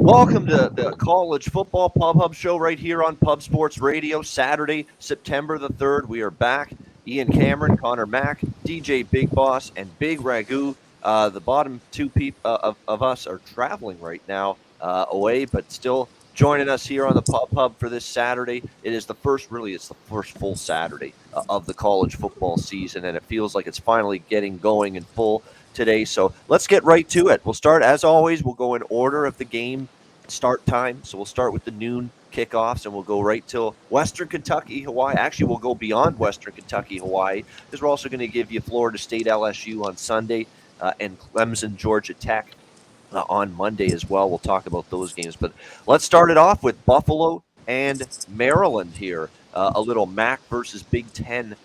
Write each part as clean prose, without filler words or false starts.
Welcome to the College Football Pub Hub Show right here on Pub Sports Radio. Saturday, September the 3rd. We are back. Ian Cameron, Conor Mac, DJ Big Boss, and Big Ragoo. The bottom two of us are traveling right now away, but still joining us here on the Pub Hub for this Saturday. It's the first full Saturday of the college football season, and it feels like it's finally getting going in full today. So let's get right to it. We'll start, as always, we'll go in order of the game start time. So we'll start with the noon kickoffs, and we'll go right till Western Kentucky, Hawaii. Actually, we'll go beyond Western Kentucky, Hawaii, because we're also going to give you Florida State LSU on Sunday and Clemson Georgia Tech on Monday as well. We'll talk about those games. But let's start it off with Buffalo and Maryland here. A little MAC versus Big Ten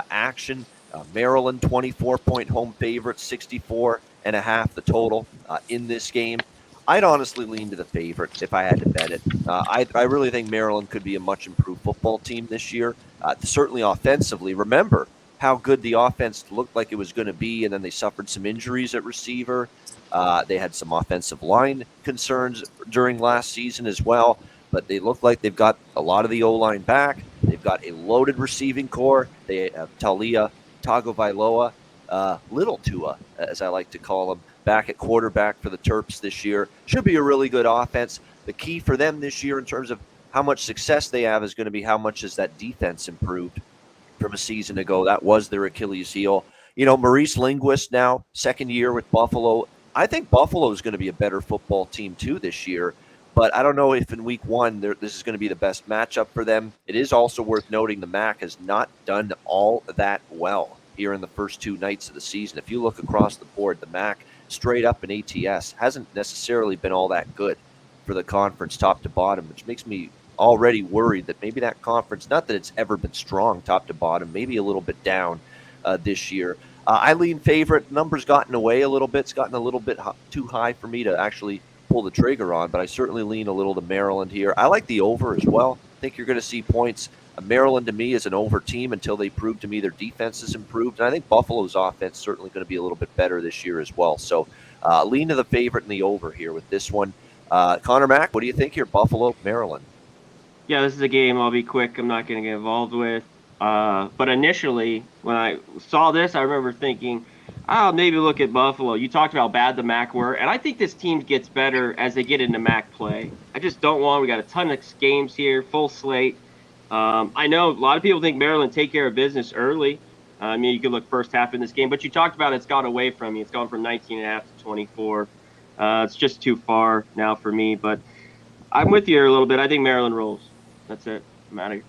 action. Maryland 24-point home favorite, 64.5 the total in this game. I'd honestly lean to the favorite if I had to bet it. I really think Maryland could be a much improved football team this year, certainly offensively. Remember how good the offense looked like it was going to be, and then they suffered some injuries at receiver. They had some offensive line concerns during last season as well, but they look like they've got a lot of the O-line back. They've got a loaded receiving core. They have Talia Tagovailoa, Little Tua, as I like to call him, back at quarterback for the Terps this year. Should be a really good offense. The key for them this year in terms of how much success they have is going to be how much has that defense improved from a season ago. That was their Achilles heel. You know, Maurice Linguist now, second year with Buffalo. I think Buffalo is going to be a better football team too this year, but I don't know if in week one this is going to be the best matchup for them. It is also worth noting the MAC has not done all that well here in the first two nights of the season. If you look across the board, the MAC straight up in ATS hasn't necessarily been all that good for the conference top to bottom, which makes me already worried that maybe that conference, not that it's ever been strong top to bottom, maybe a little bit down this year. I lean favorite. Number's gotten away a little bit. It's gotten a little bit too high for me to actually pull the trigger on, but I certainly lean a little to Maryland here. I like the over as well. I think you're going to see points. Maryland, to me, is an over team until they prove to me their defense has improved. And I think Buffalo's offense is certainly going to be a little bit better this year as well. So lean to the favorite and the over here with this one. Conor Mac, what do you think here? Buffalo, Maryland. Yeah, this is a game I'll be quick. I'm not going to get involved with. But initially, when I saw this, I remember thinking, I'll maybe look at Buffalo. You talked about how bad the MAC were, and I think this team gets better as they get into MAC play. I just don't want. We got a ton of games here, full slate. I know a lot of people think Maryland take care of business early. I mean, you could look first half in this game, but you talked about it's gone away from you. It's gone from 19.5 to 24. It's just too far now for me, but I'm with you a little bit. I think Maryland rolls. That's it. I'm out of here.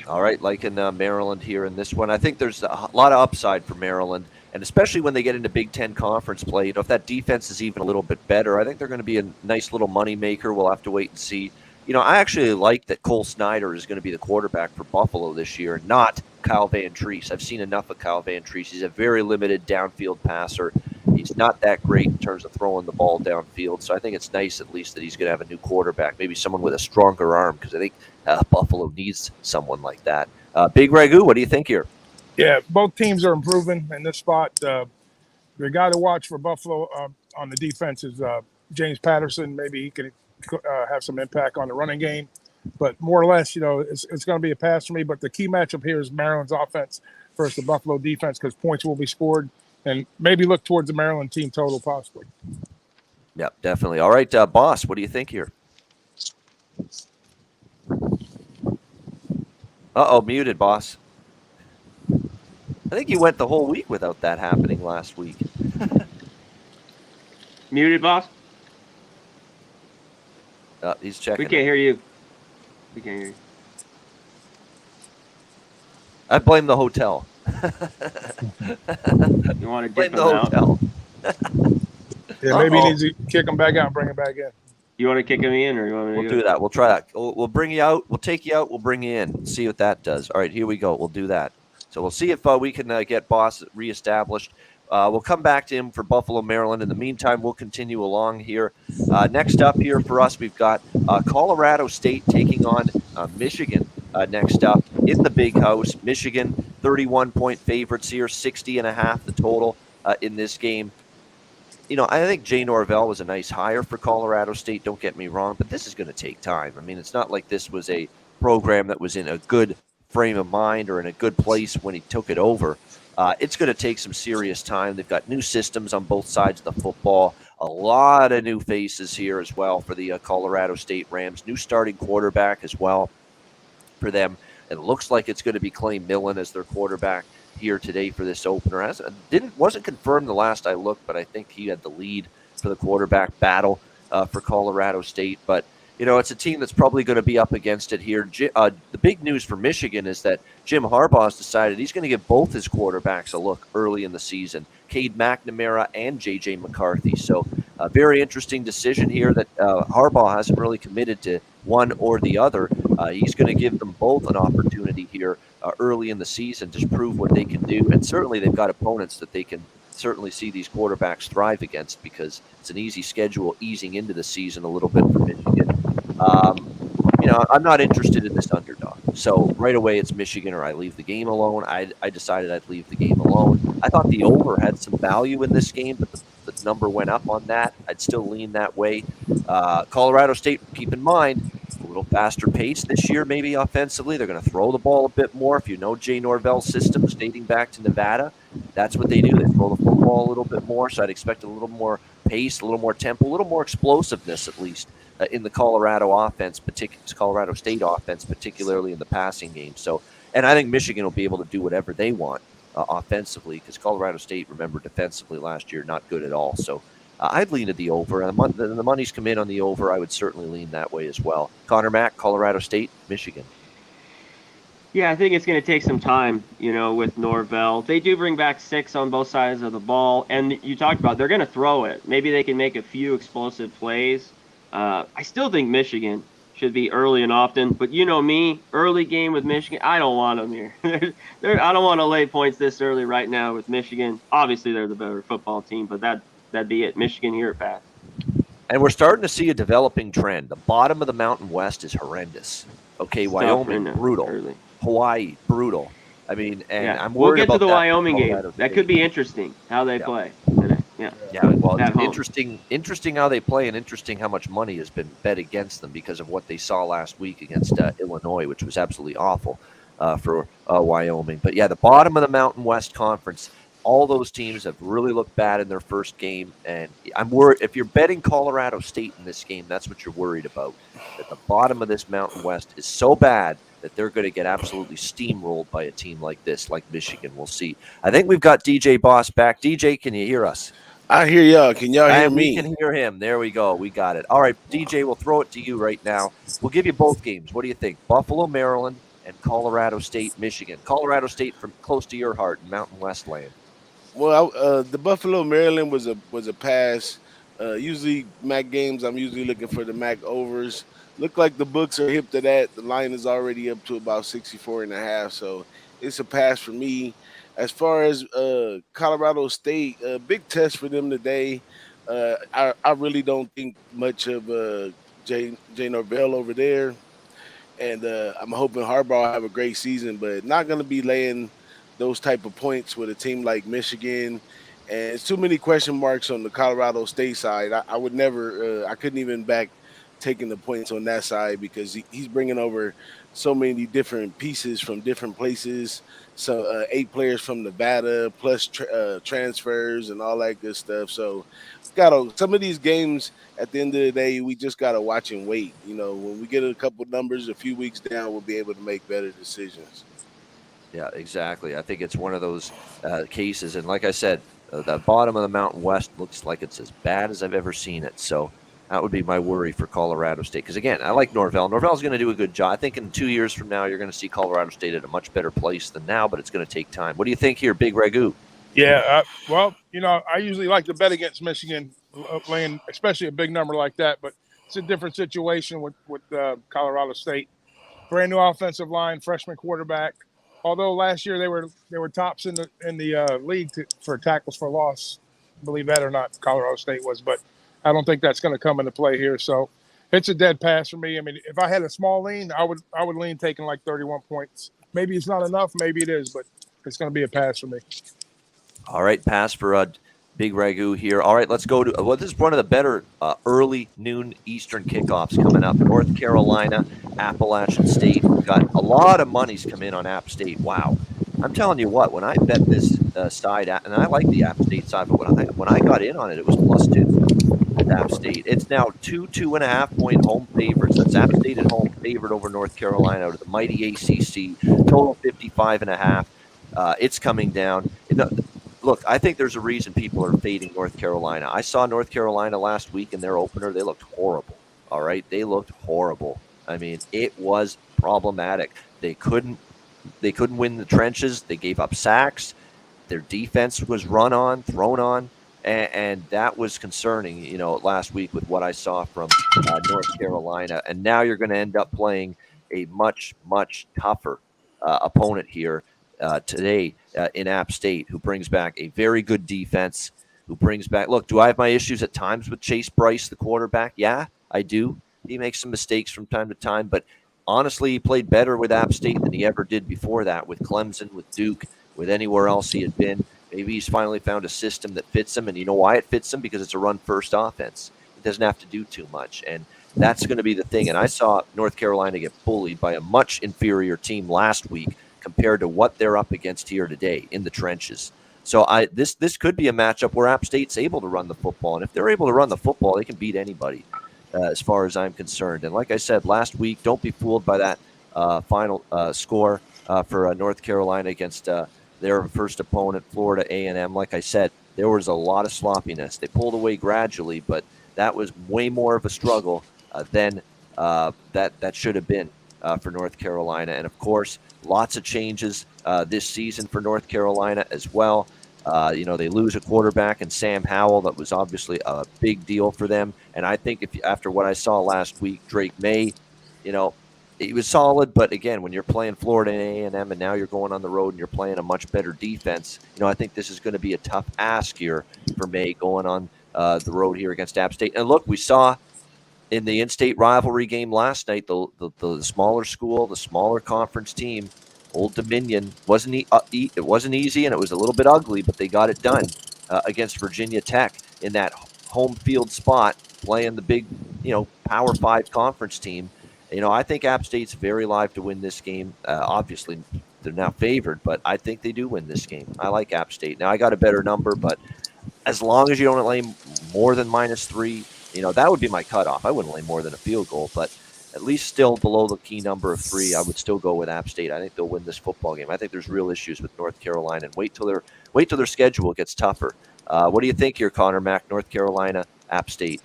All right, liking Maryland here in this one. I think there's a lot of upside for Maryland, and especially when they get into Big Ten conference play. You know, if that defense is even a little bit better, I think they're going to be a nice little money maker. We'll have to wait and see. You know, I actually like that Cole Snyder is going to be the quarterback for Buffalo this year, not Kyle Van Treese. I've seen enough of Kyle Van Treese. He's a very limited downfield passer. He's not that great in terms of throwing the ball downfield. So I think it's nice at least that he's going to have a new quarterback, maybe someone with a stronger arm, because I think Buffalo needs someone like that. Big Ragoo, what do you think here? Yeah, both teams are improving in this spot. The guy to watch for Buffalo on the defense is James Patterson. Maybe he can have some impact on the running game. But more or less, you know, it's going to be a pass for me. But the key matchup here is Maryland's offense versus the Buffalo defense, because points will be scored. And maybe look towards the Maryland team total possibly. Yep, definitely. All right, Boss, what do you think here? Uh-oh, muted, Boss. I think you went the whole week without that happening last week. Muted, Boss? He's checking. We can't hear you. We can't hear you. I blame the hotel. You want to blame dip the him out? hotel. Yeah, maybe he needs to kick him back out and bring him back in. You want to kick him in, or you want me to We'll do that. We'll try that. We'll bring you out. We'll take you out. We'll bring you in. See what that does. All right, here we go. We'll do that. So we'll see if we can get Boss reestablished. We'll come back to him for Buffalo, Maryland. In the meantime, we'll continue along here. Next up here for us, we've got Colorado State taking on Michigan. Next up in the big house, Michigan, 31-point favorites here, 60.5 the total in this game. I think Jay Norvell was a nice hire for Colorado State. Don't get me wrong, but this is going to take time. I mean, it's not like this was a program that was in a good frame of mind or in a good place when he took it over. It's going to take some serious time. They've got new systems on both sides of the football. A lot of new faces here as well for the Colorado State Rams. New starting quarterback as well for them. It looks like it's going to be Clay Millen as their quarterback here today for this opener. Wasn't confirmed the last I looked, but I think he had the lead for the quarterback battle for Colorado State. But it's a team that's probably going to be up against it here. The big news for Michigan is that Jim Harbaugh has decided he's going to give both his quarterbacks a look early in the season, Cade McNamara and J.J. McCarthy. So a very interesting decision here that Harbaugh hasn't really committed to one or the other. He's going to give them both an opportunity here early in the season to prove what they can do. And certainly they've got opponents that they can certainly see these quarterbacks thrive against, because it's an easy schedule easing into the season a little bit for Michigan. I'm not interested in this underdog. So right away it's Michigan or I leave the game alone. I decided I'd leave the game alone. I thought the over had some value in this game, but the number went up on that. I'd still lean that way. Colorado State, keep in mind, a little faster pace this year, maybe offensively. They're going to throw the ball a bit more. If you know Jay Norvell's systems dating back to Nevada, that's what they do. They throw the football a little bit more. So I'd expect a little more pace, a little more tempo, a little more explosiveness at least in the Colorado State offense, particularly in the passing game. So, and I think Michigan will be able to do whatever they want offensively, because Colorado State, remember, defensively last year, not good at all. So I'd lean to the over. And the money's come in on the over. I would certainly lean that way as well. Conor Mac, Colorado State, Michigan. Yeah, I think it's going to take some time, with Norvell. They do bring back 6 on both sides of the ball. And you talked about they're going to throw it. Maybe they can make a few explosive plays. I still think Michigan should be early and often. But me, early game with Michigan, I don't want them here. I don't want to lay points this early right now with Michigan. Obviously, they're the better football team, but that'd be it. Michigan here at Pat. And we're starting to see a developing trend. The bottom of the Mountain West is horrendous. Okay, Wyoming, brutal. Early. Hawaii, brutal. I mean, and yeah. I'm worried about we'll get to the that Wyoming game. That could be interesting how they play. Yeah. Well, interesting how they play, and interesting how much money has been bet against them because of what they saw last week against Illinois, which was absolutely awful for Wyoming. But yeah, the bottom of the Mountain West Conference, all those teams have really looked bad in their first game, and I'm worried if you're betting Colorado State in this game, that's what you're worried about. That the bottom of this Mountain West is so bad that they're going to get absolutely steamrolled by a team like this, like Michigan. We'll see. I think we've got DJ Boss back. DJ, can you hear us? I hear y'all. Can y'all hear me? We can hear him. There we go. We got it. All right, DJ, we'll throw it to you right now. We'll give you both games. What do you think? Buffalo, Maryland, and Colorado State, Michigan. Colorado State from close to your heart in Mountain West land. Well, the Buffalo, Maryland was a pass. Usually MAC games, I'm usually looking for the MAC overs. Look like the books are hip to that. The line is already up to about 64.5, so it's a pass for me. As far as Colorado State, a big test for them today. I really don't think much of Jay Norvell over there, and I'm hoping Harbaugh will have a great season, but not going to be laying those type of points with a team like Michigan. And it's too many question marks on the Colorado State side. I would never, I couldn't even back taking the points on that side because he's bringing over so many different pieces from different places. So 8 players from Nevada plus transfers and all that good stuff. So some of these games at the end of the day, we just got to watch and wait. When we get a couple numbers a few weeks down, we'll be able to make better decisions. Yeah, exactly. I think it's one of those cases. And like I said, the bottom of the Mountain West looks like it's as bad as I've ever seen it. So that would be my worry for Colorado State. Because, again, I like Norvell. Norvell's going to do a good job. I think in 2 years from now, you're going to see Colorado State at a much better place than now, but it's going to take time. What do you think here, Big Ragoo? Yeah, I usually like to bet against Michigan, playing especially a big number like that. But it's a different situation with Colorado State. Brand new offensive line, freshman quarterback. Although last year they were tops in the league for tackles for loss, believe that or not, Colorado State was. But I don't think that's going to come into play here. So it's a dead pass for me. I mean, if I had a small lean, I would lean taking like 31 points. Maybe it's not enough, maybe it is, but it's going to be a pass for me. All right, pass for Big Ragoo here. All right, let's go to this is one of the better early noon Eastern kickoffs coming up. North Carolina, Appalachian State. We've got a lot of monies come in on App State. Wow. I'm telling you what, when I bet this side, and I like the App State side, but when I got in on it, it was +2 with App State. It's now 2.5 point home favorites. That's App State at home favored over North Carolina out of the mighty ACC. Total 55.5. It's coming down. Look, I think there's a reason people are fading North Carolina. I saw North Carolina last week in their opener. They looked horrible. All right, they looked horrible. I mean, it was problematic. They couldn't win the trenches. They gave up sacks. Their defense was run on, thrown on, and that was concerning. Last week with what I saw from North Carolina, and now you're going to end up playing a much tougher opponent here today in App State, who brings back a very good defense, who brings back – look, do I have my issues at times with Chase Bryce, the quarterback? Yeah, I do. He makes some mistakes from time to time, but honestly, he played better with App State than he ever did before that, with Clemson, with Duke, with anywhere else he had been. Maybe he's finally found a system that fits him, and you know why it fits him? Because it's a run-first offense. It doesn't have to do too much, and that's going to be the thing. And I saw North Carolina get bullied by a much inferior team last week compared to what they're up against here today in the trenches. So this could be a matchup where App State's able to run the football, and if they're able to run the football, they can beat anybody as far as I'm concerned. And like I said last week, don't be fooled by that final score for North Carolina against their first opponent, Florida A&M. Like I said, there was a lot of sloppiness. They pulled away gradually, but that was way more of a struggle than that should have been for North Carolina. And, of course, lots of changes this season for North Carolina as well. They lose a quarterback in Sam Howell. That was obviously a big deal for them. And I think after what I saw last week, Drake May, he was solid. But, again, when you're playing Florida and A&M and now you're going on the road and you're playing a much better defense, I think this is going to be a tough ask here for May going on the road here against App State. And, look, we saw in the in-state rivalry game last night, the smaller school, the smaller conference team, Old Dominion, it wasn't easy and it was a little bit ugly, but they got it done against Virginia Tech in that home field spot, playing the big, Power 5 conference team. I think App State's very live to win this game. Obviously, they're now favored, but I think they do win this game. I like App State. Now, I got a better number, but as long as you don't lay more than -3, that would be my cutoff. I wouldn't lay more than a field goal, but at least still below the key number of 3, I would still go with App State. I think they'll win this football game. I think there's real issues with North Carolina, and wait till their schedule gets tougher. What do you think here, Conor Mac? North Carolina, App State.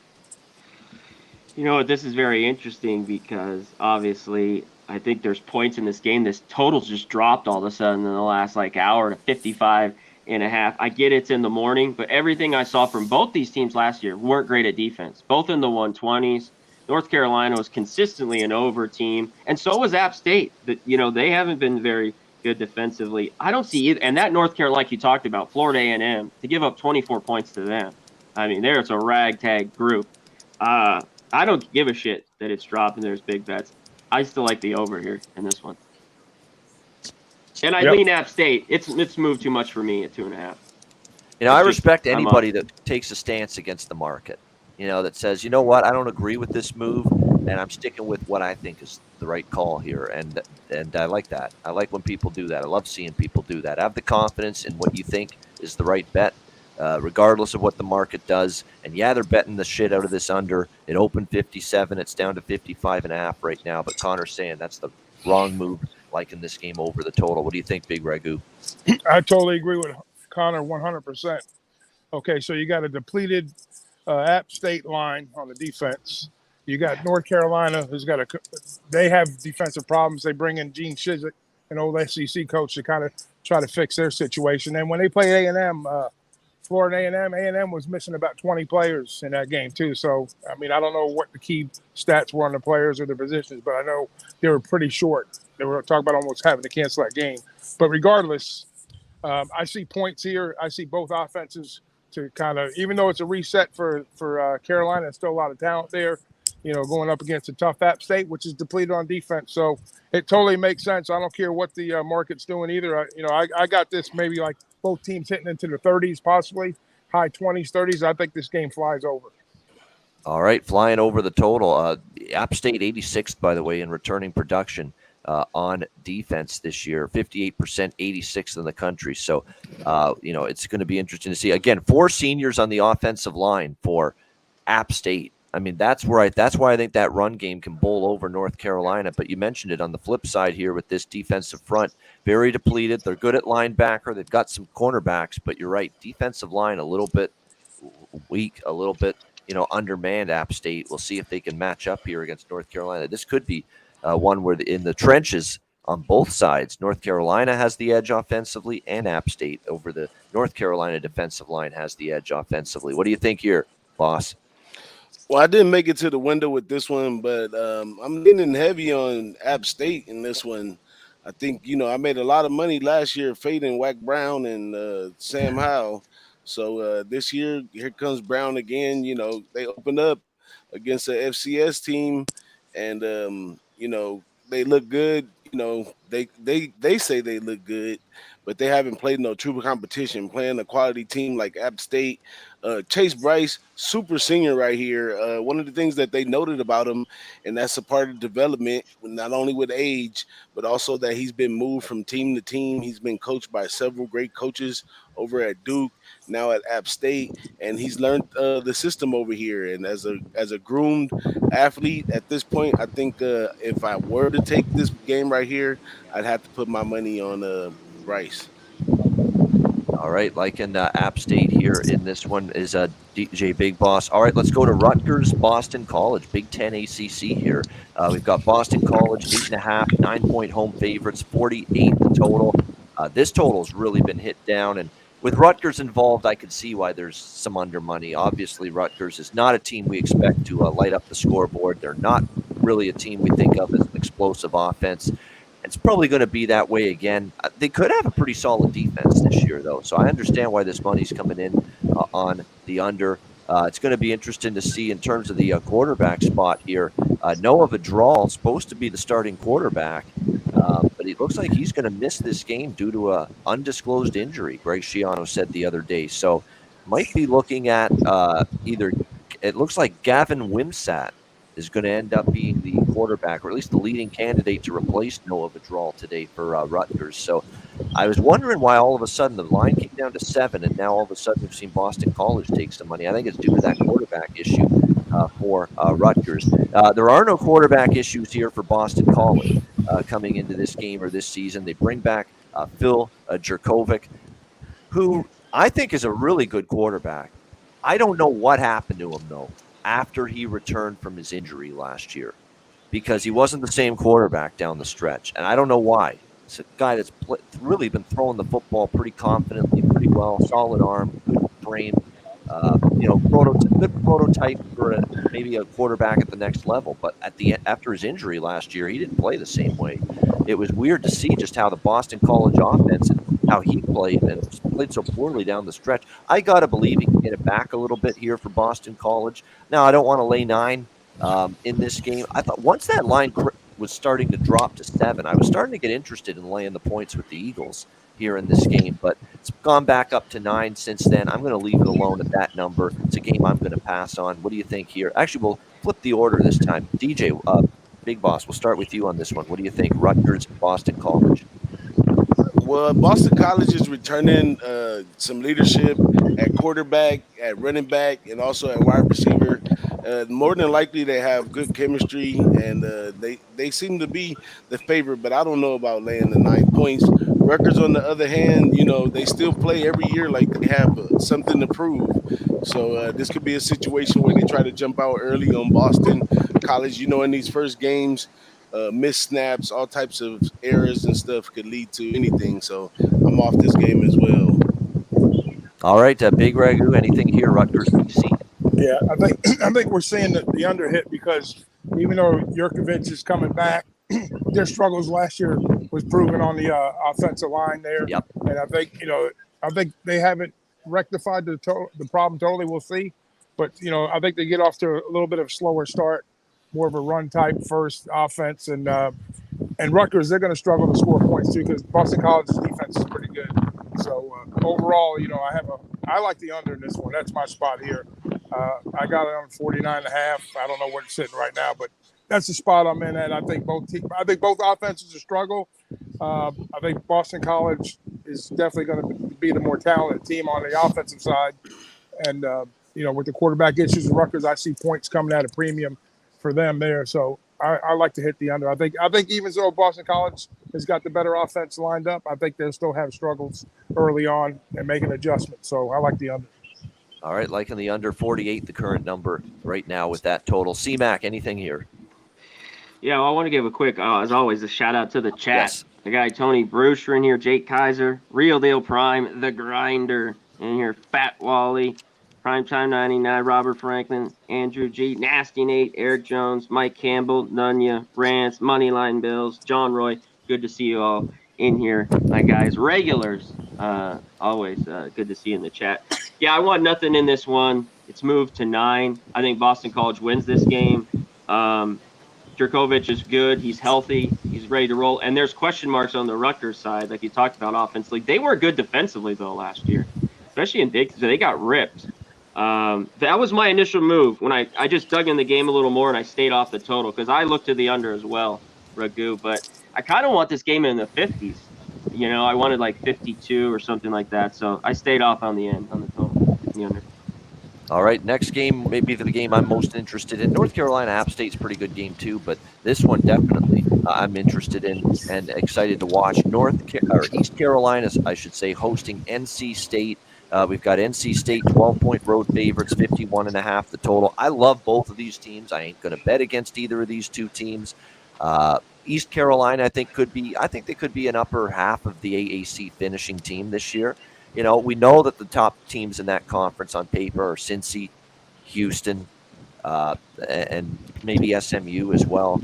This is very interesting because obviously I think there's points in this game. This total's just dropped all of a sudden in the last hour to 55.5. I get it's in the morning, but everything I saw from both these teams last year weren't great at defense. Both in the 120s. North Carolina was consistently an over team, and so was App State. They haven't been very good defensively. I don't see either. And that North Carolina, like you talked about, Florida A&M, to give up 24 points to them. I mean, there's a ragtag group. I don't give a shit that it's dropped and there's big bets. I still like the over here in this one. And I lean App State. It's moved too much for me at 2.5. I respect anybody that takes a stance against the market. That says, what, I don't agree with this move, and I'm sticking with what I think is the right call here. And I like that. I like when people do that. I love seeing people do that. Have the confidence in what you think is the right bet, regardless of what the market does. And, they're betting the shit out of this under. It opened 57. It's down to 55.5 right now. But Connor's saying that's the wrong move, like in this game over the total. What do you think, Big Ragoo? I totally agree with Connor 100%. Okay, so you got a depleted App State line on the defense. You got North Carolina, they have defensive problems. They bring in Gene Chizik, an old SEC coach, to kind of try to fix their situation. And when they play A&M, Florida A&M was missing about 20 players in that game too. So, I mean, I don't know what the key stats were on the players or the positions, but I know they were pretty short. They were talking about almost having to cancel that game. But regardless, I see points here. I see both offenses to kind of, even though it's a reset for Carolina, there's still a lot of talent there, going up against a tough App State, which is depleted on defense. So it totally makes sense. I don't care what the market's doing either. I got this maybe like both teams hitting into the 30s possibly. high 20s, 30s. I think this game flies over. All right, flying over the total. App State 86th, by the way, in returning production on defense this year. 58%, 86th in the country. So, it's going to be interesting to see. Again, 4 seniors on the offensive line for App State. I mean, that's why I think that run game can bowl over North Carolina. But you mentioned it on the flip side here with this defensive front, very depleted. They're good at linebacker. They've got some cornerbacks, but you're right, defensive line a little bit weak, a little bit undermanned. App State. We'll see if they can match up here against North Carolina. This could be one where in the trenches on both sides, North Carolina has the edge offensively, and App State over the North Carolina defensive line has the edge offensively. What do you think here, boss? Well, I didn't make it to the window with this one, but I'm leaning heavy on App State in this one. I think, I made a lot of money last year fading Wack Brown and Sam Howell. So this year, here comes Brown again. They opened up against a FCS team, and, they look good. They say they look good, but they haven't played no true competition, playing a quality team like App State. Chase Bryce, super senior right here. One of the things that they noted about him, and that's a part of development, not only with age, but also that he's been moved from team to team. He's been coached by several great coaches over at Duke, now at App State, and he's learned the system over here. And as a groomed athlete at this point, I think if I were to take this game right here, I'd have to put my money on Bryce. All right, like in App State here in this one is DJ Big Boss. All right, let's go to Rutgers, Boston College, Big Ten ACC here. We've got Boston College, 8.5, 9-point home favorites, 48 the total. This total's really been hit down, and with Rutgers involved, I could see why there's some under money. Obviously, Rutgers is not a team we expect to light up the scoreboard. They're not really a team we think of as an explosive offense. It's probably going to be that way again. They could have a pretty solid defense this year, though, so I understand why this money's coming in on the under. It's going to be interesting to see in terms of the quarterback spot here. Noah Vidral is supposed to be the starting quarterback, but it looks like he's going to miss this game due to an undisclosed injury, Greg Schiano said the other day. So might be looking at it looks like Gavin Wimsatt is going to end up being the quarterback, or at least the leading candidate to replace Noah Vidral today for Rutgers. So I was wondering why all of a sudden the line came down to 7, and now all of a sudden we've seen Boston College take some money. I think it's due to that quarterback issue for Rutgers. There are no quarterback issues here for Boston College coming into this game or this season. They bring back Phil Jurkovec, who I think is a really good quarterback. I don't know what happened to him, though, after he returned from his injury last year, because he wasn't the same quarterback down the stretch. And I don't know why. It's a guy that's really been throwing the football pretty confidently, pretty well, solid arm, good frame, good prototype for maybe a quarterback at the next level. But after his injury last year, he didn't play the same way. It was weird to see just how the Boston College offense and how he played, and played so poorly down the stretch. I got to believe he can get it back a little bit here for Boston College. Now, I don't want to lay 9 in this game. I thought once that line was starting to drop to 7, I was starting to get interested in laying the points with the Eagles here in this game, but it's gone back up to 9 since then. I'm going to leave it alone at that number. It's a game I'm going to pass on. What do you think here? Actually, we'll flip the order this time. DJ, Big Boss, we'll start with you on this one. What do you think? Rutgers, Boston College. Well, Boston College is returning some leadership at quarterback, at running back, and also at wide receiver. More than likely, they have good chemistry, and they seem to be the favorite, but I don't know about laying the 9 points. Rutgers, on the other hand, they still play every year like they have something to prove. So this could be a situation where they try to jump out early on Boston College. In these first games, missed snaps, all types of errors and stuff could lead to anything. So I'm off this game as well. All right, Big Ragoo, anything here, Rutgers, BC? Yeah, I think we're seeing the under hit, because even though Jurkovec is coming back, their struggles last year was proven on the offensive line there. Yep. And I think they haven't rectified the problem totally. We'll see, but I think they get off to a little bit of a slower start, more of a run type first offense, and Rutgers, they're going to struggle to score points too, because Boston College's defense is pretty good. So overall, I have I like the under in this one. That's my spot here. I got it on 49.5. I don't know where it's sitting right now, but that's the spot I'm in at. I think both offenses are struggle. I think Boston College is definitely going to be the more talented team on the offensive side. And, with the quarterback issues of Rutgers, I see points coming at a premium for them there. So I like to hit the under. I think even though Boston College has got the better offense lined up, I think they'll still have struggles early on and make an adjustment. So I like the under. All right, liking the under 48, the current number right now with that total. C-Mac, anything here? Yeah, well, I want to give a quick, as always, a shout out to the chat. Yes. The guy Tony Brewster in here, Jake Kaiser, Real Deal Prime, The Grinder in here, Fat Wally, Primetime 99, Robert Franklin, Andrew G, Nasty Nate, Eric Jones, Mike Campbell, Nunya, Rance, Moneyline Bills, John Roy. Good to see you all in here, my guys. Regulars, always good to see you in the chat. Yeah, I want nothing in this one. It's moved to 9. I think Boston College wins this game. Jerkovich is good. He's healthy. He's ready to roll. And there's question marks on the Rutgers side, like you talked about offensively. They were good defensively, though, last year, especially in big. So they got ripped. That was my initial move when I just dug in the game a little more and I stayed off the total because I looked to the under as well, Ragoo. But I kind of want this game in the 50s. I wanted like 52 or something like that. So I stayed off on the end, on the total, the under. All right, next game, maybe the game I'm most interested in. North Carolina App State's a pretty good game too, but this one definitely I'm interested in and excited to watch. East Carolina, I should say, hosting NC State. We've got NC State 12-point road favorites, 51.5 the total. I love both of these teams. I ain't going to bet against either of these two teams. East Carolina, I think they could be an upper half of the AAC finishing team this year. We know that the top teams in that conference on paper are Cincy, Houston, and maybe SMU as well.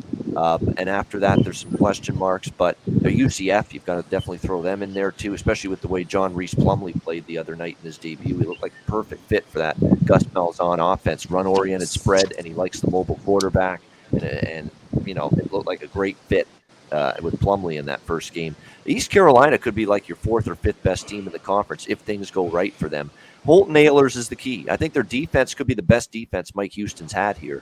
And after that, there's some question marks. But the UCF, you've got to definitely throw them in there too, especially with the way John Reese Plumlee played the other night in his debut. He looked like a perfect fit for that Gus Malzahn offense, run-oriented spread, and he likes the mobile quarterback. And it looked like a great fit with Plumlee in that first game. East Carolina could be like your 4th or 5th best team in the conference if things go right for them. Holton Ahlers is the key. I think their defense could be the best defense Mike Houston's had here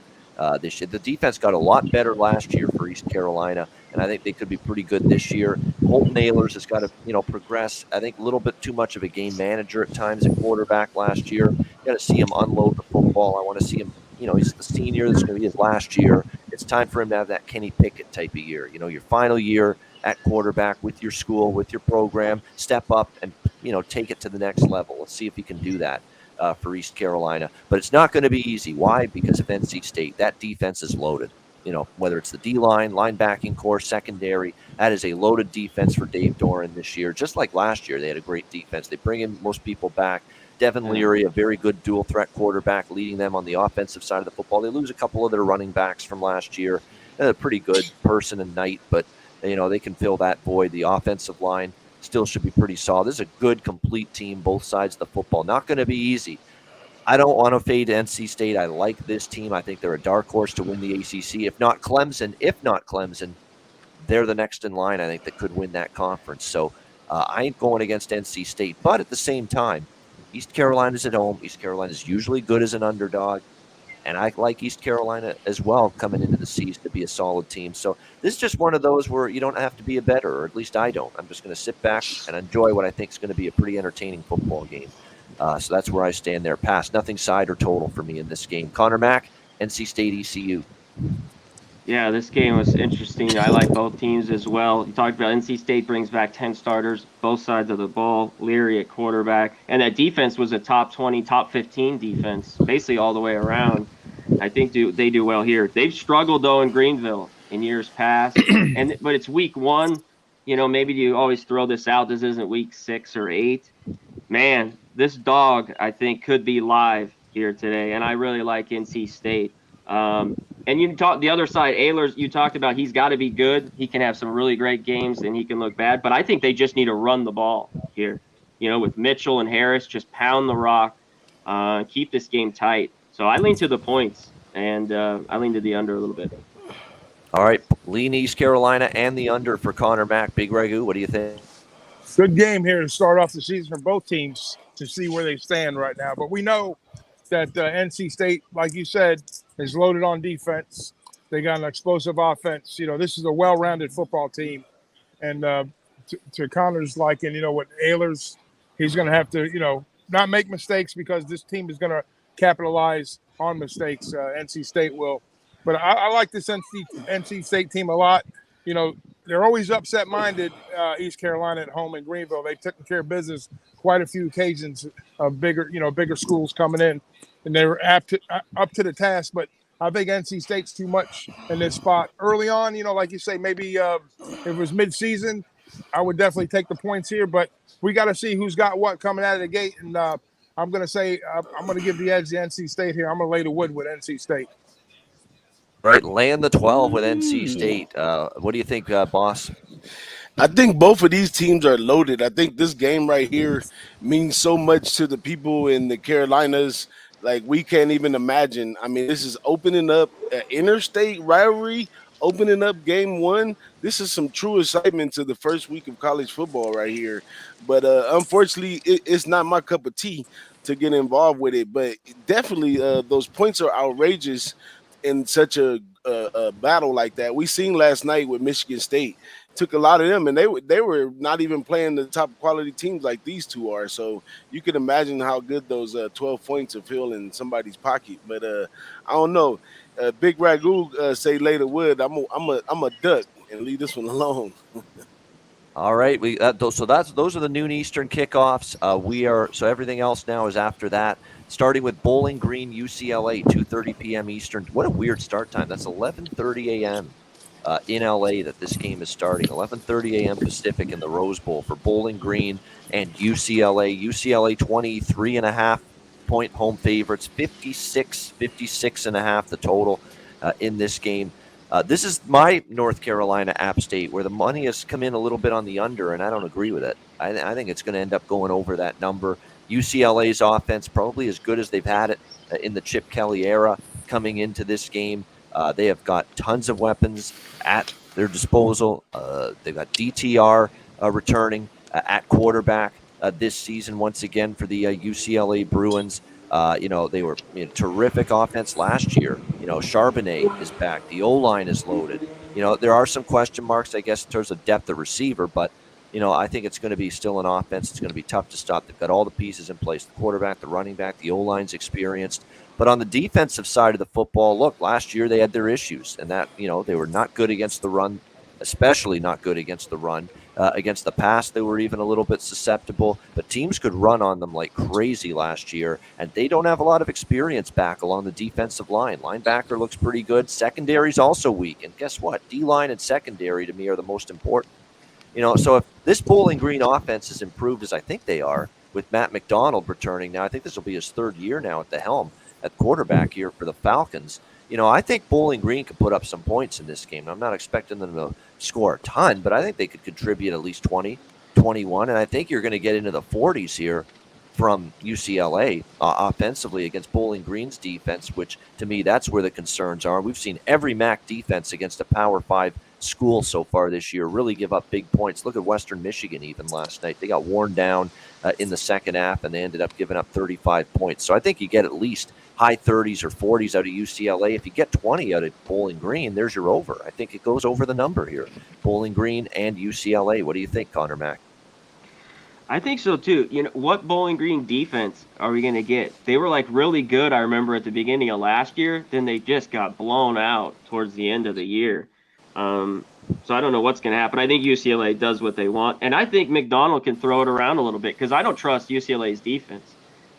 this year. The defense got a lot better last year for East Carolina, and I think they could be pretty good this year. Holton Ahlers has got to progress. I think a little bit too much of a game manager at times at quarterback last year. Got to see him unload the football. I want to see him. He's the senior. This is going to be his last year. It's time for him to have that Kenny Pickett type of year. Your final year at quarterback with your school, with your program, step up and, take it to the next level. Let's see if he can do that for East Carolina. But it's not going to be easy. Why? Because of NC State. That defense is loaded. Whether it's the D-line, linebacking core, secondary, that is a loaded defense for Dave Doran this year. Just like last year, they had a great defense. They bring in most people back. Devin Leary, a very good dual-threat quarterback, leading them on the offensive side of the football. They lose a couple of their running backs from last year. A pretty good Person and Knight, but they can fill that void. The offensive line still should be pretty solid. This is a good, complete team, both sides of the football. Not going to be easy. I don't want to fade NC State. I like this team. I think they're a dark horse to win the ACC. If not Clemson, they're the next in line, I think, that could win that conference. So I ain't going against NC State. But at the same time, East Carolina's at home. East Carolina's usually good as an underdog. And I like East Carolina as well coming into the season to be a solid team. So this is just one of those where you don't have to be a bettor, or at least I don't. I'm just going to sit back and enjoy what I think is going to be a pretty entertaining football game. So that's where I stand there. Pass, nothing side or total for me in this game. Conor Mac, NC State, ECU. Yeah, this game was interesting. I like both teams as well. You talked about NC State brings back 10 starters, both sides of the ball, Leary at quarterback. And that defense was a top 20, top 15 defense, basically all the way around. I think they do well here. They've struggled, though, in Greenville in years past. But it's week 1. Maybe you always throw this out. This isn't week 6 or 8. Man, this dog, I think, could be live here today. And I really like NC State. And you talk the other side, Ahlers, you talked about he's got to be good. He can have some really great games and he can look bad. But I think they just need to run the ball here. With Mitchell and Harris, just pound the rock, keep this game tight. So I lean to the points, and I lean to the under a little bit. All right, lean East Carolina and the under for Conor Mac. Big Ragoo, what do you think? Good game here to start off the season for both teams to see where they stand right now. But we know that NC State, like you said, is loaded on defense. They got an explosive offense. This is a well-rounded football team. And to Connor's liking, with Ehlers, he's going to have to, not make mistakes because this team is going to capitalize on mistakes. NC State will. But I like this NC State team a lot. They're always upset-minded, East Carolina at home in Greenville. They've taken care of business quite a few occasions of bigger schools coming in, and they were up to the task. But I think NC State's too much in this spot. Early on, like you say, maybe if it was mid-season, I would definitely take the points here. But we got to see who's got what coming out of the gate. And I'm going to say I'm going to give the edge to NC State here. I'm going to lay the wood with NC State. Right, laying the 12 with NC State. What do you think, boss? I think both of these teams are loaded. I think this game right here means so much to the people in the Carolinas. Like, we can't even imagine. I mean, this is opening up an interstate rivalry, opening up game one. This is some true excitement to the first week of college football right here. But unfortunately, it's not my cup of tea to get involved with it. But definitely those points are outrageous in such a battle like that. We seen last night with Michigan State. Took a lot of them, and they were not even playing the top quality teams like these two are. So you can imagine how good those 12 points will feel in somebody's pocket. But I don't know. Big Ragoo say lay the wood. I'm a duck and leave this one alone. All right, those are the noon Eastern kickoffs. So everything else now is after that. Starting with Bowling Green, UCLA, 2:30 p.m. Eastern. What a weird start time. That's 11:30 a.m. In LA that this game is starting. 11:30 a.m. Pacific in the Rose Bowl for Bowling Green and UCLA. UCLA 23.5 point home favorites, 56 and a half the total in this game. This is my North Carolina App State where the money has come in a little bit on the under, and I don't agree with it. I think it's going to end up going over that number. UCLA's offense probably as good as they've had it in the Chip Kelly era coming into this game. They have got tons of weapons at their disposal. They've got DTR returning at quarterback this season once again for the UCLA Bruins. They were terrific offense last year. Charbonnet is back. The O-line is loaded. There are some question marks, I guess, in terms of depth of receiver, but I think it's going to be still an offense. It's going to be tough to stop. They've got all the pieces in place. The quarterback, the running back, the O-line's experienced. But on the defensive side of the football, look, last year they had their issues, and that, they were not good against the run, especially not good against the run. Against the pass, they were even a little bit susceptible, but teams could run on them like crazy last year, and they don't have a lot of experience back along the defensive line. Linebacker looks pretty good. Secondary's also weak, and guess what? D-line and secondary, to me, are the most important. So if this Bowling Green offense is improved as I think they are, with Matt McDonald returning now, I think this will be his third year now at the helm at quarterback here for the Falcons. I think Bowling Green could put up some points in this game. I'm not expecting them to score a ton, but I think they could contribute at least 20, 21, and I think you're going to get into the 40s here from UCLA offensively against Bowling Green's defense, which to me, that's where the concerns are. We've seen every MAC defense against a Power 5 school so far this year really give up big points. Look at Western Michigan even last night. They got worn down in the second half, and they ended up giving up 35 points. So I think you get at least high 30s or 40s out of UCLA. If you get 20 out of Bowling Green, there's your over. I think it goes over the number here. Bowling Green and UCLA. What do you think, Conor Mac? I think so too. What Bowling Green defense are we going to get? They were like really good, I remember, at the beginning of last year. Then they just got blown out towards the end of the year. So I don't know what's going to happen. I think UCLA does what they want. And I think McDonald can throw it around a little bit because I don't trust UCLA's defense.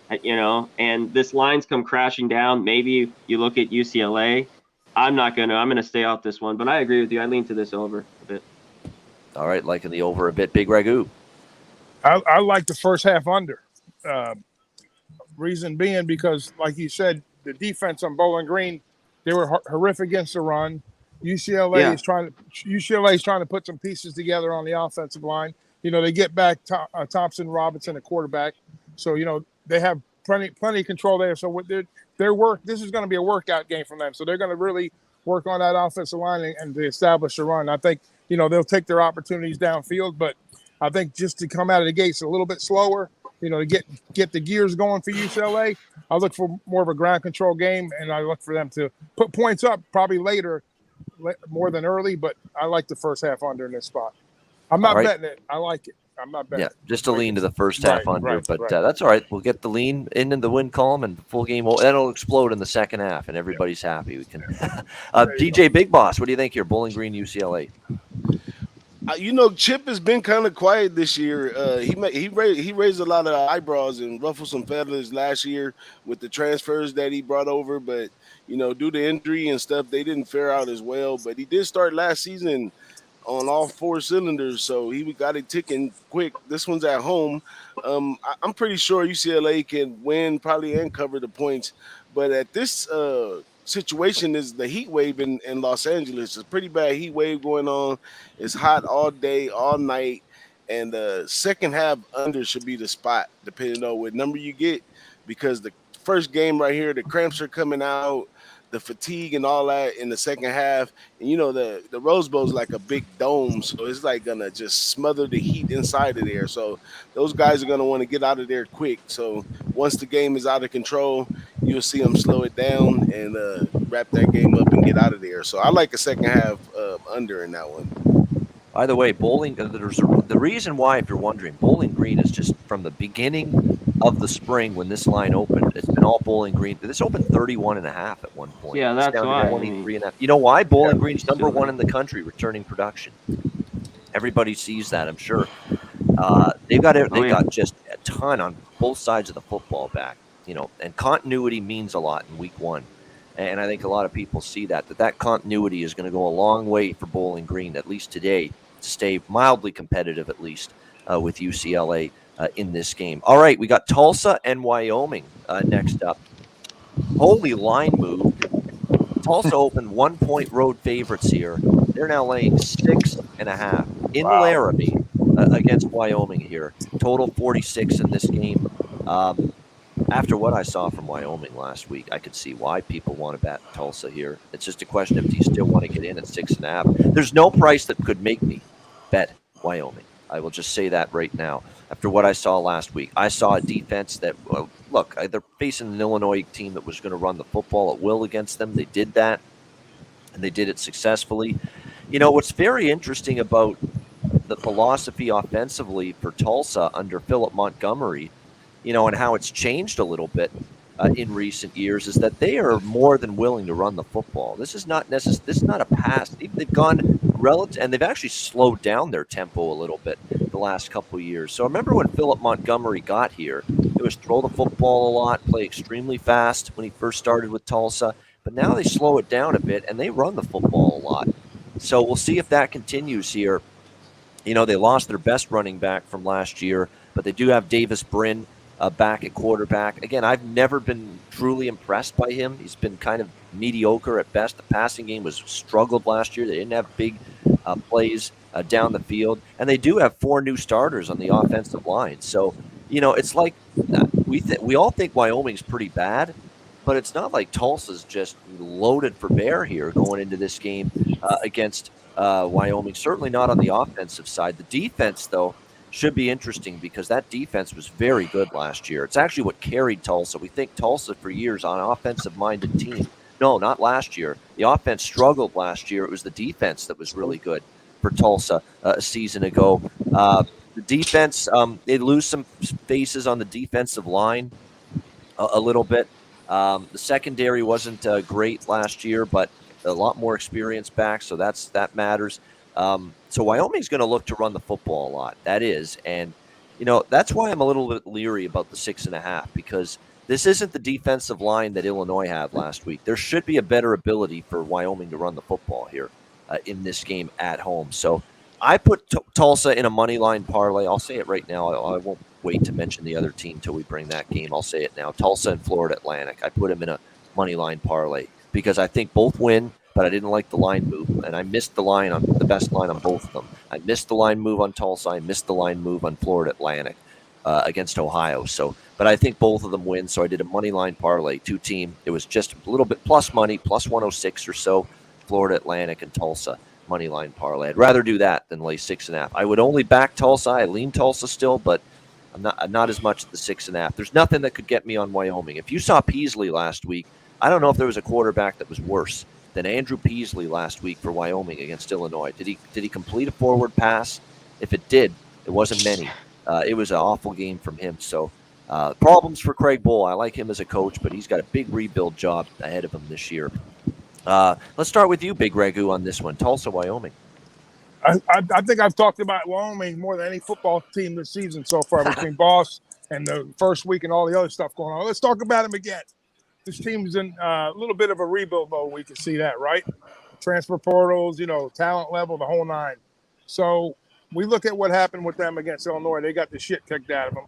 And this line's come crashing down. Maybe you look at UCLA. I'm going to stay off this one. But I agree with you. I lean to this over a bit. All right, liking the over a bit. Big Ragoo. I like the first half under. Reason being because, like you said, the defense on Bowling Green, they were horrific against the run. UCLA is trying to put some pieces together on the offensive line. They get back Thompson Robinson, a quarterback, so they have plenty of control there. So with their work, this is going to be a workout game for them. So they're going to really work on that offensive line and to establish a run. I think they'll take their opportunities downfield, but I think just to come out of the gates a little bit slower, to get the gears going for UCLA, I look for more of a ground control game, and I look for them to put points up probably later, more than early. But I like the first half under in this spot. I'm not betting it. I like it. I'm not betting. Yeah, just a lean to the first half under, but that's all right. We'll get the lean in the win column and full game. That'll explode in the second half, and everybody's happy. We can. DJ Big Boss, what do you think here? Bowling Green, UCLA. Chip has been kind of quiet this year. He raised a lot of eyebrows and ruffled some feathers last year with the transfers that he brought over, but due to injury and stuff, they didn't fare out as well. But he did start last season on all four cylinders, so he got it ticking quick. This one's at home. I'm pretty sure UCLA can win probably and cover the points, but at this situation is the heat wave in Los Angeles. It's a pretty bad heat wave going on. It's hot all day, all night, and the second half under should be the spot, depending on what number you get, because the first game right here, the cramps are coming out, the fatigue and all that in the second half. And the Rose Bowl is like a big dome, so it's like gonna just smother the heat inside of there. So those guys are gonna want to get out of there quick. So once the game is out of control, you'll see them slow it down and wrap that game up and get out of there. So I like a second half under in that one. By the way, the reason why, if you're wondering, Bowling Green is just from the beginning of the spring when this line opened, it's been all Bowling Green. This opened 31.5 at one point. Yeah, that's why. 23.5. You know why? Bowling Green's number one in the country returning production. Everybody sees that, I'm sure. They've got just a ton on both sides of the football back, and continuity means a lot in week one. And I think a lot of people see that continuity is going to go a long way for Bowling Green, at least today, to stay mildly competitive, at least, with UCLA in this game. All right, we got Tulsa and Wyoming next up. Holy line move. Tulsa opened 1-point road favorites here. They're now laying 6.5 in Laramie against Wyoming here. Total 46 in this game. After what I saw from Wyoming last week, I could see why people want to bet Tulsa here. It's just a question of, do you still want to get in at 6.5? There's no price that could make me bet Wyoming. I will just say that right now. After what I saw last week, I saw a defense that, they're facing an Illinois team that was going to run the football at will against them. They did that, and they did it successfully. What's very interesting about the philosophy offensively for Tulsa under Philip Montgomery, and how it's changed a little bit in recent years, is that they are more than willing to run the football. This is not a pass. They've gone relative, and they've actually slowed down their tempo a little bit the last couple of years. So I remember when Philip Montgomery got here, it was throw the football a lot, play extremely fast when he first started with Tulsa. But now they slow it down a bit, and they run the football a lot. So we'll see if that continues here. They lost their best running back from last year, but they do have Davis Brin back at quarterback. Again, I've never been truly impressed by him. He's been kind of mediocre at best. The passing game was struggled last year. They didn't have big plays down the field. And they do have 4 new starters on the offensive line. So, it's like we all think Wyoming's pretty bad, but it's not like Tulsa's just loaded for bear here going into this game against Wyoming. Certainly not on the offensive side. The defense, though, should be interesting because that defense was very good last year. It's actually what carried Tulsa. We think Tulsa for years on an offensive-minded team. No, not last year. The offense struggled last year. It was the defense that was really good for Tulsa a season ago. The defense, they lose some faces on the defensive line a little bit. The secondary wasn't great last year, but a lot more experience back, so that matters. So Wyoming's going to look to run the football a lot. That is. And, that's why I'm a little bit leery about the 6.5, because this isn't the defensive line that Illinois had last week. There should be a better ability for Wyoming to run the football here in this game at home. So I put Tulsa in a money line parlay. I'll say it right now. I won't wait to mention the other team till we bring that game. I'll say it now. Tulsa and Florida Atlantic. I put them in a money line parlay because I think both win, but I didn't like the line move, and I missed the line on the best line on both of them. I missed the line move on Tulsa. I missed the line move on Florida Atlantic against Ohio. So, but I think both of them win, so I did a money line parlay, 2-team. It was just a little bit plus money, plus 106 or so, Florida Atlantic and Tulsa money line parlay. I'd rather do that than lay 6.5. I would only back Tulsa. I lean Tulsa still, but I'm not as much at the 6.5. There's nothing that could get me on Wyoming. If you saw Peasley last week, I don't know if there was a quarterback that was worse than Andrew Peasley last week for Wyoming against Illinois. Did he complete a forward pass? If it did, it wasn't many. It was an awful game from him. So problems for Craig Bohl. I like him as a coach, but he's got a big rebuild job ahead of him this year. Let's start with you, Big Ragoo, on this one. Tulsa, Wyoming. I think I've talked about Wyoming more than any football team this season so far between Boss and the first week and all the other stuff going on. Let's talk about him again. This team's in a little bit of a rebuild mode. We can see that, right? Transfer portals, talent level, the whole nine. So we look at what happened with them against Illinois. They got the shit kicked out of them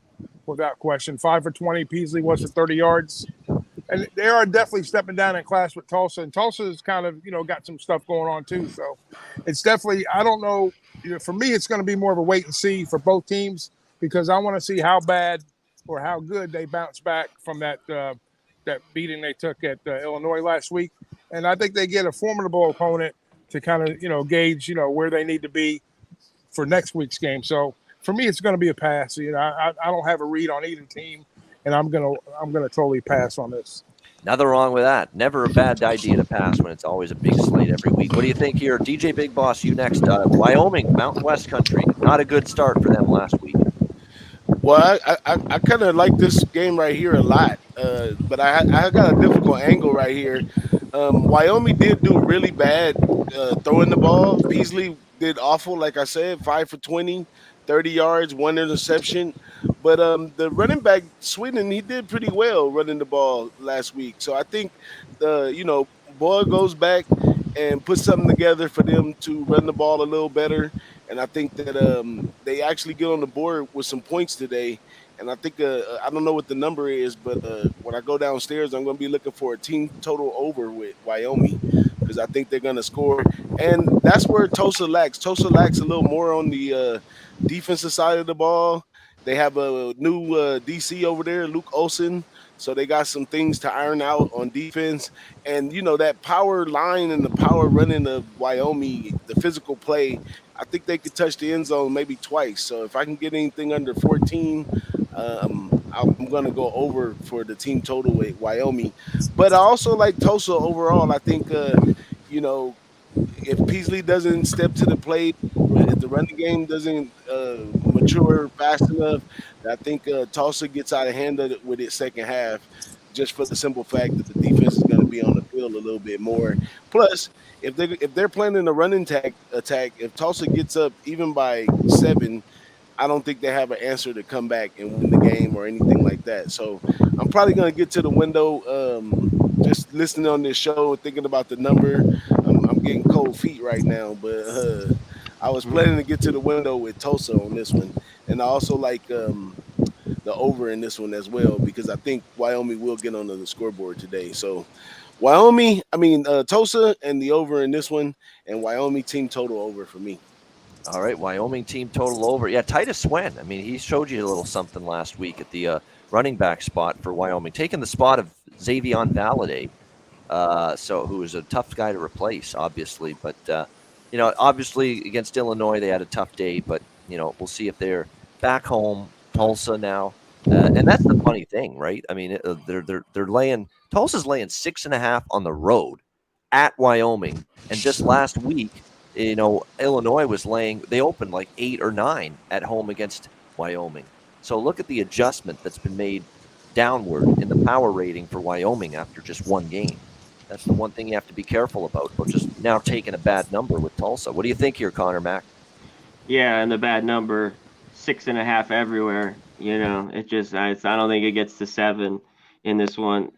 without question. 5 for 20. Peasley was for 30 yards. And they are definitely stepping down in class with Tulsa. And Tulsa's kind of, got some stuff going on too. So it's definitely, I don't know. For me, it's going to be more of a wait and see for both teams because I want to see how bad or how good they bounce back from that beating they took at Illinois last week. And I think they get a formidable opponent to kind of, gauge, where they need to be for next week's game. So for me, it's going to be a pass. I don't have a read on either team. And I'm gonna totally pass on this. Nothing wrong with that. Never a bad idea to pass when it's always a big slate every week. What do you think here? DJ Big Boss, you next. Wyoming, Mountain West Country. Not a good start for them last week. Well, I kind of like this game right here a lot, but I got a difficult angle right here. Wyoming did do really bad throwing the ball. Peasley did awful, like I said, 5 for 20, 30 yards, 1 interception. But the running back, Sweden, he did pretty well running the ball last week. So I think, Boyle goes back and puts something together for them to run the ball a little better. And I think that they actually get on the board with some points today. And I think, I don't know what the number is, but when I go downstairs, I'm going to be looking for a team total over with Wyoming because I think they're going to score. And that's where Tulsa lacks. Tulsa lacks a little more on the defensive side of the ball. They have a new DC over there, Luke Olson. So they got some things to iron out on defense. And, that power line and the power running of Wyoming, the physical play, I think they could touch the end zone maybe twice. So if I can get anything under 14, I'm going to go over for the team total with Wyoming. But I also like Tulsa overall. I think, if Peasley doesn't step to the plate, if the running game doesn't mature fast enough, I think Tulsa gets out of hand with it second half, just for the simple fact that the defense is going to be on the field a little bit more. Plus, if they're planning a running attack, if Tulsa gets up even by 7, I don't think they have an answer to come back and win the game or anything like that. So I'm probably going to get to the window. Just listening on this show, thinking about the number. I'm getting cold feet right now, but I was planning to get to the window with Tulsa on this one. And I also like the over in this one as well, because I think Wyoming will get on the scoreboard today. So Tulsa and the over in this one, and Wyoming team total over for me. All right, Wyoming team total over. Yeah, Titus Swen. He showed you a little something last week at the running back spot for Wyoming, taking the spot of Xavier Valade, who was a tough guy to replace, obviously. But, obviously against Illinois, they had a tough day. But, we'll see if they're back home, Tulsa now. And that's the funny thing, right? They're laying – Tulsa's laying 6.5 on the road at Wyoming. And just last week, Illinois was they opened like 8 or 9 at home against Wyoming. So look at the adjustment that's been made downward in the power rating for Wyoming after just one game. That's the one thing you have to be careful about. We're just now taking a bad number with Tulsa. What do you think here, Conor Mac? Yeah, and the bad number, 6.5 everywhere. I don't think it gets to 7 in this one.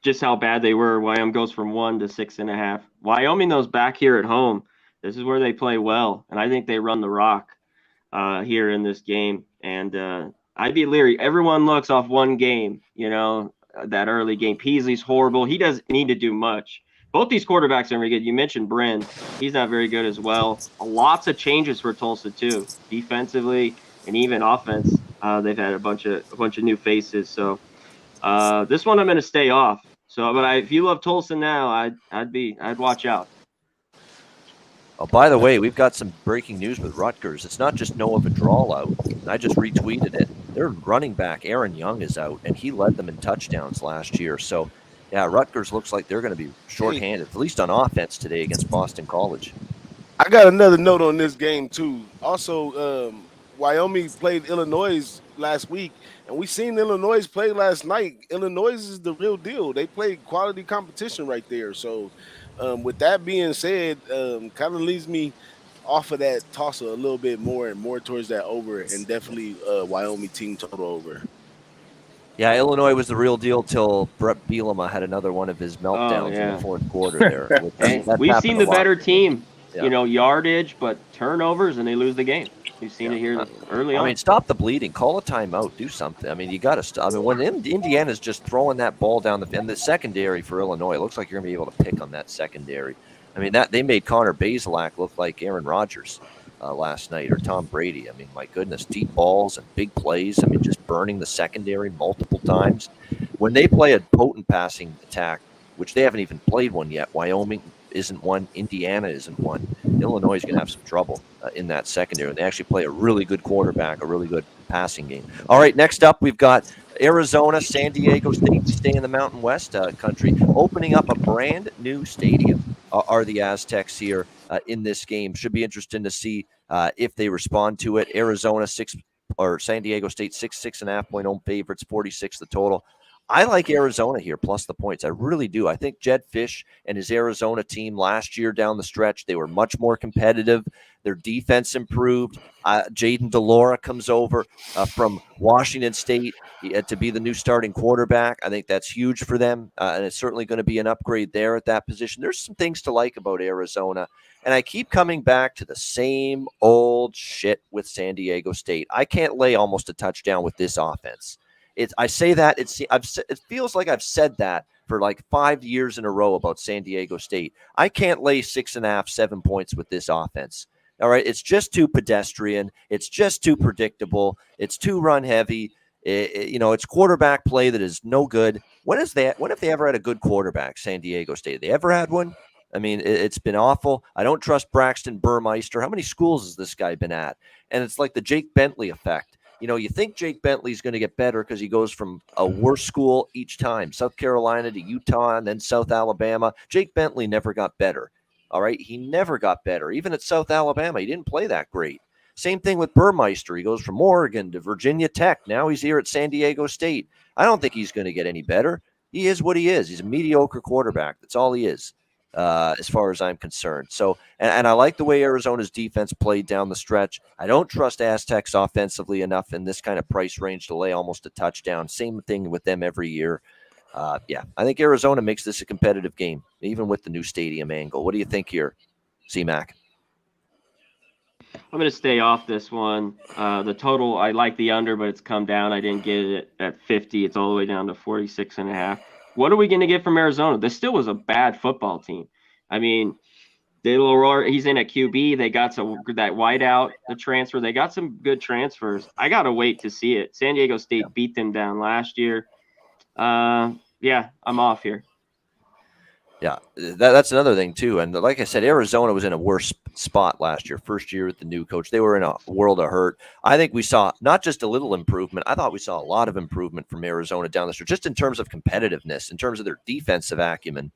Just how bad they were. Wyoming goes from 1 to 6.5. Wyoming, those back here at home, this is where they play well, and I think they run the rock here in this game. And I'd be leery. Everyone looks off one game, that early game. Peasley's horrible. He doesn't need to do much. Both these quarterbacks are very good. You mentioned Bryn. He's not very good as well. Lots of changes for Tulsa, too, defensively and even offense. They've had a bunch of new faces. So this one I'm going to stay off. So, but if you love Tulsa now, I'd watch out. Oh, by the way, we've got some breaking news with Rutgers. It's not just Noah Vidral out. And I just retweeted it. Their running back, Aaron Young, is out, and he led them in touchdowns last year. So, yeah, Rutgers looks like they're going to be shorthanded, at least on offense today against Boston College. I got another note on this game too. Also, Wyoming played Illinois last week, and we seen Illinois play last night. Illinois is the real deal. They played quality competition right there. So, with that being said, kind of leaves me off of that toss a little bit more and more towards that over, and definitely Wyoming team total over. Yeah, Illinois was the real deal till Brett Bielema had another one of his meltdowns in the fourth quarter there. Hey, we've seen the better team, Yeah. Yardage, but turnovers, and they lose the game. We've seen it here early on. I mean, stop the bleeding. Call a timeout. Do something. I mean, you got to stop. I mean, when Indiana's just throwing that ball down and the secondary for Illinois, it looks like you're going to be able to pick on that secondary. I mean, that they made Connor Bazelak look like Aaron Rodgers last night, or Tom Brady. I mean, my goodness, deep balls and big plays. I mean, just burning the secondary multiple times. When they play a potent passing attack, which they haven't even played one yet, Wyoming isn't one, Indiana isn't one. Illinois is going to have some trouble in that secondary. And they actually play a really good quarterback, a really good passing game. All right, next up, we've got Arizona, San Diego State. We stay in the Mountain West country. Opening up a brand new stadium are the Aztecs here in this game. Should be interesting to see if they respond to it. Arizona, San Diego State, 6.5 point home favorites, 46 the total. I like Arizona here, plus the points. I really do. I think Jed Fish and his Arizona team last year down the stretch, they were much more competitive. Their defense improved. Jaden DeLora comes over from Washington State to be the new starting quarterback. I think that's huge for them, and it's certainly going to be an upgrade there at that position. There's some things to like about Arizona, and I keep coming back to the same old shit with San Diego State. I can't lay almost a touchdown with this offense. I say that it feels like I've said that for like 5 years in a row about San Diego State. I can't lay 6.5, 7 points with this offense. All right, it's just too pedestrian. It's just too predictable. It's too run heavy. It's quarterback play that is no good. When have they ever had a good quarterback? San Diego State. Have they ever had one? I mean, it's been awful. I don't trust Braxton Burmeister. How many schools has this guy been at? And it's like the Jake Bentley effect. You think Jake Bentley's going to get better because he goes from a worse school each time, South Carolina to Utah and then South Alabama. Jake Bentley never got better. All right. He never got better. Even at South Alabama, he didn't play that great. Same thing with Burmeister. He goes from Oregon to Virginia Tech. Now he's here at San Diego State. I don't think he's going to get any better. He is what he is. He's a mediocre quarterback. That's all he is. As far as I'm concerned. So, and I like the way Arizona's defense played down the stretch. I don't trust Aztecs offensively enough in this kind of price range to lay almost a touchdown. Same thing with them every year. I think Arizona makes this a competitive game, even with the new stadium angle. What do you think here, C-Mac? I'm going to stay off this one. The total, I like the under, but it's come down. I didn't get it at 50. It's all the way down to 46.5. What are we going to get from Arizona? This still was a bad football team. I mean, he's in at QB. They got that wideout, the transfer. They got some good transfers. I got to wait to see it. San Diego State beat them down last year. I'm off here. Yeah, that's another thing, too. And like I said, Arizona was in a worse spot last year. First year with the new coach. They were in a world of hurt. I think we saw not just a little improvement. I thought we saw a lot of improvement from Arizona down the stretch, just in terms of competitiveness, in terms of their defensive acumen.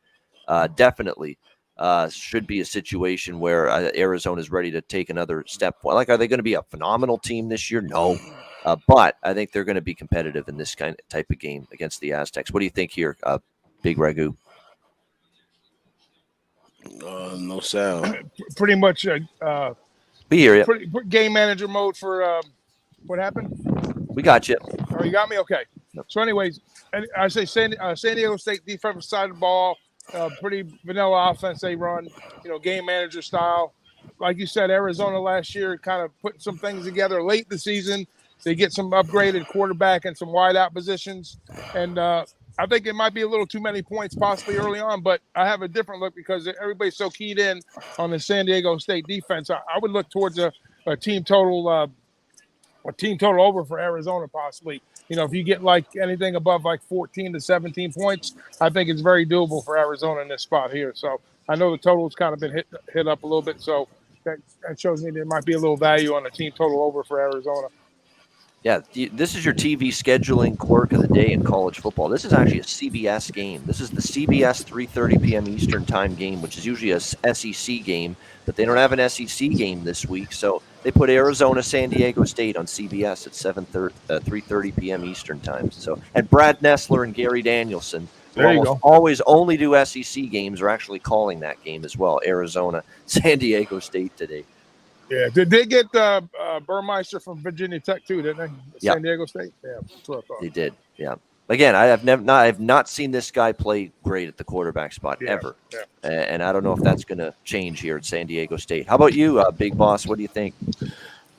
Definitely should be a situation where Arizona is ready to take another step. Are they going to be a phenomenal team this year? No. But I think they're going to be competitive in this type of game against the Aztecs. What do you think here, Big Ragoo? No sound. Pretty much. We hear you. Game manager mode for what happened? We got you. Oh, you got me? Okay. Yep. So, anyways, I say San Diego State defensive side of the ball, pretty vanilla offense they run. Game manager style. Like you said, Arizona last year kind of putting some things together late in the season. They get some upgraded quarterback and some wideout positions, and I think it might be a little too many points possibly early on, but I have a different look because everybody's so keyed in on the San Diego State defense. I would look towards a team total over for Arizona possibly. If you get like anything above like 14 to 17 points, I think it's very doable for Arizona in this spot here. So I know the total's kind of been hit up a little bit, so that shows me there might be a little value on the team total over for Arizona. Yeah, this is your TV scheduling quirk of the day in college football. This is actually a CBS game. This is the CBS 3:30 p.m. Eastern time game, which is usually a SEC game, but they don't have an SEC game this week, so they put Arizona San Diego State on CBS at 3:30 p.m. Eastern time. So, and Brad Nessler and Gary Danielson, who There you almost go. always only do SEC games, are actually calling that game as well. Arizona San Diego State today. Yeah, did they get Burmeister from Virginia Tech too? Didn't they? Yep. San Diego State. Yeah, that's what I thought. They did. Yeah. Again, I have not seen this guy play great at the quarterback spot ever, and I don't know if that's going to change here at San Diego State. How about you, Big Boss? What do you think?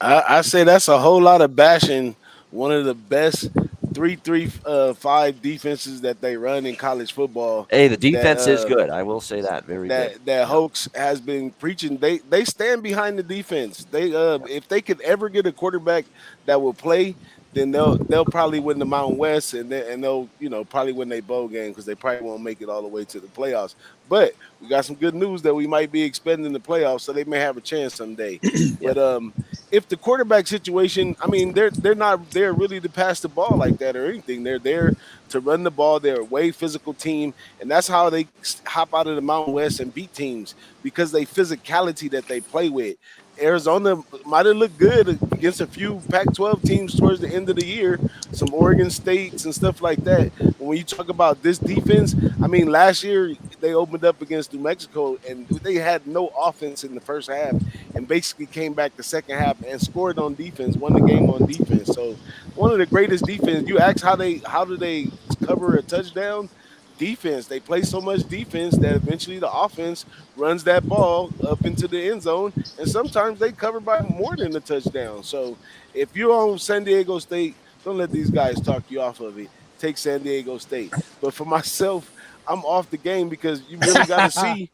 I say that's a whole lot of bashing one of the best 3-3-5 defenses that they run in college football. Hey, the defense is good. I will say that. Very good. That Hoax has been preaching. They stand behind the defense. They if they could ever get a quarterback that will play, then they'll probably win the Mountain West, and they'll probably win their bowl game, because they probably won't make it all the way to the playoffs. But we got some good news that we might be expecting the playoffs, so they may have a chance someday. But if the quarterback situation, I mean, they're not there really to pass the ball like that or anything. They're there to run the ball. They're a way physical team, and that's how they hop out of the Mountain West and beat teams, because they physicality that they play with. Arizona might have looked good against a few Pac-12 teams towards the end of the year, some Oregon States and stuff like that. When you talk about this defense, I mean, last year they opened up against New Mexico and they had no offense in the first half, and basically came back the second half and scored on defense, won the game on defense. So one of the greatest defense. You ask how do they cover a touchdown? Defense. They play so much defense that eventually the offense runs that ball up into the end zone, and sometimes they cover by more than a touchdown. So if you're on San Diego State, don't let these guys talk you off of it. Take San Diego State. But for myself, I'm off the game, because you really got to see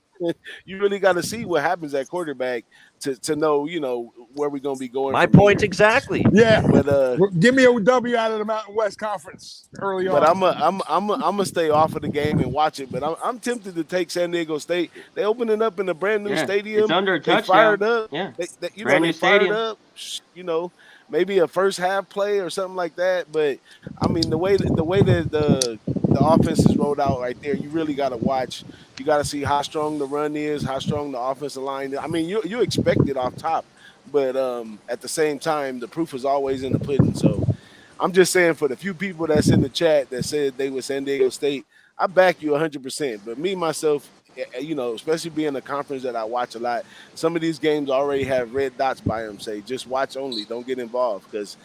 you really got to see what happens at quarterback to know, where we're going to be going. My point exactly. Yeah, but give me a W out of the Mountain West Conference early on. But I'm gonna stay off of the game and watch it. But I'm tempted to take San Diego State. They opening up in a brand new stadium. It's under a they touchdown. Fired up. Yeah, They fired up. Maybe a first half play or something like that. But I mean, the way that the offense is rolled out right there, you really got to watch. You got to see how strong the run is, how strong the offensive line is. I mean, you expect it off top, but at the same time, the proof is always in the pudding. So I'm just saying, for the few people that's in the chat that said they were San Diego State, I back you 100%. But me, myself, especially being a conference that I watch a lot, some of these games already have red dots by them. Say, just watch only, don't get involved. Because,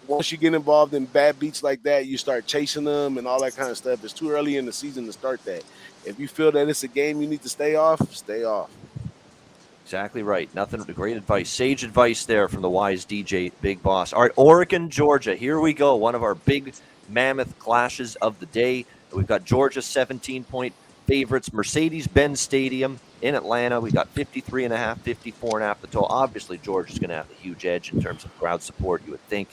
once you get involved in bad beats like that, you start chasing them and all that kind of stuff. It's too early in the season to start that. If you feel that it's a game you need to stay off, stay off. Exactly right. Nothing but great advice. Sage advice there from the wise DJ, Big Boss. All right, Oregon, Georgia. Here we go. One of our big mammoth clashes of the day. We've got Georgia 17-point favorites, Mercedes-Benz Stadium in Atlanta. We got 53.5, 54.5 the total. Obviously, Georgia's going to have a huge edge in terms of crowd support, you would think,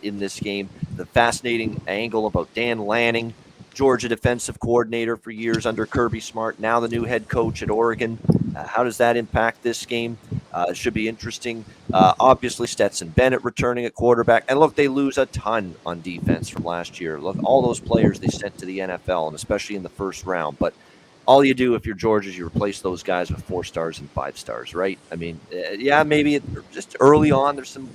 in this game. The fascinating angle about Dan Lanning, Georgia defensive coordinator for years under Kirby Smart, now the new head coach at Oregon. How does that impact this game? It should be interesting. Obviously, Stetson Bennett returning at quarterback. And look, they lose a ton on defense from last year. Look, all those players they sent to the NFL, and especially in the first round. But all you do if you're Georgia is you replace those guys with 4 stars and 5 stars, right? I mean, maybe just early on there's some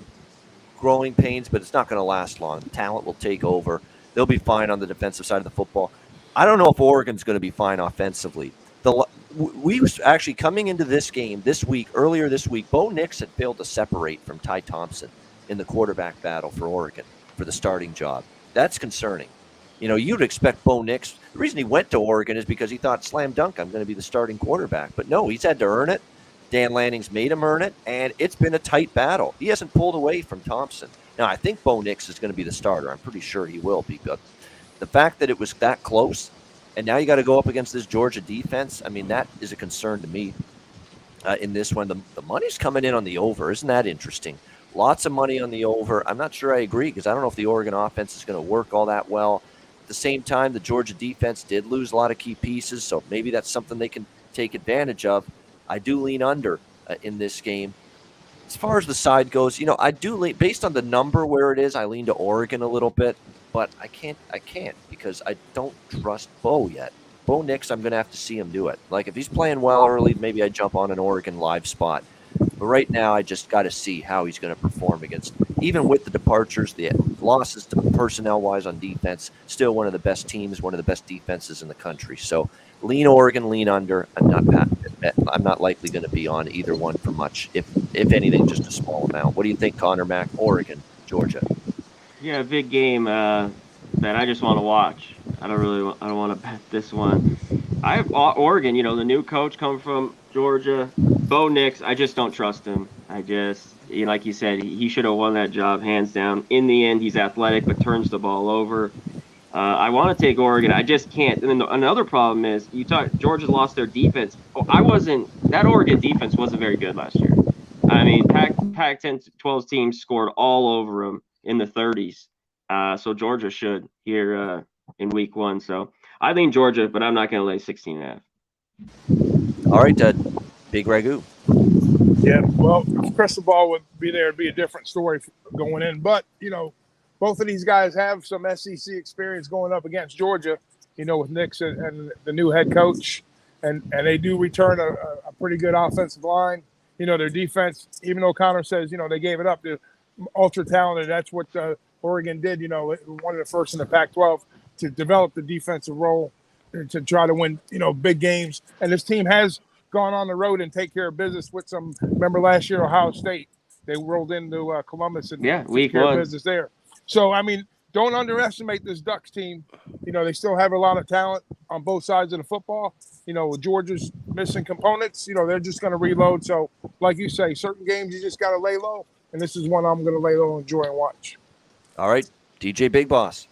growing pains, but it's not going to last long. The talent will take over. They'll be fine on the defensive side of the football. I don't know if Oregon's going to be fine offensively. We was actually coming into this game earlier this week, Bo Nix had failed to separate from Ty Thompson in the quarterback battle for Oregon for the starting job. That's concerning. You'd expect Bo Nix. The reason he went to Oregon is because he thought, slam dunk, I'm going to be the starting quarterback. But no, he's had to earn it. Dan Lanning's made him earn it, and it's been a tight battle. He hasn't pulled away from Thompson. Now, I think Bo Nix is going to be the starter. I'm pretty sure he will be. But the fact that it was that close, and now you got to go up against this Georgia defense, I mean, that is a concern to me in this one. The money's coming in on the over. Isn't that interesting? Lots of money on the over. I'm not sure I agree, because I don't know if the Oregon offense is going to work all that well. At the same time, the Georgia defense did lose a lot of key pieces, so maybe that's something they can take advantage of. I do lean under in this game. As far as the side goes, I do lean based on the number where it is. I lean to Oregon a little bit, but I can't because I don't trust Bo yet. Bo Nix, I'm going to have to see him do it. Like if he's playing well early, maybe I jump on an Oregon live spot. But right now, I just got to see how he's going to perform against, even with the departures, the losses to personnel-wise on defense, still one of the best teams, one of the best defenses in the country. So lean Oregon, lean under. I'm not likely going to be on either one for much, if anything, just a small amount. What do you think, Conor Mac? Oregon, Georgia. Yeah, big game that I just want to watch. I don't want to bet this one. I have Oregon, the new coach coming from Georgia, Bo Nix. I just don't trust him. Like you said, he should have won that job hands down. In the end, he's athletic but turns the ball over. I want to take Oregon. I just can't. And then another problem is Georgia lost their defense. That Oregon defense wasn't very good last year. I mean, Pac-10 12 teams scored all over them in the 30s. So Georgia should here in week 1. So I think Georgia, but I'm not going to lay 16.5. All right, Big Ragoo. Yeah, well, crystal ball would be there. It'd be a different story going in. But, both of these guys have some SEC experience going up against Georgia, with Nix and the new head coach. And they do return a pretty good offensive line. Their defense, even though Conor says, they gave it up, they're ultra talented. That's what Oregon did, one of the first in the Pac-12 to develop the defensive role to try to win, big games. And this team has gone on the road and take care of business with remember last year, Ohio State, they rolled into Columbus and week took care 1 of business there. So, don't underestimate this Ducks team. They still have a lot of talent on both sides of the football. Georgia's missing components. They're just going to reload. So, like you say, certain games you just got to lay low. And this is one I'm going to lay low, enjoy, and watch. All right, DJ Big Boss.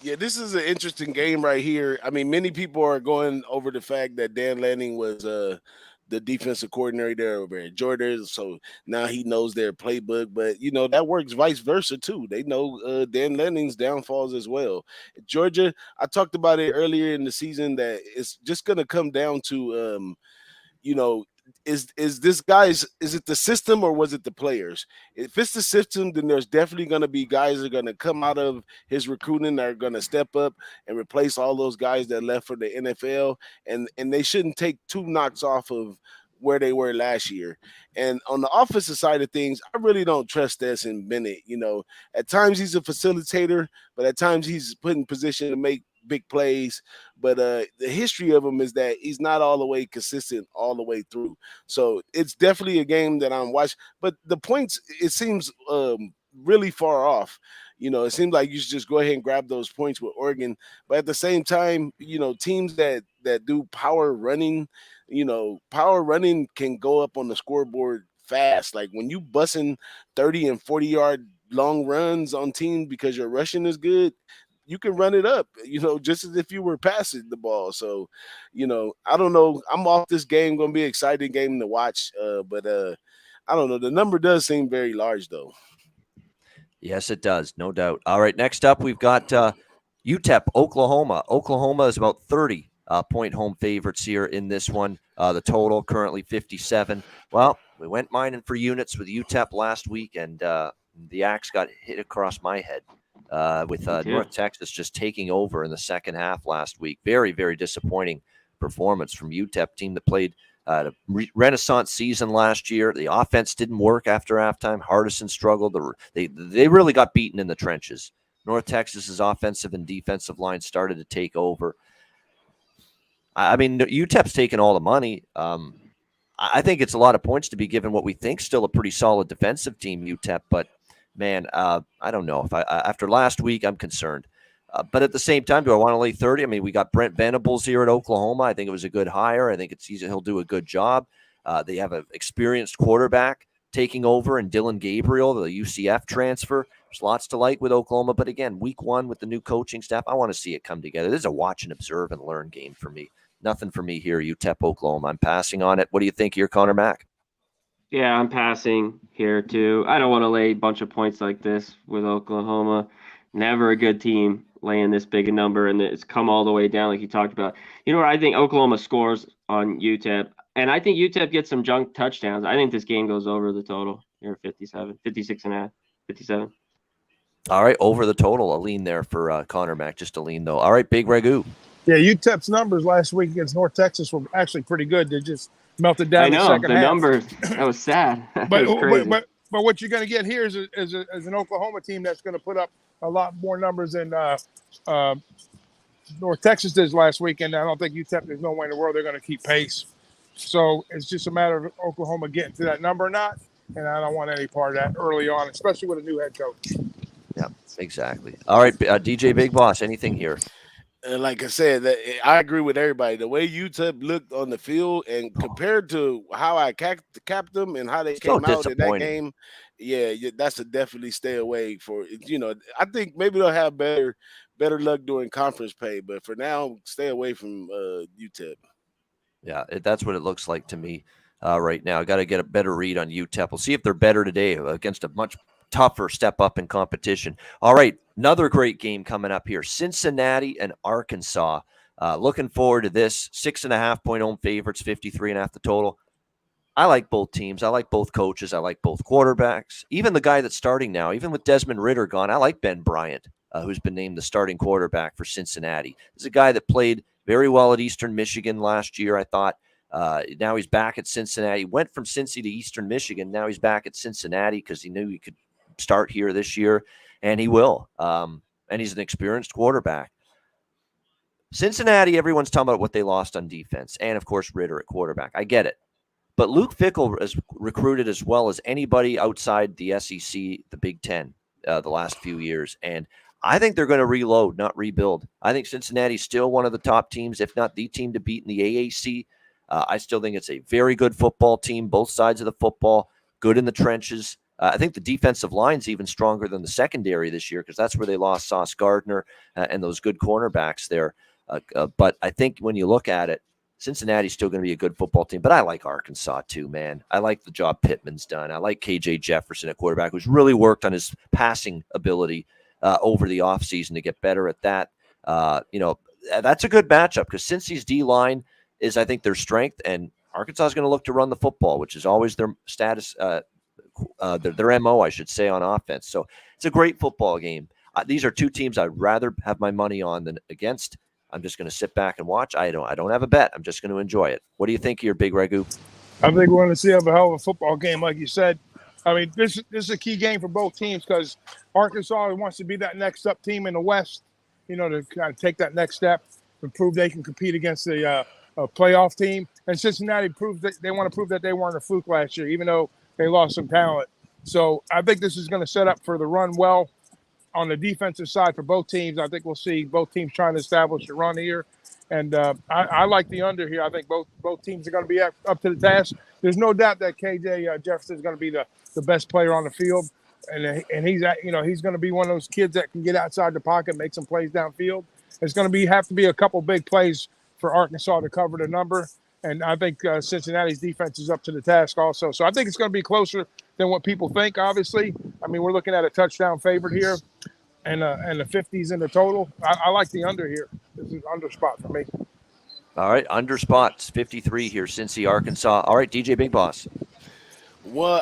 Yeah, this is an interesting game right here. Many people are going over the fact that Dan Lanning was the defensive coordinator over at Georgia, so now he knows their playbook. But that works vice versa too. They know Dan Lanning's downfalls as well. Georgia, I talked about it earlier in the season that it's just going to come down to is it the system or was it the players? If it's the system, then there's definitely going to be guys that are going to come out of his recruiting that are going to step up and replace all those guys that left for the NFL, and they shouldn't take 2 knocks off of where they were last year. And on the offensive side of things, I really don't trust Stetson Bennett. At times he's a facilitator, but at times he's put in position to make big plays. But the history of him is that he's not all the way consistent all the way through. So it's definitely a game that I'm watching. But the points, it seems really far off. It seems like you should just go ahead and grab those points with Oregon. But at the same time, teams that do power running can go up on the scoreboard fast. Like when you bussing 30 and 40-yard long runs on teams because your rushing is good, you can run it up, just as if you were passing the ball. So, I don't know. I'm off this game. Going to be an exciting game to watch. But I don't know. The number does seem very large, though. Yes, it does. No doubt. All right. Next up, we've got UTEP, Oklahoma. Oklahoma is about 30 point home favorites here in this one. The total currently 57. Well, we went mining for units with UTEP last week, and the axe got hit across my head. With North Texas just taking over in the second half last week. Very, very disappointing performance from UTEP team that played a renaissance season last year. The offense didn't work after halftime. Hardison struggled. They really got beaten in the trenches. North Texas's offensive and defensive line started to take over. UTEP's taken all the money. I think it's a lot of points to be given what we think still a pretty solid defensive team, UTEP, but man, I don't know. If after last week, I'm concerned. But at the same time, do I want to lay 30? We got Brent Venables here at Oklahoma. I think it was a good hire. I think it's easy. He'll do a good job. They have an experienced quarterback taking over, and Dylan Gabriel, the UCF transfer. There's lots to like with Oklahoma. But again, week 1 with the new coaching staff, I want to see it come together. This is a watch and observe and learn game for me. Nothing for me here, UTEP, Oklahoma. I'm passing on it. What do you think here, Conor Mac? Yeah, I'm passing here too. I don't want to lay a bunch of points like this with Oklahoma. Never a good team laying this big a number, and it's come all the way down like you talked about. You know what? I think Oklahoma scores on UTEP, and I think UTEP gets some junk touchdowns. I think this game goes over the total here, 56.5, 57. All right, over the total. A lean there for Conor Mac. Just a lean, though. All right, Big Ragoo. Yeah, UTEP's numbers last week against North Texas were actually pretty good. They just melted down I know, the second half. numbers. That was sad. But what you're going to get here is an Oklahoma team that's going to put up a lot more numbers than North Texas did last week, and I don't think UTEP, there's no way in the world they're going to keep pace. So it's just a matter of Oklahoma getting to that number or not, and I don't want any part of that early on, especially with a new head coach. Yeah, exactly. All right, DJ Big Boss, anything here? And like I said, I agree with everybody. The way UTEP looked on the field and compared to how I capped them and how they came out in that game, yeah, that's a definitely stay away for. I think maybe they'll have better luck doing conference play, but for now, stay away from UTEP. Yeah, that's what it looks like to me right now. Got to get a better read on UTEP. We'll see if they're better today against a much tougher step up in competition. All right, another great game coming up here. Cincinnati and Arkansas. Looking forward to this. 6.5-point home favorites, 53.5 the total. I like both teams. I like both coaches. I like both quarterbacks. Even the guy that's starting now, even with Desmond Ridder gone, I like Ben Bryant, who's been named the starting quarterback for Cincinnati. He's a guy that played very well at Eastern Michigan last year, I thought. Now he's back at Cincinnati. Went from Cincy to Eastern Michigan. Now he's back at Cincinnati because he knew he could start here this year, and he will. And he's an experienced quarterback. Cincinnati, everyone's talking about what they lost on defense, and of course Ridder at quarterback. I get it. But Luke Fickell is recruited as well as anybody outside the SEC, the Big Ten, the last few years. And I think they're going to reload, not rebuild. I think Cincinnati's still one of the top teams, if not the team to beat in the AAC. I still think it's a very good football team, both sides of the football, good in the trenches. I think the defensive line's even stronger than the secondary this year because that's where they lost Sauce Gardner and those good cornerbacks there. But I think when you look at it, Cincinnati's still going to be a good football team. But I like Arkansas too, man. I like the job Pittman's done. I like KJ Jefferson at quarterback, who's really worked on his passing ability over the offseason to get better at that. That's a good matchup because Cincy's D-line is, I think, their strength, and Arkansas is going to look to run the football, which is always their status, their MO, I should say, on offense. So it's a great football game. These are two teams I'd rather have my money on than against. I'm just going to sit back and watch. I don't have a bet. I'm just going to enjoy it. What do you think here, Big Ragoo? I think we're going to see a hell of a football game, like you said. I mean, this is a key game for both teams because Arkansas wants to be that next up team in the West, to kind of take that next step and prove they can compete against the playoff team. And Cincinnati proved that they want to prove that they weren't a fluke last year, even though they lost some talent. So I think this is going to set up for the run well on the defensive side for both teams. I think we'll see both teams trying to establish a run here. And I like the under here. I think both teams are going to be up to the task. There's no doubt that KJ Jefferson is going to be the best player on the field. And he's going to be one of those kids that can get outside the pocket, make some plays downfield. It's going to have to be a couple big plays for Arkansas to cover the number. And I think Cincinnati's defense is up to the task also. So I think it's going to be closer than what people think, obviously. I mean, we're looking at a touchdown favorite here and the 50s in the total. I like the under here. This is under spot for me. All right, under spots, 53 here, Cincy, Arkansas. All right, DJ Big Boss. Well,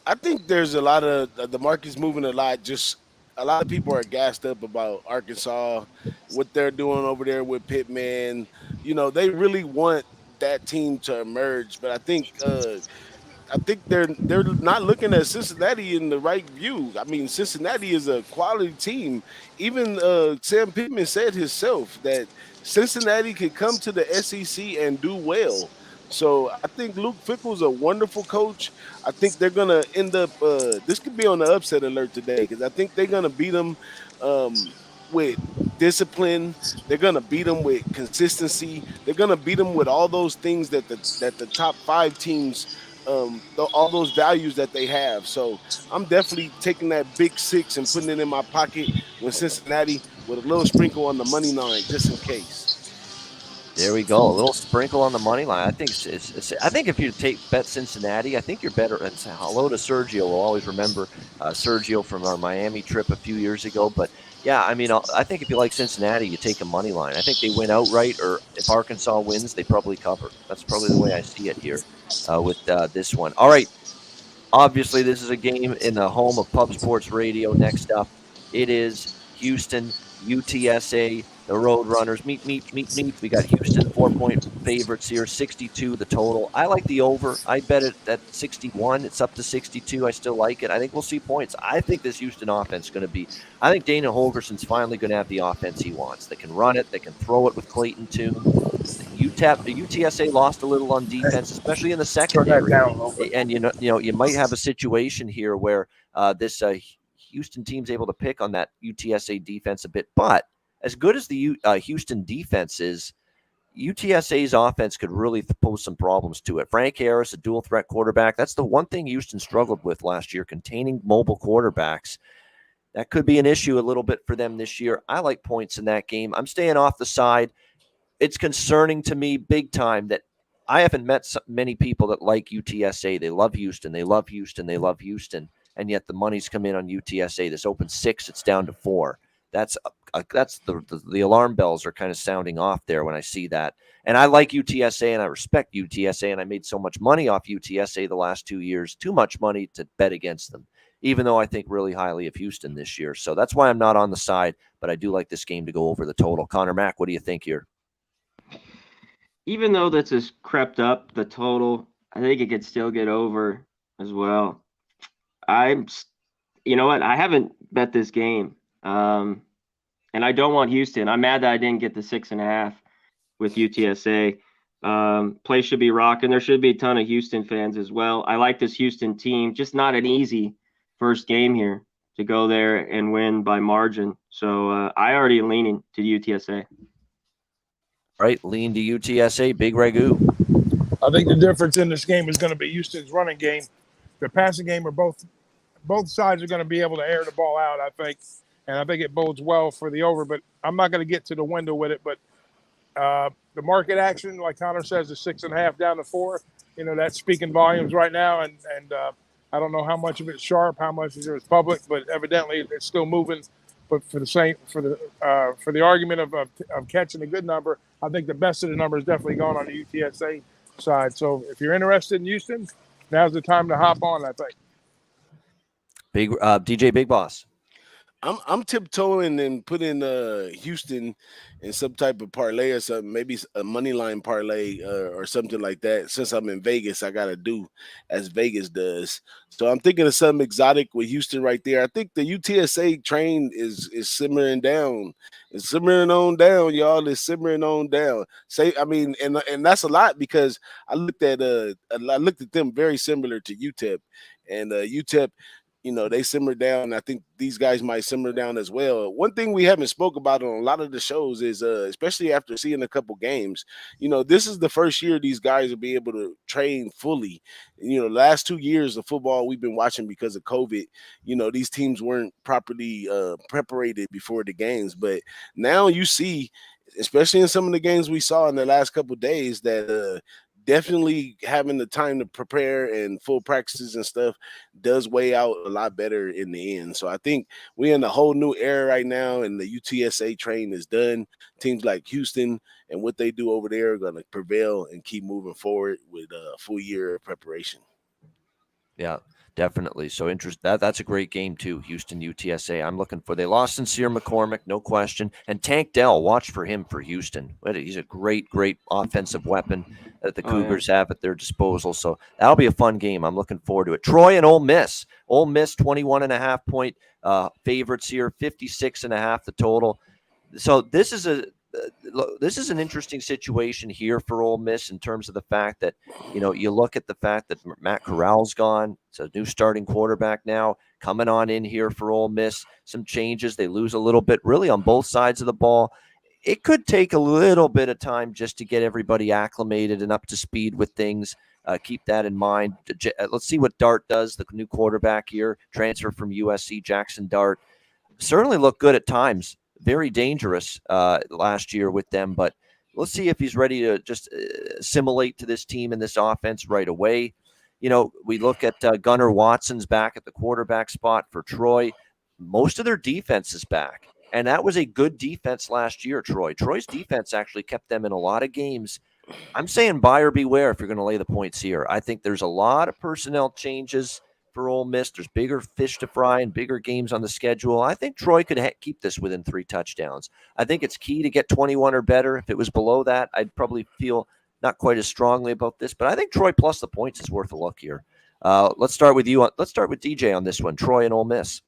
I think there's a lot of the market's moving a lot. Just a lot of people are gassed up about Arkansas, what they're doing over there with Pittman. They really want that team to emerge, but I think they're not looking at Cincinnati in the right view. I mean, Cincinnati is a quality team. Even Sam Pittman said himself that Cincinnati could come to the SEC and do well. So I think Luke Fickell's a wonderful coach. I think they're going to end up this could be on the upset alert today because I think they're going to beat them with discipline. They're going to beat them with consistency. They're going to beat them with all those things that the top five teams, all those values that they have. So I'm definitely taking that big six and putting it in my pocket with Cincinnati with a little sprinkle on the money line just in case. There we go. A little sprinkle on the money line. I think I think if you bet Cincinnati, I think you're better. And hello to Sergio. We'll always remember Sergio from our Miami trip a few years ago. But yeah, I mean, I think if you like Cincinnati, you take a money line. I think they win outright, or if Arkansas wins, they probably cover. That's probably the way I see it here with this one. All right. Obviously, this is a game in the home of Pub Sports Radio. Next up, it is Houston, UTSA, the Roadrunners. Meet. We got Houston 4-point favorites here, 62 the total. I like the over. I bet it at 61. It's up to 62. I still like it. I think we'll see points. I think this Houston offense is going to be – I think Dana Holgerson's finally going to have the offense he wants. They can run it. They can throw it with Clayton, too. The UTSA lost a little on defense, especially in the secondary. And you might have a situation here where this Houston team's able to pick on that UTSA defense a bit. But as good as the Houston defense is, UTSA's offense could really pose some problems to it. Frank Harris, a dual threat quarterback. That's the one thing Houston struggled with last year, containing mobile quarterbacks. That could be an issue a little bit for them this year. I like points in that game. I'm staying off the side. It's concerning to me big time that I haven't met many people that like UTSA. They love Houston. They love Houston. They love Houston. And yet the money's come in on UTSA. This opened 6. It's down to 4. That's the alarm bells are kind of sounding off there when I see that. And I like UTSA and I respect UTSA. And I made so much money off UTSA the last 2 years, too much money to bet against them, even though I think really highly of Houston this year. So that's why I'm not on the side, but I do like this game to go over the total. Conor Mac, what do you think here? Even though this has crept up the total, I think it could still get over as well. You know what? I haven't bet this game. And I don't want Houston. I'm mad that I didn't get the 6.5 with UTSA. Play should be rocking. There should be a ton of Houston fans as well. I like this Houston team. Just not an easy first game here to go there and win by margin. So I already leaning to UTSA. right? Lean to UTSA, big Ragoo. I think the difference in this game is going to be Houston's running game. The passing game are both sides are going to be able to air the ball out, I think. And I think it bodes well for the over, but I'm not going to get to the window with it. But the market action, like Conor says, is 6.5 down to 4. You know, that's speaking volumes right now. And I don't know how much of it's sharp, how much of it is public, but evidently it's still moving. But for the argument of catching a good number, I think the best of the number is definitely gone on the UTSA side. So if you're interested in Houston, now's the time to hop on, I think. Big DJ Big Boss. I'm tiptoeing and putting Houston in some type of parlay or something, maybe a money line parlay or something like that. Since I'm in Vegas, I got to do as Vegas does. So I'm thinking of something exotic with Houston right there. I think the UTSA train is simmering down. It's simmering on down, y'all. It's simmering on down. And that's a lot because I looked at them very similar to UTEP, and UTEP. You know, they simmer down. I think these guys might simmer down as well. One thing we haven't spoke about on a lot of the shows is, especially after seeing a couple games, you know, this is the first year these guys will be able to train fully. You know, last 2 years of football we've been watching because of COVID, you know, these teams weren't properly preparated before the games. But now you see, especially in some of the games we saw in the last couple of days, that definitely having the time to prepare and full practices and stuff does weigh out a lot better in the end. So I think we're in a whole new era right now, and the UTSA train is done. Teams like Houston and what they do over there are going to prevail and keep moving forward with a full year of preparation. Yeah, definitely. So that's a great game too. Houston UTSA. I'm looking for. They lost Sincere McCormick, no question. And Tank Dell, watch for him for Houston. He's a great offensive weapon that the Cougars have at their disposal. So that'll be a fun game. I'm looking forward to it. Troy and Ole Miss. Ole Miss 21.5 point favorites here, 56.5 the total. So this is an interesting situation here for Ole Miss in terms of the fact that, you know, you look at the fact that Matt Corral's gone. It's a new starting quarterback now coming on in here for Ole Miss. Some changes. They lose a little bit really on both sides of the ball. It could take a little bit of time just to get everybody acclimated and up to speed with things. Keep that in mind. Let's see what Dart does, the new quarterback here, transfer from USC, Jackson Dart. Certainly looked good at times. Very dangerous last year with them, but let's see if he's ready to just assimilate to this team and this offense right away. You know, we look at Gunnar Watson's back at the quarterback spot for Troy. Most of their defense is back. And that was a good defense last year, Troy. Troy's defense actually kept them in a lot of games. I'm saying buyer beware if you're going to lay the points here. I think there's a lot of personnel changes for Ole Miss. There's bigger fish to fry and bigger games on the schedule. I think Troy could keep this within 3 touchdowns. I think it's key to get 21 or better. If it was below that, I'd probably feel not quite as strongly about this. But I think Troy plus the points is worth a look here. Let's start with you. Let's start with DJ on this one. Troy and Ole Miss.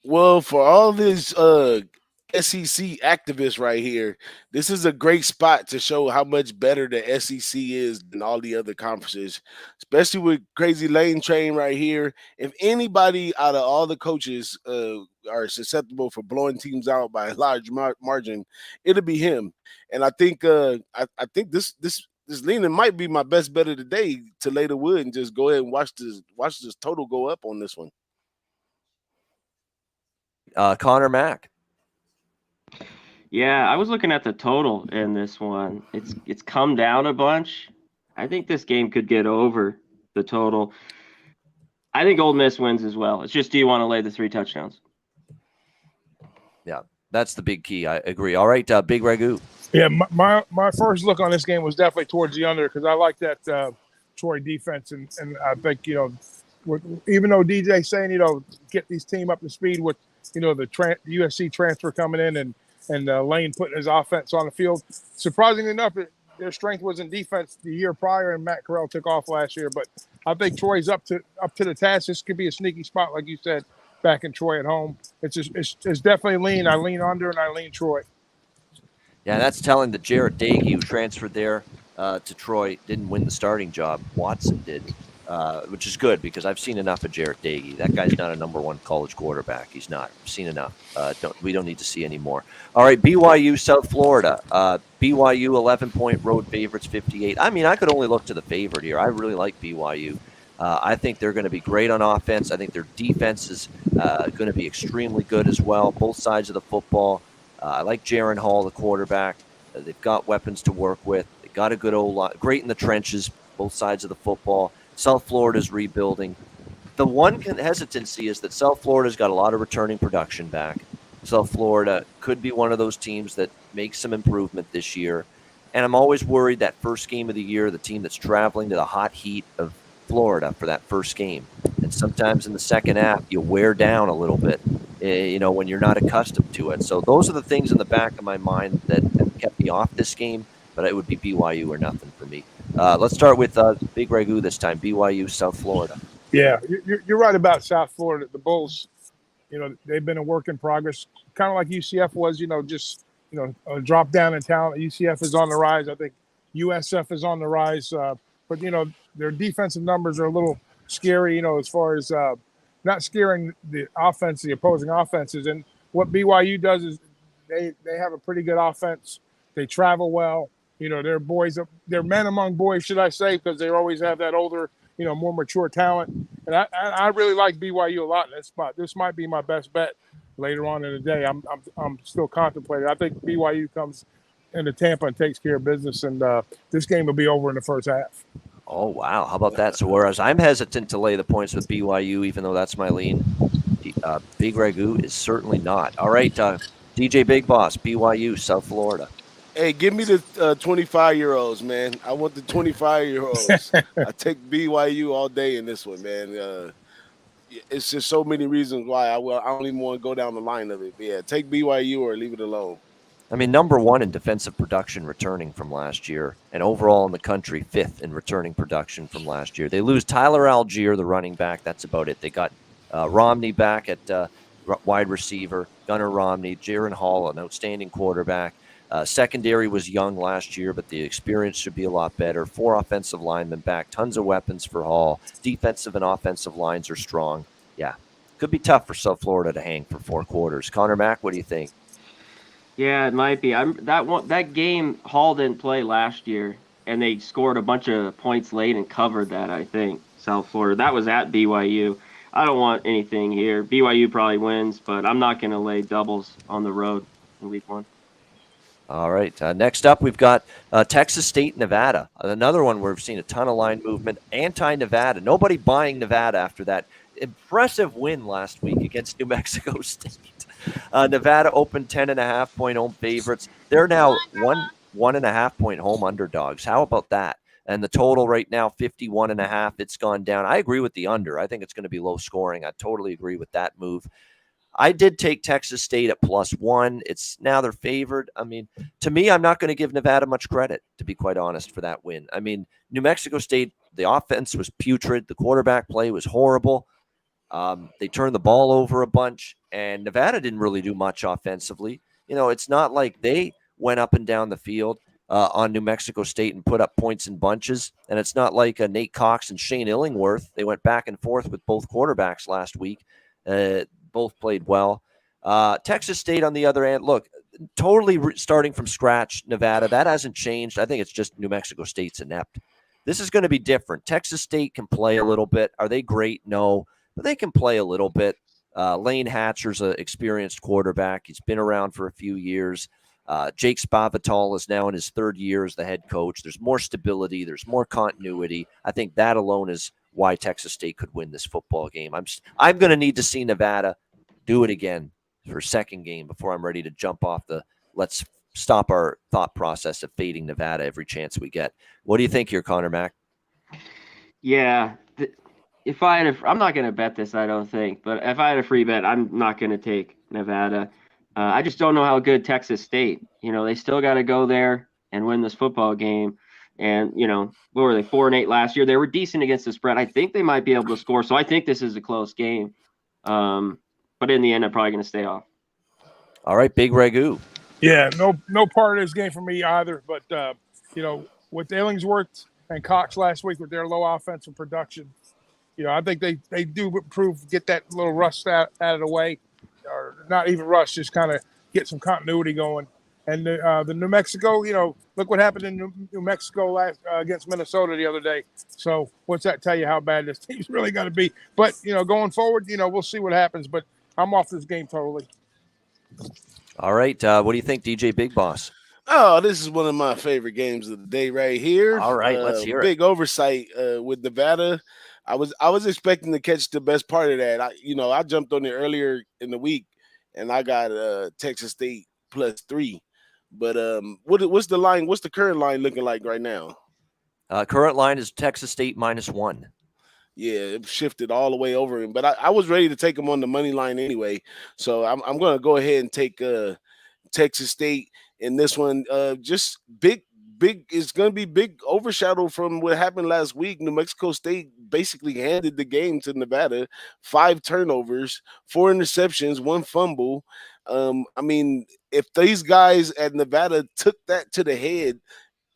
Well, for all these SEC activists right here, this is a great spot to show how much better the SEC is than all the other conferences, especially with Crazy Lane Train right here. If anybody out of all the coaches are susceptible for blowing teams out by a large margin, it'll be him. And I think this leaning might be my best bet of the day to lay the wood and just go ahead and watch this total go up on this one. Conor Mac. Yeah, I was looking at the total in this one. It's come down a bunch. I think this game could get over the total. I think Ole Miss wins as well. It's just, do you want to lay the 3 touchdowns? Yeah, that's the big key. I agree. All right, Big Ragoo. Yeah, my first look on this game was definitely towards the under because I like that Troy defense, and I think, you know, even though DJ's saying, you know, get these team up to speed with, you know, the USC transfer coming in and Lane putting his offense on the field. Surprisingly enough, their strength was in defense the year prior, and Matt Corral took off last year. But I think Troy's up to the task. This could be a sneaky spot, like you said, back in Troy at home. It's definitely lean. I lean under and I lean Troy. Yeah, that's telling that Jarrett Dagey, who transferred there to Troy, didn't win the starting job. Watson did, which is good because I've seen enough of Jarrett Dagey. That guy's not a number 1 college quarterback. He's not. I've seen enough. We don't need to see any more. All right, BYU, South Florida. BYU 11-point road favorites, 58. I mean, I could only look to the favorite here. I really like BYU. I think they're going to be great on offense. I think their defense is going to be extremely good as well, both sides of the football. I like Jaron Hall, the quarterback. They've got weapons to work with. They got a good O-line, great in the trenches, both sides of the football. South Florida's rebuilding. The one hesitancy is that South Florida's got a lot of returning production back. South Florida could be one of those teams that makes some improvement this year. And I'm always worried that first game of the year, the team that's traveling to the hot heat of Florida for that first game. And sometimes in the second half, you wear down a little bit, you know, when you're not accustomed to it. So those are the things in the back of my mind that kept me off this game, but it would be BYU or nothing for me. Let's start with Big Ragoo this time, BYU, South Florida. Yeah, you're right about South Florida. The Bulls, you know, they've been a work in progress, kind of like UCF was, you know, just, you know, a drop down in talent. UCF is on the rise. I think USF is on the rise. But, you know, their defensive numbers are a little scary, you know, as far as not scaring the offense, the opposing offenses. And what BYU does is they have a pretty good offense. They travel well. You know, they're men among boys, should I say, because they always have that older, you know, more mature talent. And I really like BYU a lot in this spot. This might be my best bet later on in the day. I'm still contemplating. I think BYU comes into Tampa and takes care of business, and this game will be over in the first half. Oh, wow. How about that? So whereas I'm hesitant to lay the points with BYU, even though that's my lean, Big Ragoo is certainly not. All right, DJ Big Boss, BYU, South Florida. Hey, give me the 25-year-olds, man. I want the 25-year-olds. I take BYU all day in this one, man. It's just so many reasons why I don't even want to go down the line of it. But yeah, take BYU or leave it alone. I mean, number 1 in defensive production returning from last year, and overall in the country, 5th in returning production from last year. They lose Tyler Algier, the running back. That's about it. They got Romney back at wide receiver, Gunnar Romney, Jaron Hall, an outstanding quarterback. Secondary was young last year, but the experience should be a lot better. 4 offensive linemen back, tons of weapons for Hall. Defensive and offensive lines are strong. Yeah, could be tough for South Florida to hang for 4 quarters. Conor Mac, what do you think? Yeah, it might be. That game Hall didn't play last year, and they scored a bunch of points late and covered that. I think South Florida. That was at BYU. I don't want anything here. BYU probably wins, but I'm not going to lay doubles on the road in week 1. All right. Next up, we've got Texas State, Nevada. Another one where we've seen a ton of line movement. Anti-Nevada. Nobody buying Nevada after that impressive win last week against New Mexico State. Nevada opened 10.5-point home favorites. They're now 1.5-point home underdogs. How about that? And the total right now, 51.5. It's gone down. I agree with the under. I think it's going to be low scoring. I totally agree with that move. I did take Texas State at +1. It's now they're favored. I mean, to me, I'm not going to give Nevada much credit, to be quite honest, for that win. I mean, New Mexico State, the offense was putrid. The quarterback play was horrible. They turned the ball over a bunch, and Nevada didn't really do much offensively. It's not like they went up and down the field on New Mexico State and put up points in bunches. And it's not like Nate Cox and Shane Illingworth. They went back and forth with both quarterbacks last week. Both played well. Texas State, on the other hand, look, totally starting from scratch, Nevada. That hasn't changed. I think it's just New Mexico State's inept. This is going to be different. Texas State can play a little bit. Are they great? No. But they can play a little bit. Lane Hatcher's an experienced quarterback. He's been around for a few years. Jake Spavital is now in his third year as the head coach. There's more stability. There's more continuity. I think that alone is why Texas State could win this football game. I'm going to need to see Nevada do it again for a second game before I'm ready to jump off the let's stop our thought process of fading Nevada every chance we get. What do you think here, Conor Mac? Yeah. If I had I'm not going to bet this, I don't think, but if I had a free bet, I'm not going to take Nevada. I just don't know how good Texas State, they still got to go there and win this football game. And, what were they, 4-8 last year? They were decent against the spread. I think they might be able to score. So I think this is a close game. But in the end, I'm probably going to stay off. All right, Big Ragoo. Yeah, no part of this game for me either. But, with Illingsworth and Cox last week with their low offensive production, I think they do get that little rust out of the way. Or not even rush, just kind of get some continuity going. And the New Mexico, look what happened in New Mexico against Minnesota the other day. So what's that tell you how bad this team's really going to be? But, going forward, we'll see what happens. But I'm off this game totally. All right. What do you think, DJ Big Boss? Oh, this is one of my favorite games of the day right here. All right, let's hear it. Big oversight with Nevada. I was expecting to catch the best part of that. I jumped on it earlier in the week, and I got Texas State +3. But what's the line? What's the current line looking like right now? Current line is Texas State -1. Yeah, it shifted all the way over. But I was ready to take them on the money line anyway. So I'm going to go ahead and take Texas State in this one. Just big. It's going to be big overshadow from what happened last week. New Mexico State basically handed the game to Nevada. 5 turnovers, 4 interceptions, 1 fumble. If these guys at Nevada took that to the head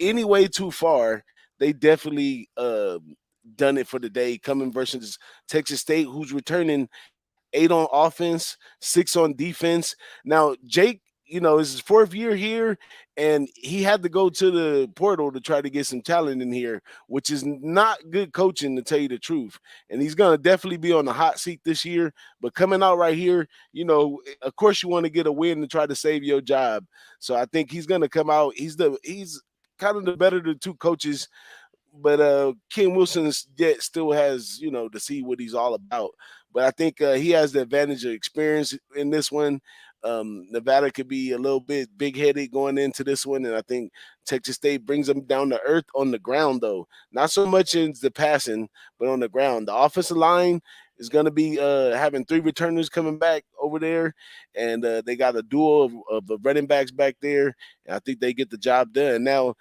any way too far, they definitely done it for the day. Coming versus Texas State, who's returning 8 on offense, 6 on defense. Now, Jake, it's his 4th year here, and he had to go to the portal to try to get some talent in here, which is not good coaching, to tell you the truth. And he's going to definitely be on the hot seat this year. But coming out right here, of course you want to get a win to try to save your job. So I think he's going to come out. He's kind of the better of the 2 coaches. But Ken Wilson still has, to see what he's all about. But I think he has the advantage of experience in this one. Nevada could be a little bit big-headed going into this one, and I think Texas State brings them down to earth on the ground, though. Not so much in the passing, but on the ground. The offensive line is going to be having 3 returners coming back over there, and they got a duo of running backs back there, and I think they get the job done. Now,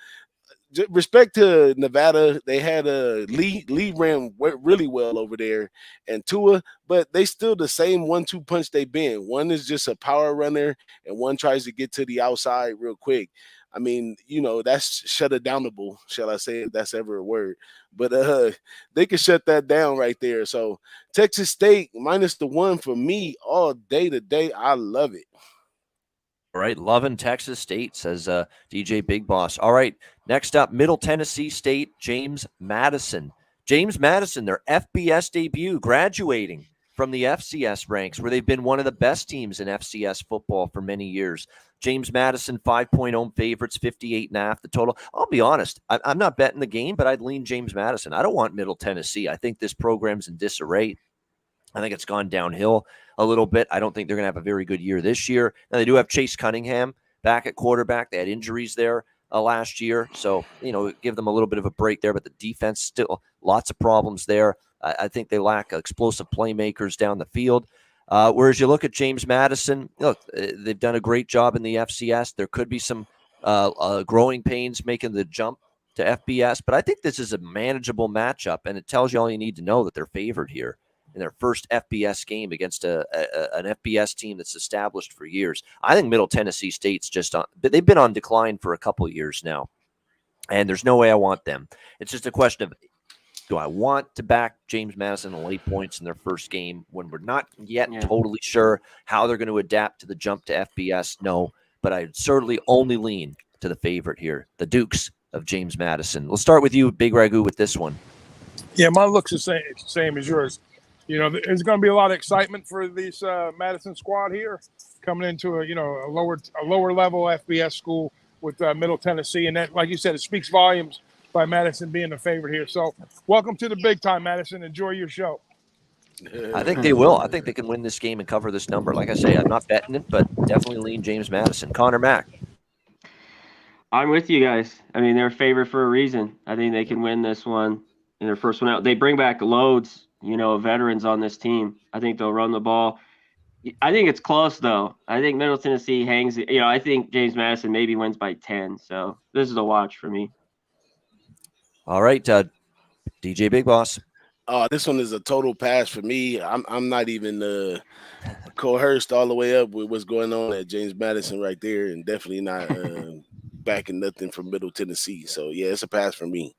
respect to Nevada, they had Lee ran really well over there, and Tua, but they still the same 1-2 punch they've been. One is just a power runner, and one tries to get to the outside real quick. That's shut-it-downable, shall I say, if that's ever a word. But they can shut that down right there. So Texas State -1 for me all day today. I love it. All right, loving Texas State, says DJ Big Boss. All right, next up, Middle Tennessee State, James Madison. James Madison, their FBS debut, graduating. from the FCS ranks, where they've been one of the best teams in FCS football for many years. James Madison, 5-point home favorites, 58.5 the total. I'll be honest, I'm not betting the game, but I'd lean James Madison. I don't want Middle Tennessee. I think this program's in disarray. I think it's gone downhill a little bit. I don't think they're going to have a very good year this year. Now, they do have Chase Cunningham back at quarterback. They had injuries there last year. So, give them a little bit of a break there. But the defense, still lots of problems there. I think they lack explosive playmakers down the field. Whereas you look at James Madison, look, they've done a great job in the FCS. There could be some growing pains making the jump to FBS. But I think this is a manageable matchup. And it tells you all you need to know that they're favored here in their first FBS game against an FBS team that's established for years. I think Middle Tennessee State's they've been on decline for a couple of years now, and there's no way I want them. It's just a question of, do I want to back James Madison and lay points in their first game when we're not yet totally sure how they're going to adapt to the jump to FBS? No, but I'd certainly only lean to the favorite here, the Dukes of James Madison. We'll start with you, Big Ragoo, with this one. Yeah, my look's the same as yours. There's going to be a lot of excitement for this Madison squad here, coming into a lower level FBS school with Middle Tennessee, and that, like you said, it speaks volumes by Madison being the favorite here. So, welcome to the big time, Madison. Enjoy your show. I think they will. I think they can win this game and cover this number. Like I say, I'm not betting it, but definitely lean James Madison. Conor Mac. I'm with you guys. I mean, they're a favorite for a reason. I think they can win this one in their first one out. They bring back loads, of veterans on this team. I think they'll run the ball. I think it's close, though. I think Middle Tennessee hangs. I think James Madison maybe wins by 10. So this is a watch for me. All right, DJ Big Boss. This one is a total pass for me. I'm not even coerced all the way up with what's going on at James Madison right there, and definitely not backing nothing from Middle Tennessee. So yeah, it's a pass for me.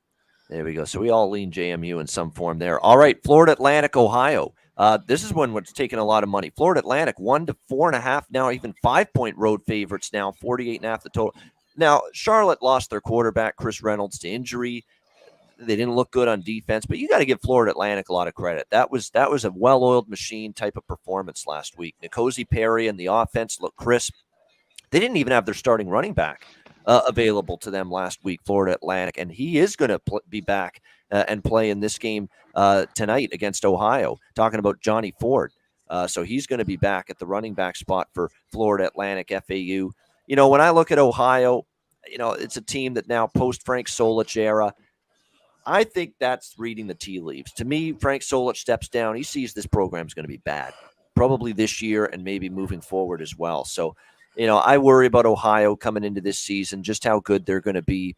There we go. So we all lean JMU in some form there. All right, Florida Atlantic, Ohio. This is one what's taking a lot of money. Florida Atlantic 1 to 4.5 now, even 5-point road favorites now, 48.5 the total. Now Charlotte lost their quarterback Chris Reynolds to injury. They didn't look good on defense, but you got to give Florida Atlantic a lot of credit. That was a well-oiled machine type of performance last week. N'Kosi Perry and the offense looked crisp. They didn't even have their starting running back available to them last week, Florida Atlantic, and he is going to be back and play in this game tonight against Ohio. Talking about Johnny Ford. So he's going to be back at the running back spot for Florida Atlantic FAU. When I look at Ohio, it's a team that now post-Frank Solich era, I think that's reading the tea leaves. To me, Frank Solich steps down. He sees this program's going to be bad, probably this year and maybe moving forward as well. So, I worry about Ohio coming into this season, just how good they're going to be.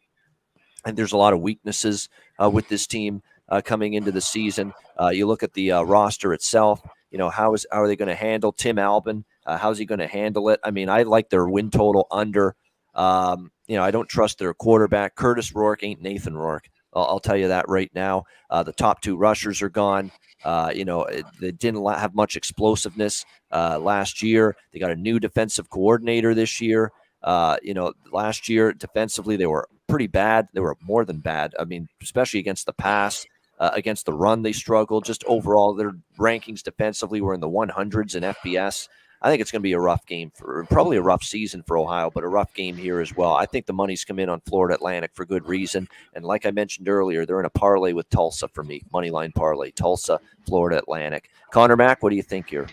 And there's a lot of weaknesses with this team coming into the season. You look at the roster itself, how are they going to handle Tim Albin? How's he going to handle it? I mean, I like their win total under. I don't trust their quarterback. Curtis Rourke ain't Nathan Rourke. I'll tell you that right now. The top two rushers are gone. They didn't have much explosiveness last year. They got a new defensive coordinator this year. Last year defensively they were pretty bad. They were more than bad. I mean, especially against the pass, against the run they struggled. Just overall, their rankings defensively were in the 100s in FBS. I think it's going to be a rough game probably a rough season for Ohio, but a rough game here as well. I think the money's come in on Florida Atlantic for good reason. And like I mentioned earlier, they're in a parlay with Tulsa for me. Moneyline parlay, Tulsa, Florida Atlantic. Conor Mac, what do you think here?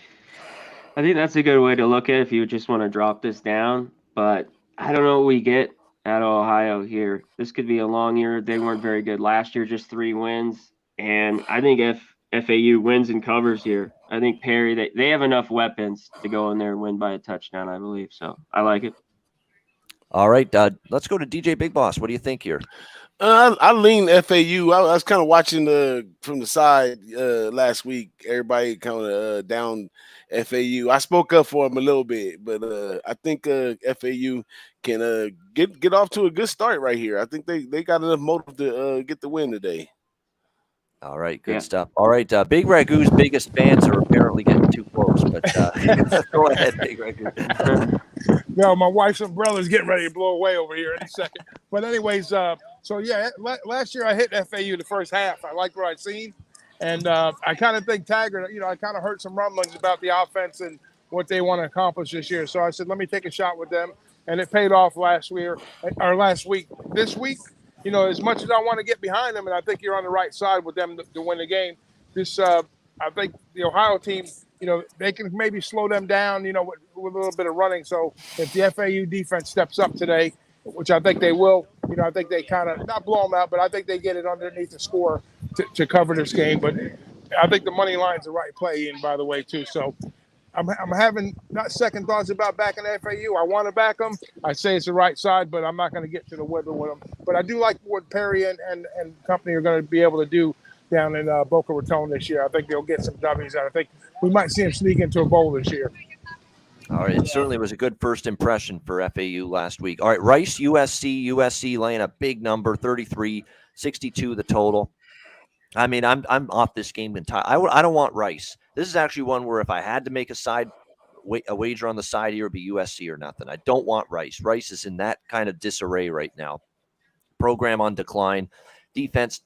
I think that's a good way to look at it if you just want to drop this down. But I don't know what we get at Ohio here. This could be a long year. They weren't very good last year, just 3 wins. And I think if FAU wins and covers here, I think Perry, they have enough weapons to go in there and win by a touchdown, I believe. So I like it. All right, let's go to DJ Big Boss. What do you think here? I lean FAU. I was kind of watching from the side last week. Everybody kind of down FAU. I spoke up for them a little bit, but I think FAU can get off to a good start right here. I think they got enough motive to get the win today. All right, good stuff. All right, Big Ragoo's biggest fans are apparently getting too close, but go ahead, Big Ragoo. No, my wife's umbrella's getting ready to blow away over here in a second. But anyways, last year I hit FAU the first half. I liked what I'd seen, And I kind of think Taggart, I kind of heard some rumblings about the offense and what they want to accomplish this year. So I said, let me take a shot with them. And it paid off last week. This week, as much as I want to get behind them, and I think you're on the right side with them to win the game, I think the Ohio team, they can maybe slow them down, with a little bit of running. So if the FAU defense steps up today, which I think they will, I think they kind of, not blow them out, but I think they get it underneath the score to cover this game. But I think the money line's the right play in, by the way, too. So I'm having not second thoughts about backing FAU. I want to back them. I say it's the right side, but I'm not going to get to the wither with them. But I do like what Perry and company are going to be able to do down in Boca Raton this year. I think they'll get some W's out. I think we might see them sneak into a bowl this year. All right, it certainly was a good first impression for FAU last week. All right, Rice, USC laying a big number, 33-62 the total. I mean, I'm off this game entirely. I don't want Rice. This is actually one where if I had to make a wager on the side here, it would be USC or nothing. I don't want Rice. Rice is in that kind of disarray right now. Program on decline. Defense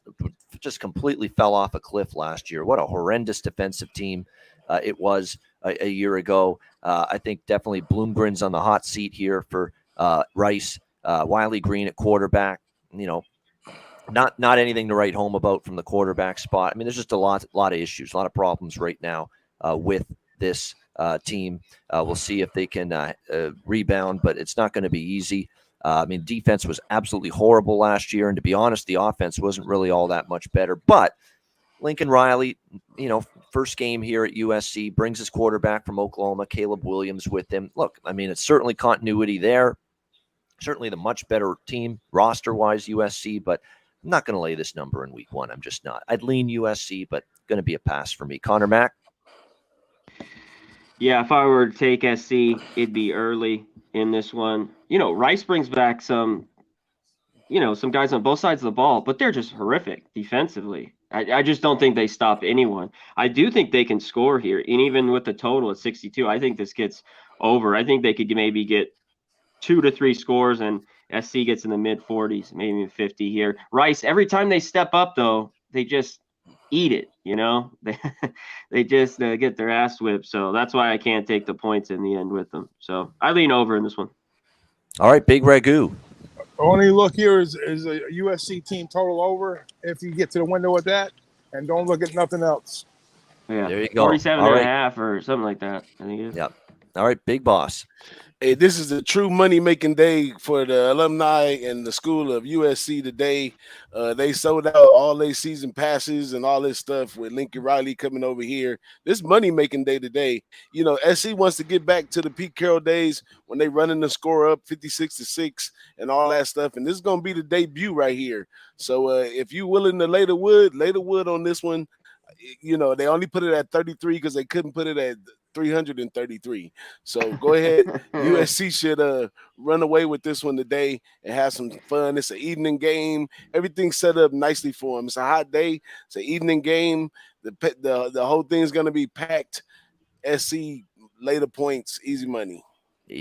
just completely fell off a cliff last year. What a horrendous defensive team it was a year ago. I think definitely Bloomgren's on the hot seat here for Rice. Wiley Green at quarterback. Not anything to write home about from the quarterback spot. I mean, there's just a lot of issues, a lot of problems right now with this team. We'll see if they can rebound, but it's not going to be easy. I mean, defense was absolutely horrible last year, and to be honest, the offense wasn't really all that much better. But Lincoln Riley, first game here at USC, brings his quarterback from Oklahoma, Caleb Williams, with him. Look, I mean, it's certainly continuity there. Certainly the much better team roster-wise, USC, but I'm not going to lay this number in week one. I'm just not. I'd lean USC, but going to be a pass for me. Conor Mac? Yeah, if I were to take SC, it'd be early in this one. Rice brings back some guys on both sides of the ball, but they're just horrific defensively. I just don't think they stop anyone. I do think they can score here, and even with the total at 62, I think this gets over. I think they could maybe get 2 to 3 scores, and SC gets in the mid-40s, maybe 50 here. Rice, every time they step up, though, they just eat it, They just get their ass whipped, so that's why I can't take the points in the end with them. So I lean over in this one. All right, Big Ragoo. Only look here is a USC team total over if you get to the window with that, and don't look at nothing else. Yeah, there you go. 47.5 or something like that, I think it is. Yep. All right, Big Boss. Hey, this is a true money-making day for the alumni and the school of USC today. They sold out all their season passes and all this stuff with Lincoln Riley coming over here. This money-making day today. SC wants to get back to the Pete Carroll days when they running the score up 56-6 and all that stuff. And this is going to be the debut right here. So if you're willing to lay the wood on this one. They only put it at 33 because they couldn't put it at 333. So go ahead. USC should run away with this one today and have some fun. It's an evening game. Everything's set up nicely for them. It's a hot day. It's an evening game. The whole thing's going to be packed. SC later points, easy money.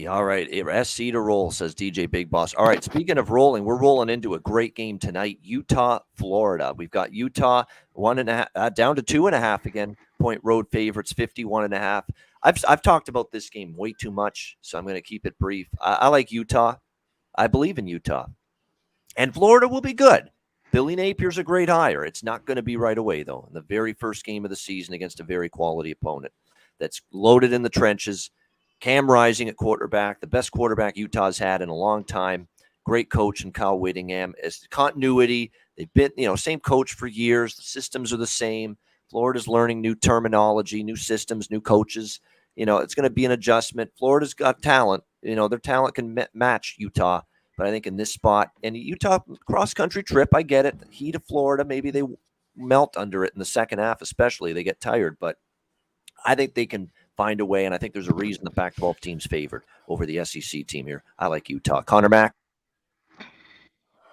All right, SC to roll, says DJ Big Boss. All right, speaking of rolling, we're rolling into a great game tonight. Utah, Florida. We've got Utah 1.5 down to 2.5 again. Point road favorites 51.5. I've talked about this game way too much, so I'm going to keep it brief. I like Utah. I believe in Utah, and Florida will be good. Billy Napier's a great hire. It's not going to be right away though. In the very first game of the season against a very quality opponent that's loaded in the trenches. Cam Rising at quarterback, the best quarterback Utah's had in a long time. Great coach in Kyle Whittingham. It's continuity. They've been, same coach for years. The systems are the same. Florida's learning new terminology, new systems, new coaches. It's going to be an adjustment. Florida's got talent. Their talent can match Utah. But I think in this spot, and Utah cross-country trip, I get it. The heat of Florida, maybe they melt under it in the second half especially. They get tired. But I think they can find a way, and I think there's a reason the Pac-12 team's favored over the SEC team here. I like Utah. Conor Mac?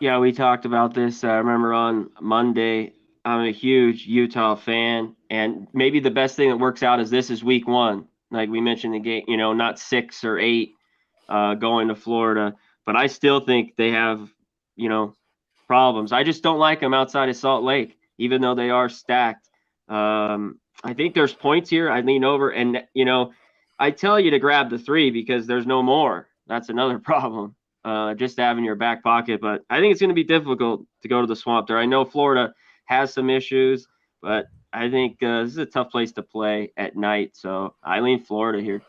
Yeah, we talked about this. I remember on Monday. I'm a huge Utah fan, and maybe the best thing that works out is this is week one. Like we mentioned the game, not 6 or 8 going to Florida, but I still think they have, problems. I just don't like them outside of Salt Lake, even though they are stacked. I think there's points here. I lean over and, I tell you to grab the 3 because there's no more. That's another problem. Just to have in your back pocket. But I think it's going to be difficult to go to the Swamp there. I know Florida has some issues, but I think this is a tough place to play at night. So I lean Florida here.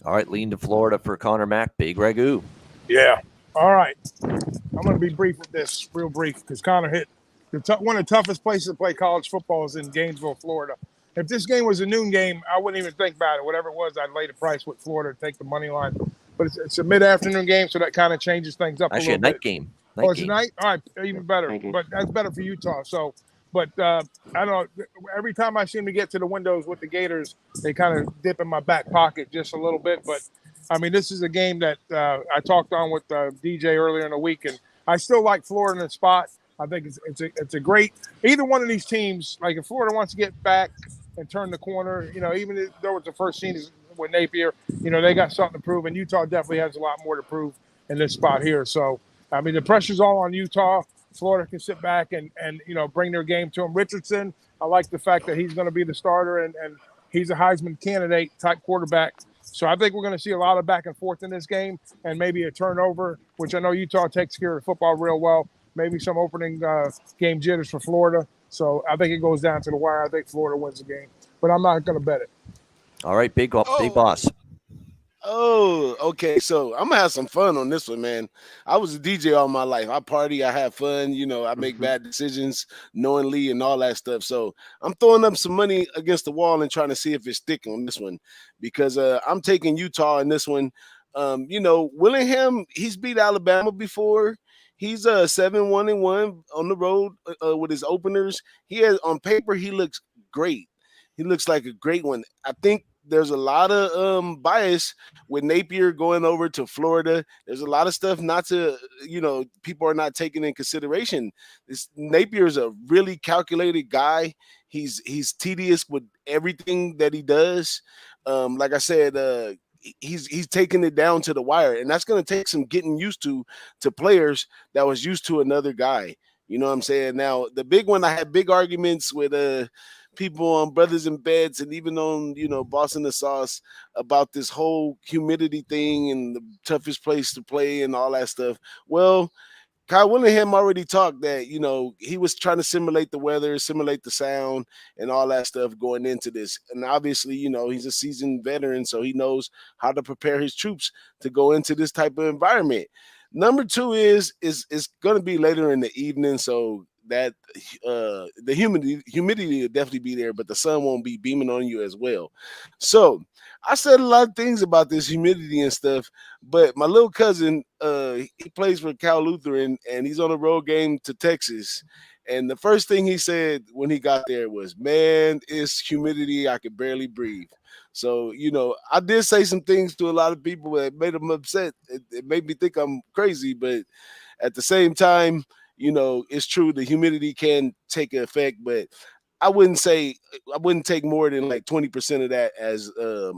All right, lean to Florida for Conor Mac. Big Ragoo. Yeah. All right. I'm going to be brief with this, real brief, because Connor hit one of the toughest places to play college football is in Gainesville, Florida. If this game was a noon game, I wouldn't even think about it. Whatever it was, I'd lay the price with Florida to take the money line. But it's a mid-afternoon game, so that kind of changes things up Actually, a little bit. Night game. It's a night? All right, even better. But that's better for Utah. So, but I don't know. Every time I seem to get to the windows with the Gators, they kind of dip in my back pocket just a little bit. But, I mean, this is a game that I talked on with DJ earlier in the week, and I still like Florida in the spot. I think it's a great – either one of these teams, like if Florida wants to get back and turn the corner, even though it's the first season with Napier, they got something to prove, and Utah definitely has a lot more to prove in this spot here. So, I mean, the pressure's all on Utah. Florida can sit back and bring their game to him. Richardson, I like the fact that he's going to be the starter, and he's a Heisman candidate type quarterback. So I think we're going to see a lot of back and forth in this game and maybe a turnover, which I know Utah takes care of football real well. Maybe some opening game jitters for Florida. So I think it goes down to the wire. I think Florida wins the game, but I'm not going to bet it. All right, big boss. Oh, okay. So I'm gonna have some fun on this one, man. I was a DJ all my life. I party, I have fun. I make bad decisions knowingly and all that stuff. So I'm throwing up some money against the wall and trying to see if it's sticking on this one, because I'm taking Utah in this one. Willingham, he's beat Alabama before. He's 7-1-1 on the road with his openers. On paper, he looks great. He looks like a great one. I think there's a lot of bias with Napier going over to Florida. There's a lot of stuff people are not taking in consideration. Napier is a really calculated guy. He's tedious with everything that he does. Like I said, he's taking it down to the wire, and that's going to take some getting used to players that was used to another guy. You know what I'm saying? Now, the big one, I had big arguments with people on Brothers in Beds and even on, Boss in the Sauce about this whole humidity thing and the toughest place to play and all that stuff. Well, Kyle Willingham already talked that, he was trying to simulate the weather, simulate the sound and all that stuff going into this. And obviously, he's a seasoned veteran, so he knows how to prepare his troops to go into this type of environment. Number 2 is going to be later in the evening, so that the humidity will definitely be there, but the sun won't be beaming on you as well. So I said a lot of things about this humidity and stuff, but my little cousin, he plays for Cal Lutheran, and he's on a road game to Texas. And the first thing he said when he got there was, "Man, it's humidity. I could barely breathe." So, I did say some things to a lot of people that made them upset. It made me think I'm crazy, but at the same time, it's true. The humidity can take an effect, but I wouldn't take more than like 20% of that as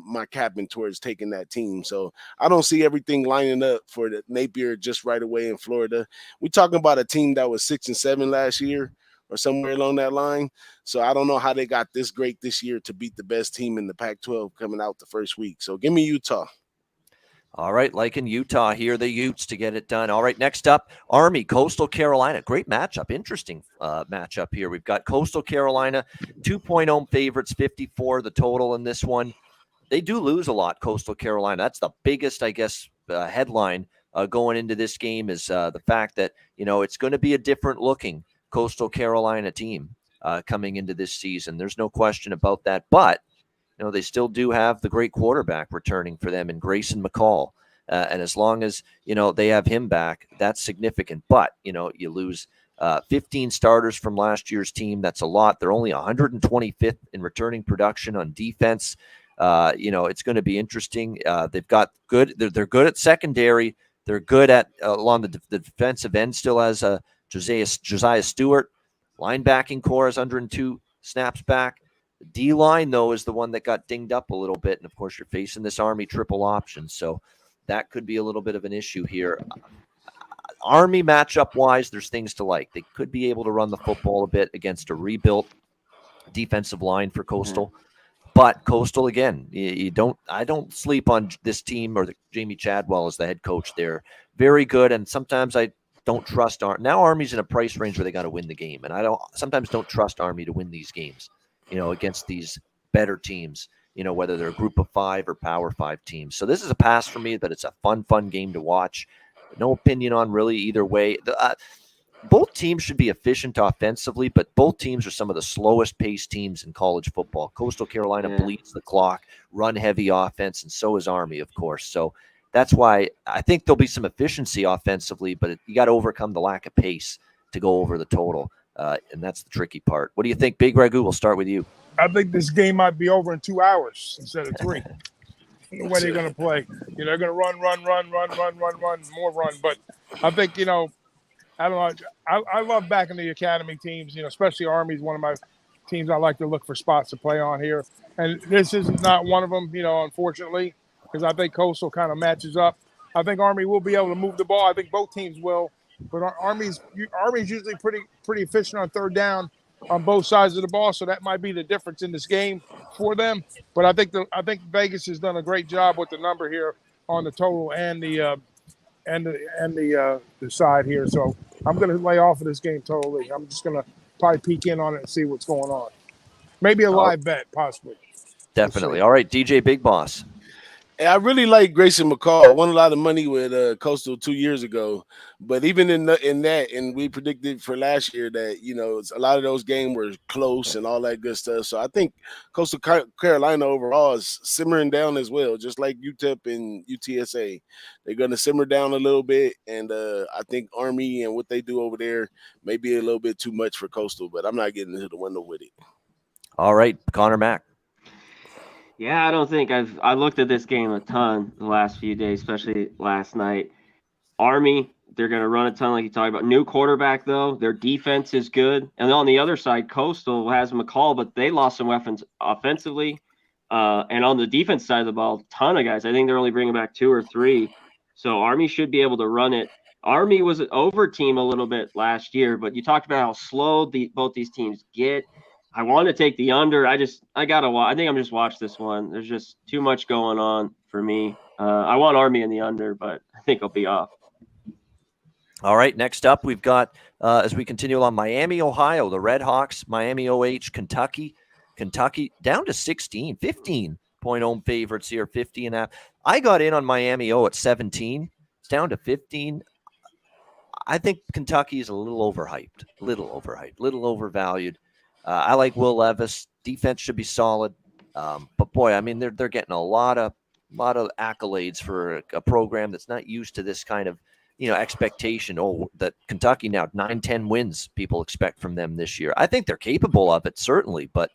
my capping towards taking that team. So I don't see everything lining up for the Napier just right away in Florida. We're talking about a team that was 6-7 last year or somewhere along that line. So I don't know how they got this great this year to beat the best team in the Pac-12 coming out the first week. So give me Utah. All right, like in Utah here, the Utes to get it done. All right, next up, Army, Coastal Carolina. Great matchup, interesting matchup here. We've got Coastal Carolina, 2-point home favorites, 54 the total in this one. They do lose a lot, Coastal Carolina. That's the biggest, I guess, headline going into this game is the fact that, it's going to be a different looking Coastal Carolina team coming into this season. There's no question about that, but they still do have the great quarterback returning for them in Grayson McCall. And as long as, they have him back, that's significant. But, you lose 15 starters from last year's team. That's a lot. They're only 125th in returning production on defense. It's going to be interesting. They've got good. They're good at secondary. They're good at along the defensive end. Still has Josiah Stewart. Linebacking core is 102 snaps back. The D-line, though, is the one that got dinged up a little bit. And, of course, you're facing this Army triple option. So that could be a little bit of an issue here. Army matchup-wise, there's things to like. They could be able to run the football a bit against a rebuilt defensive line for Coastal. But Coastal, again, I don't sleep on this team or Jamie Chadwell as the head coach. They're very good, and sometimes I don't trust now Army's in a price range where they got to win the game, and I sometimes don't trust Army to win these games, against these better teams, whether they're a group of 5 or Power 5 teams. So this is a pass for me, but it's a fun game to watch. No opinion on really either way. Both teams should be efficient offensively, but both teams are some of the slowest paced teams in college football. Coastal Carolina bleeds the clock, run heavy offense, and so is Army, of course. So that's why I think there'll be some efficiency offensively, but you got to overcome the lack of pace to go over the total, and that's the tricky part. What do you think, Big Ragoo? We'll start with you. I think this game might be over in 2 hours instead of 3. The way they're going to play. They're going to run, more run. But I think, I don't know. I love backing the academy teams, especially Army is one of my teams I like to look for spots to play on here. And this is not one of them, unfortunately, because I think Coastal kind of matches up. I think Army will be able to move the ball. I think both teams will. But Army's usually pretty efficient on third down on both sides of the ball, so that might be the difference in this game for them. But I think Vegas has done a great job with the number here on the total and the side here. So I'm going to lay off of this game totally. I'm just going to probably peek in on it and see what's going on. Maybe a live bet, possibly. Definitely. All right, DJ Big Boss. And I really like Grayson McCall. Won a lot of money with Coastal 2 years ago, but even in that, and we predicted for last year that a lot of those games were close and all that good stuff. So I think Coastal Carolina overall is simmering down as well, just like UTEP and UTSA. They're going to simmer down a little bit, and I think Army and what they do over there may be a little bit too much for Coastal, but I'm not getting into the window with it. All right, Conor Mac. Yeah, I don't think I looked at this game a ton the last few days, especially last night. Army, they're going to run a ton like you talked about. New quarterback, though. Their defense is good. And on the other side, Coastal has McCall, but they lost some weapons offensively. And on the defense side of the ball, a ton of guys. I think they're only bringing back 2 or 3. So Army should be able to run it. Army was an over team a little bit last year, but you talked about how slow both these teams get. I want to take the under. I gotta watch. I think I'm just watch this one. There's just too much going on for me. I want Army in the under, but I think I'll be off. All right. Next up, we've got as we continue on Miami, Ohio, the Red Hawks, Miami OH, Kentucky down to 15-point home favorites here, 50.5. I got in on Miami at 17. It's down to 15. I think Kentucky is a little overhyped, little overvalued. I like Will Levis. Defense should be solid, but boy, I mean they're getting a lot of accolades for a program that's not used to this kind of expectation. Oh, that Kentucky now 9-10 wins people expect from them this year. I think they're capable of it certainly, but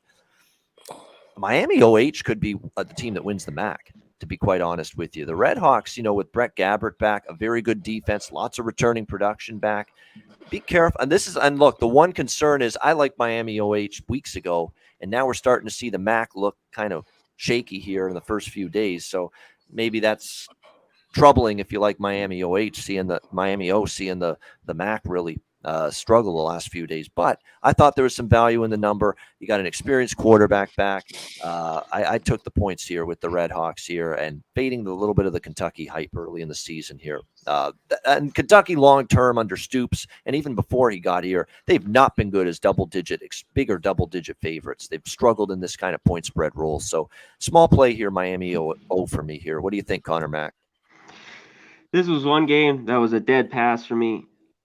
Miami OH could be the team that wins the MAC. To be quite honest with you, the Red Hawks, with Brett Gabbert back, a very good defense, lots of returning production back. Be careful. And look, the one concern is I like Miami OH weeks ago, and now we're starting to see the MAC look kind of shaky here in the first few days. So maybe that's troubling if you like Miami OH, seeing the MAC really struggle the last few days. But I thought there was some value in the number. You got an experienced quarterback back. I took the points here with the Red Hawks here and fading the little bit of the Kentucky hype early in the season here. And Kentucky long-term under Stoops, and even before he got here, they've not been good as bigger double-digit favorites. They've struggled in this kind of point spread role. So small play here, Miami O for me here. What do you think, Conor Mac? This was one game that was a dead pass for me.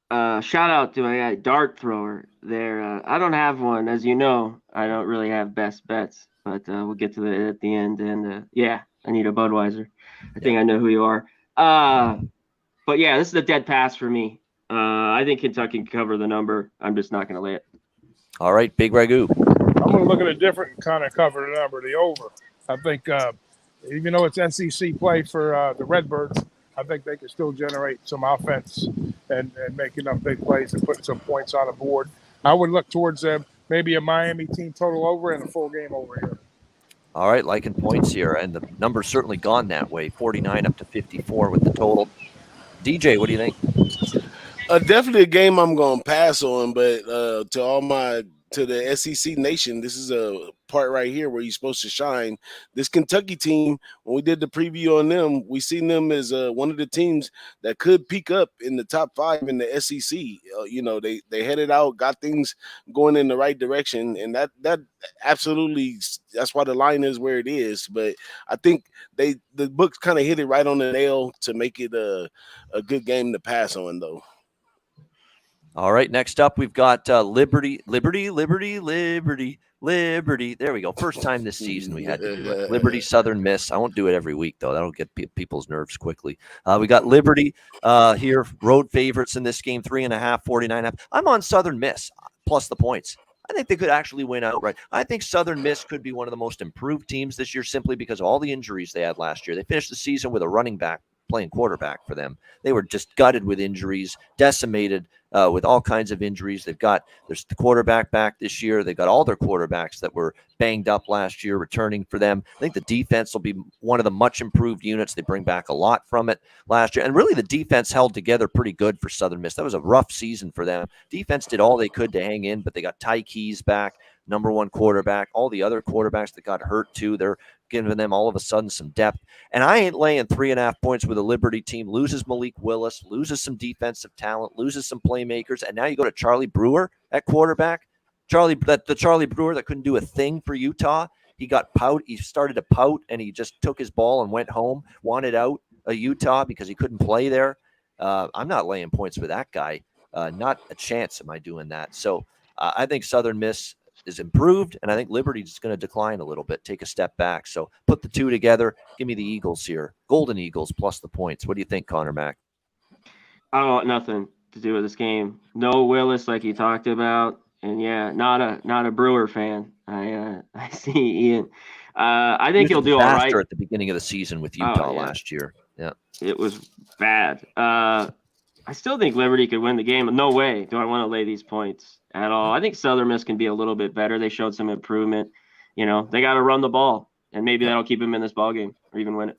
Shout out to my guy, Dart Thrower there. I don't have one. As you know, I don't really have best bets, but we'll get to it at the end. And I need a Budweiser. I think I know who you are. But yeah, this is a dead pass for me. I think Kentucky can cover the number. I'm just not going to lay it. All right, Big Ragoo. I'm going to look at a different kind of cover the number, the over. I think even though it's SEC play for the Redbirds, I think they can still generate some offense and make enough big plays and put some points on the board. I would look towards maybe a Miami team total over and a full game over here. All right, liking points here, and the number's certainly gone that way, 49 up to 54 with the total. DJ, what do you think? Definitely a game I'm going to pass on, but to all my to the SEC Nation. This is a part right here where you're supposed to shine. This Kentucky team, when we did the preview on them, we seen them as one of the teams that could peak up in the top 5 in the SEC. They headed out, got things going in the right direction, and that absolutely, that's why the line is where it is. But I think the books kind of hit it right on the nail to make it a good game to pass on, though. All right, next up we've got Liberty. There we go. First time this season we had to do it. Liberty Southern Miss. I won't do it every week, though. That'll get people's nerves quickly. We got Liberty here, road favorites in this game, 3.5, 49.5. I'm on Southern Miss plus the points. I think they could actually win outright. I think Southern Miss could be one of the most improved teams this year simply because of all the injuries they had last year. They finished the season with a running back playing quarterback for them. They were just gutted with injuries, decimated with all kinds of injuries. There's the quarterback back this year. They've got all their quarterbacks that were banged up last year returning for them. I think the defense will be one of the much improved units. They bring back a lot from it last year. And really the defense held together pretty good for Southern Miss. That was a rough season for them. Defense did all they could to hang in, but they got Ty Keys back, number 1 quarterback. All the other quarterbacks that got hurt too, they're giving them all of a sudden some depth. And I ain't laying 3.5 points with a Liberty team. Loses Malik Willis, loses some defensive talent, loses some playmakers, and now you go to Charlie Brewer at quarterback. The Charlie Brewer that couldn't do a thing for Utah. He started to pout, and he just took his ball and went home. Wanted out of Utah because he couldn't play there. I'm not laying points with that guy. Not a chance am I doing that. So I think Southern Miss is improved, and I think Liberty is going to decline a little bit, take a step back. So put the two together. Give me the Eagles here. Golden Eagles plus the points. What do you think, Conor Mac? I don't want nothing to do with this game. No Willis, like you talked about, and yeah, not a Brewer fan. I see Ian. I think he'll do all right. At the beginning of the season with Utah last year. Yeah, it was bad. I still think Liberty could win the game. No way do I want to lay these points at all. I think Southern Miss can be a little bit better. They showed some improvement. They got to run the ball, and maybe that'll keep them in this ball game or even win it.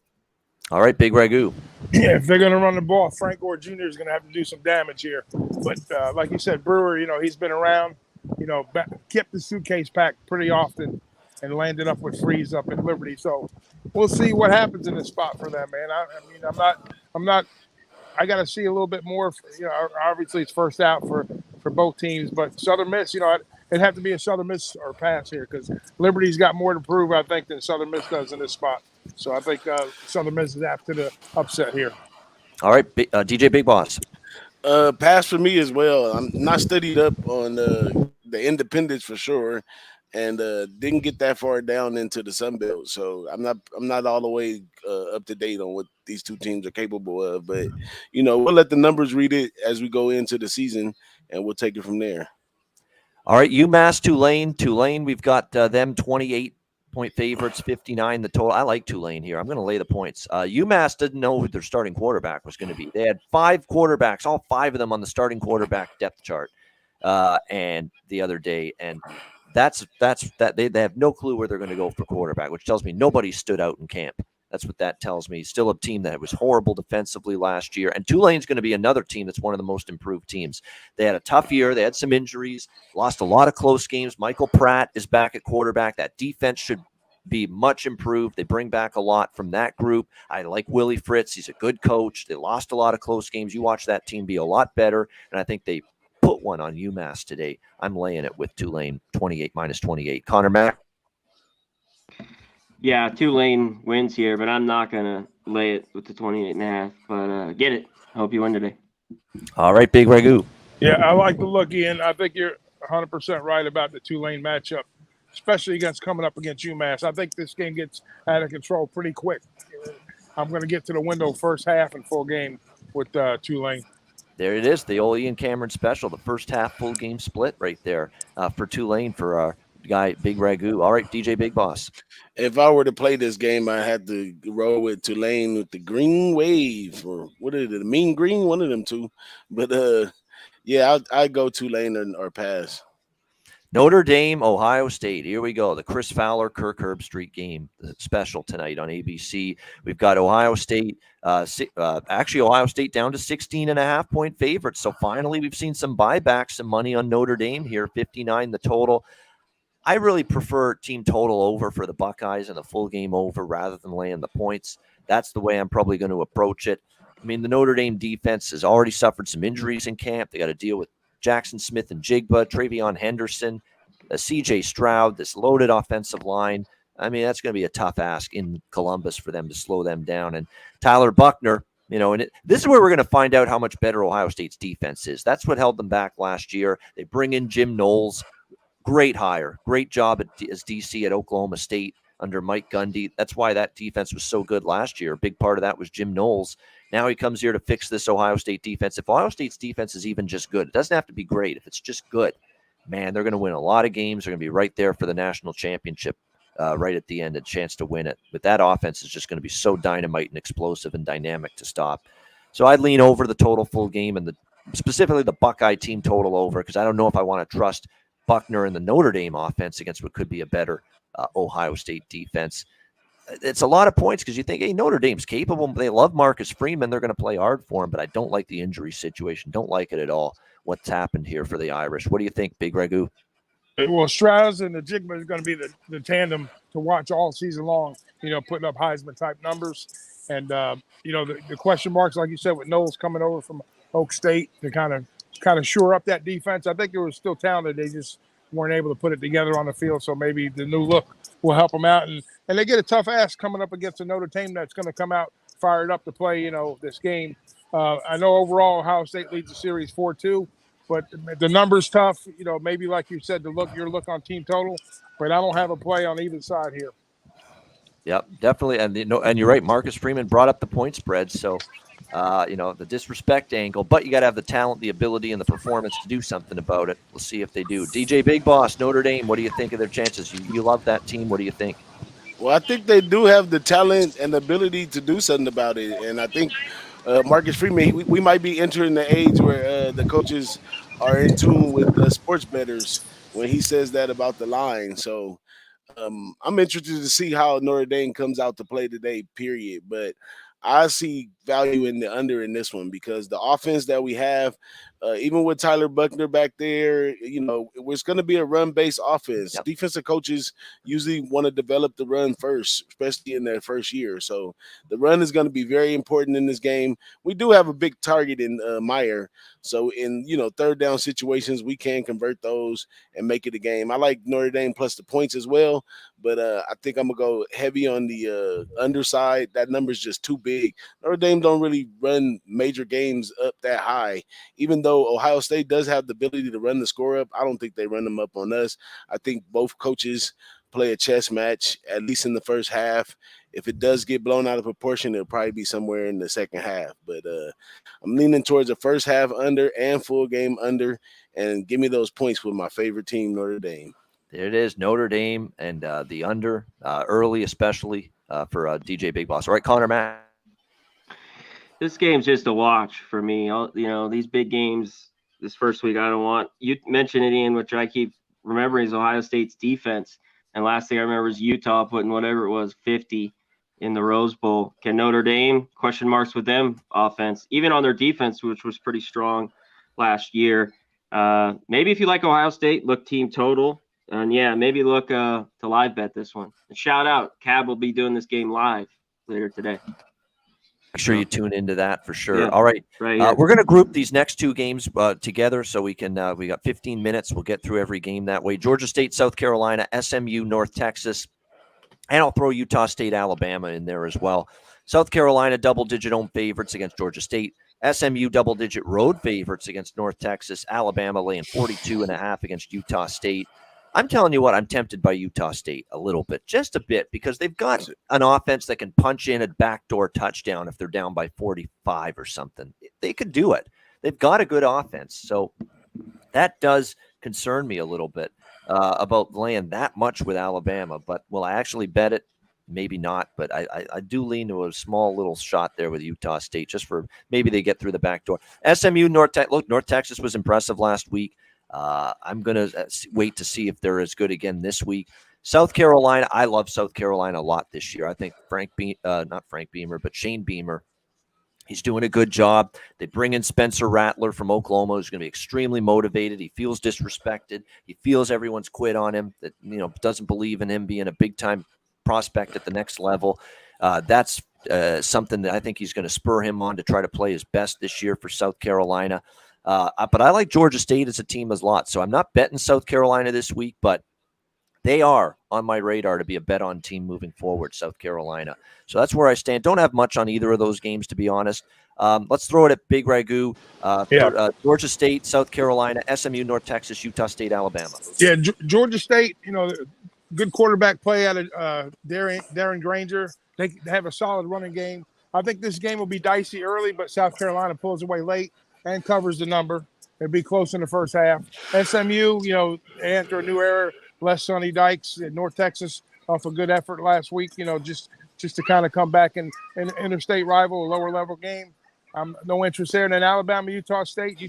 All right, Big Ragoo. Yeah, if they're going to run the ball, Frank Gore Jr. is going to have to do some damage here. But like you said, Brewer, he's been around, kept the suitcase packed pretty often and landed up with Freeze up at Liberty. So we'll see what happens in this spot for them, man. I'm not. I got to see a little bit more. Obviously it's first out for both teams, but Southern Miss, it'd have to be a Southern Miss or pass here because Liberty's got more to prove, I think, than Southern Miss does in this spot. So I think Southern Miss is after the upset here. All right, DJ Big Boss. Pass for me as well. I'm not studied up on the independents for sure, and didn't get that far down into the Sun Belt. So I'm not all the way up to date on what these two teams are capable of. But we'll let the numbers read it as we go into the season, and we'll take it from there. All right, UMass Tulane. We've got them 28-point favorites, 59 the total. I like Tulane here. I'm going to lay the points. UMass didn't know who their starting quarterback was going to be. They had 5 quarterbacks, all 5 of them on the starting quarterback depth chart, and the other day, and that's that they have no clue where they're going to go for quarterback, which tells me nobody stood out in camp. That's what that tells me. Still a team that was horrible defensively last year. And Tulane's going to be another team that's one of the most improved teams. They had a tough year. They had some injuries, lost a lot of close games. Michael Pratt is back at quarterback. That defense should be much improved. They bring back a lot from that group. I like Willie Fritz. He's a good coach. They lost a lot of close games. You watch that team be a lot better. And I think they put one on UMass today. I'm laying it with Tulane, 28 minus 28. Conor Mac. Yeah, Tulane wins here, but I'm not going to lay it with the 28.5. But get it. Hope you win today. All right, Big Ragoo. Yeah, I like the look, Ian. I think you're 100% right about the Tulane matchup, especially coming up against UMass. I think this game gets out of control pretty quick. I'm going to get to the window first half and full game with Tulane. There it is, the old Ian Cameron special, the first half full game split right there for Tulane for our guy, Big Ragoo. All right, DJ Big Boss. If I were to play this game, I had to roll with Tulane with the green wave, or what is it, the mean green? One of them two. But, yeah, I'd go Tulane or pass. Notre Dame, Ohio State. Here we go. The Chris Fowler, Kirk Herbstreit game, the special tonight on ABC. We've got Ohio State, actually Ohio State down to 16.5-point favorites. So finally we've seen some buybacks, some money on Notre Dame here, 59 the total. I really prefer team total over for the Buckeyes and the full game over rather than laying the points. That's the way I'm probably going to approach it. I mean, the Notre Dame defense has already suffered some injuries in camp. They got to deal with Jackson Smith and Jigba, Travion Henderson, CJ Stroud, this loaded offensive line. I mean, that's going to be a tough ask in Columbus for them to slow them down. And Tyler Buchner, this is where we're going to find out how much better Ohio State's defense is. That's what held them back last year. They bring in Jim Knowles. Great hire. Great job as DC at Oklahoma State under Mike Gundy. That's why that defense was so good last year. A big part of that was Jim Knowles. Now he comes here to fix this Ohio State defense. If Ohio State's defense is even just good, it doesn't have to be great. If it's just good, man, they're going to win a lot of games. They're going to be right there for the national championship right at the end, a chance to win it. But that offense is just going to be so dynamite and explosive and dynamic to stop. So I'd lean over the total full game and specifically the Buckeye team total over, because I don't know if I want to trust Buchner and the Notre Dame offense against what could be a better Ohio State defense. It's a lot of points because you think, hey, Notre Dame's capable. They love Marcus Freeman. They're going to play hard for him, but I don't like the injury situation. Don't like it at all, what's happened here for the Irish. What do you think, Big Ragoo? Well, Strauss and the Jigba is going to be the tandem to watch all season long, putting up Heisman-type numbers. And, the question marks, like you said, with Knowles coming over from Oak State to kind of shore up that defense. I think it was still talented. They just weren't able to put it together on the field, so maybe the new look will help them out. And they get a tough ask coming up against a Notre Dame that's going to come out fired up to play, this game. I know overall Ohio State leads the series 4-2, but the number's tough. Maybe like you said, your look on team total, but I don't have a play on either side here. Yep, definitely. And you're right. Marcus Freeman brought up the point spread. So, the disrespect angle, but you got to have the talent, the ability, and the performance to do something about it. We'll see if they do. DJ Big Boss, Notre Dame, what do you think of their chances? You love that team. What do you think? Well, I think they do have the talent and the ability to do something about it. And I think Marcus Freeman, we might be entering the age where the coaches are in tune with the sports bettors when he says that about the line. So I'm interested to see how Notre Dame comes out to play today, period. But I see value in the under in this one because the offense that we have, even with Tyler Buchner back there, it's going to be a run-based offense. Yep. Defensive coaches usually want to develop the run first, especially in their first year. So the run is going to be very important in this game. We do have a big target in Meyer. So in, third down situations, we can convert those and make it a game. I like Notre Dame plus the points as well, but I think I'm going to go heavy on the underside. That number is just too big. Notre Dame don't really run major games up that high. Even though Ohio State does have the ability to run the score up, I don't think they run them up on us. I think both coaches play a chess match, at least in the first half. If it does get blown out of proportion, it'll probably be somewhere in the second half. But I'm leaning towards the first half under and full game under, and give me those points with my favorite team, Notre Dame. There it is, Notre Dame and the under, early especially for DJ Big Boss. All right, Conor Mac. This game's just a watch for me. These big games this first week, I don't want. You mentioned it, Ian, which I keep remembering is Ohio State's defense. And last thing I remember is Utah putting whatever it was, 50 in the Rose Bowl. Can Notre Dame, question marks with them offense, even on their defense, which was pretty strong last year. Maybe if you like Ohio State, look team total. And, maybe look to live bet this one. And shout out, Cab will be doing this game live later today. Make sure you tune into that for sure. Yeah, all right. We're going to group these next two games together so we can we got 15 minutes. We'll get through every game that way. Georgia State, South Carolina, SMU, North Texas, and I'll throw Utah State, Alabama in there as well. South Carolina, double-digit home favorites against Georgia State. SMU, double-digit road favorites against North Texas. Alabama laying 42.5 against Utah State. I'm telling you what, I'm tempted by Utah State a little bit, just a bit, because they've got an offense that can punch in a backdoor touchdown if they're down by 45 or something. They could do it. They've got a good offense. So that does concern me a little bit about laying that much with Alabama. But will I actually bet it? Maybe not. But I do lean to a small little shot there with Utah State just for maybe they get through the back door. SMU, North Texas was impressive last week. I'm going to wait to see if they're as good again this week. South Carolina, I love South Carolina a lot this year. I think not Frank Beamer, but Shane Beamer, he's doing a good job. They bring in Spencer Rattler from Oklahoma, who's going to be extremely motivated. He feels disrespected. He feels everyone's quit on him, that doesn't believe in him being a big-time prospect at the next level. That's something that I think he's going to spur him on to try to play his best this year for South Carolina. But I like Georgia State as a team as a lot. So I'm not betting South Carolina this week, but they are on my radar to be a bet-on team moving forward, South Carolina. So that's where I stand. Don't have much on either of those games, to be honest. Let's throw it at Big Ragoo. Georgia State, South Carolina, SMU, North Texas, Utah State, Alabama. Yeah, Georgia State, good quarterback play out of Darren Granger. They have a solid running game. I think this game will be dicey early, but South Carolina pulls away late and covers the number. It'll be close in the first half. SMU, they enter a new era. Les Sonny Dykes at North Texas off a good effort last week, just to kind of come back in interstate rival, a lower level game. No interest there. And then Alabama, Utah State,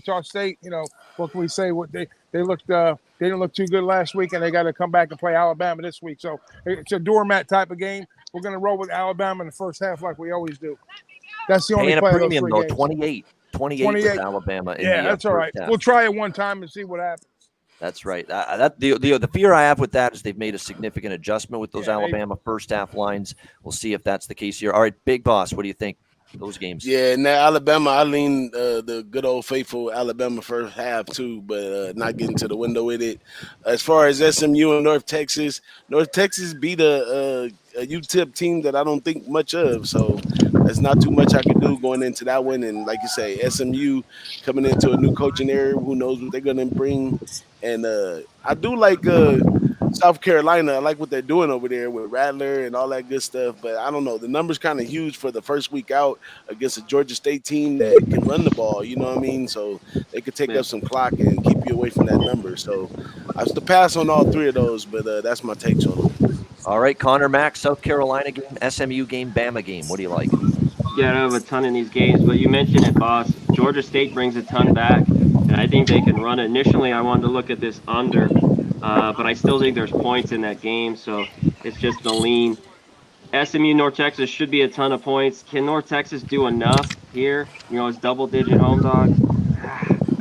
what can we say? What they looked they didn't look too good last week, and they got to come back and play Alabama this week. So it's a doormat type of game. We're going to roll with Alabama in the first half like we always do. That's the only play of those three games. 28 with Alabama. That's all right. We'll try it one time and see what happens. That's right. The fear I have with that is they've made a significant adjustment with those Alabama first half lines. We'll see if that's the case here. All right, Big Boss, what do you think? Those games. Yeah, now Alabama, I lean the good old faithful Alabama first half too, but not getting to the window with it. As far as SMU and North Texas beat a UTEP team that I don't think much of, so there's not too much I can do going into that one. And like you say, SMU coming into a new coaching area, who knows what they're going to bring. And I do like South Carolina. I like what they're doing over there with Rattler and all that good stuff. But I don't know. The number's kind of huge for the first week out against a Georgia State team that can run the ball. You know what I mean? So they could take up some clock and keep you away from that number. So I have to pass on all three of those, but that's my takes on them. All right, Conor Mac, South Carolina game, SMU game, Bama game. What do you like? Yeah, I don't have a ton in these games, but you mentioned it, boss. Georgia State brings a ton back, and I think they can run it. Initially, I wanted to look at this under, but I still think there's points in that game, so it's just the lean. SMU North Texas should be a ton of points. Can North Texas do enough here? It's double-digit home dogs.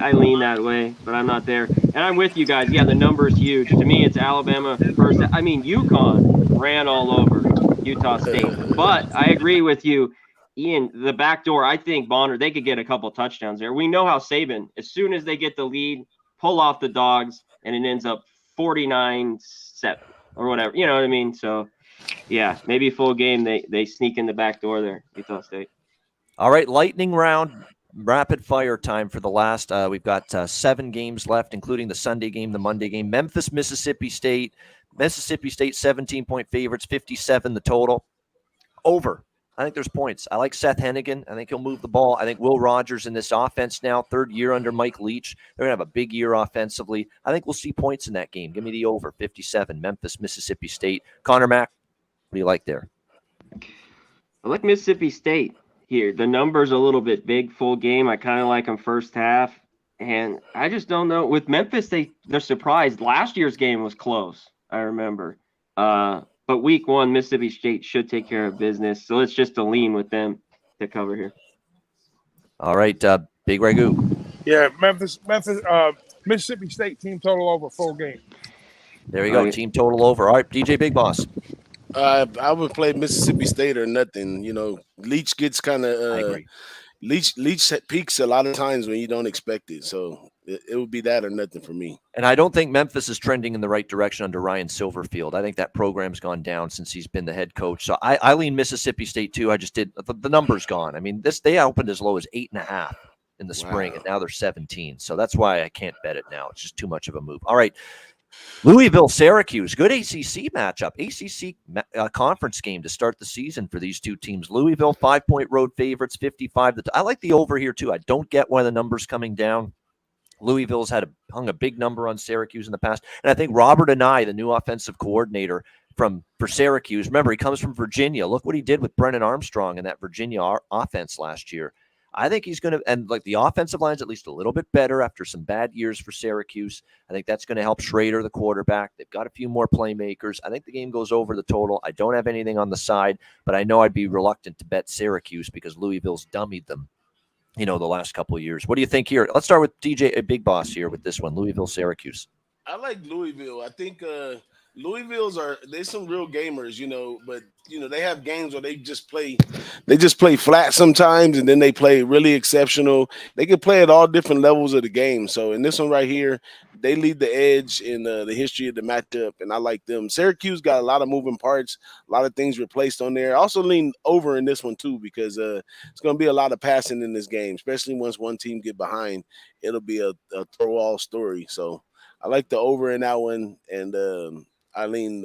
I lean that way, but I'm not there. And I'm with you guys. Yeah, the number is huge. To me, it's Alabama first. I mean, UConn ran all over Utah State. But I agree with you, Ian, the back door, I think Bonner, they could get a couple touchdowns there. We know how Saban, as soon as they get the lead, pull off the dogs, and it ends up 49-7 or whatever. You know what I mean? So, yeah, maybe full game, they sneak in the back door there, Utah State. All right, lightning round. Rapid fire time for the last. We've got 7 games left, including the Sunday game, the Monday game. Memphis, Mississippi State. Mississippi State 17-point favorites, 57 the total. Over. I think there's points. I like Seth Hennigan. I think he'll move the ball. I think Will Rogers in this offense now, third year under Mike Leach. They're going to have a big year offensively. I think we'll see points in that game. Give me the over, 57. Memphis, Mississippi State. Conor Mac, what do you like there? I like Mississippi State here. The number's a little bit big, full game. I kind of like them first half. And I just don't know. With Memphis, they're surprised. Last year's game was close, I remember. But week 1, Mississippi State should take care of business. So it's just a lean with them to cover here. All right, Big Ragoo. Yeah, Mississippi State team total over full game. There you go, team total over. All right, DJ Big Boss. I would play Mississippi State or nothing. Leach gets kind of Leach peaks a lot of times when you don't expect it. So it would be that or nothing for me. And I don't think Memphis is trending in the right direction under Ryan Silverfield. I think that program's gone down since he's been the head coach. So I lean Mississippi State too. I just did the number's gone. I mean, they opened as low as 8.5 in the spring, and now they're 17. So that's why I can't bet it now. It's just too much of a move. All right. Louisville, Syracuse, good ACC matchup, ACC conference game to start the season for these two teams. Louisville, 5-point road favorites, 55. I like the over here too. I don't get why the number's coming down. Louisville's hung a big number on Syracuse in the past. And I think Robert Anae, the new offensive coordinator for Syracuse, remember, he comes from Virginia. Look what he did with Brennan Armstrong in that Virginia offense last year. I think he's going to, and like the offensive line's at least a little bit better after some bad years for Syracuse. I think that's going to help Schrader, the quarterback. They've got a few more playmakers. I think the game goes over the total. I don't have anything on the side, but I know I'd be reluctant to bet Syracuse because Louisville's dummied them, the last couple of years. What do you think here? Let's start with DJ, Big Boss here with this one, Louisville, Syracuse. I like Louisville. I think there's some real gamers, but they have games where they just play flat sometimes, and then they play really exceptional. They can play at all different levels of the game. So in this one right here, they lead the edge in the history of the matchup, and I like them. Syracuse got a lot of moving parts, a lot of things replaced on there. I also lean over in this one too because it's going to be a lot of passing in this game, especially once one team get behind. It'll be a throw-all story. So I like the over in that one, and I lean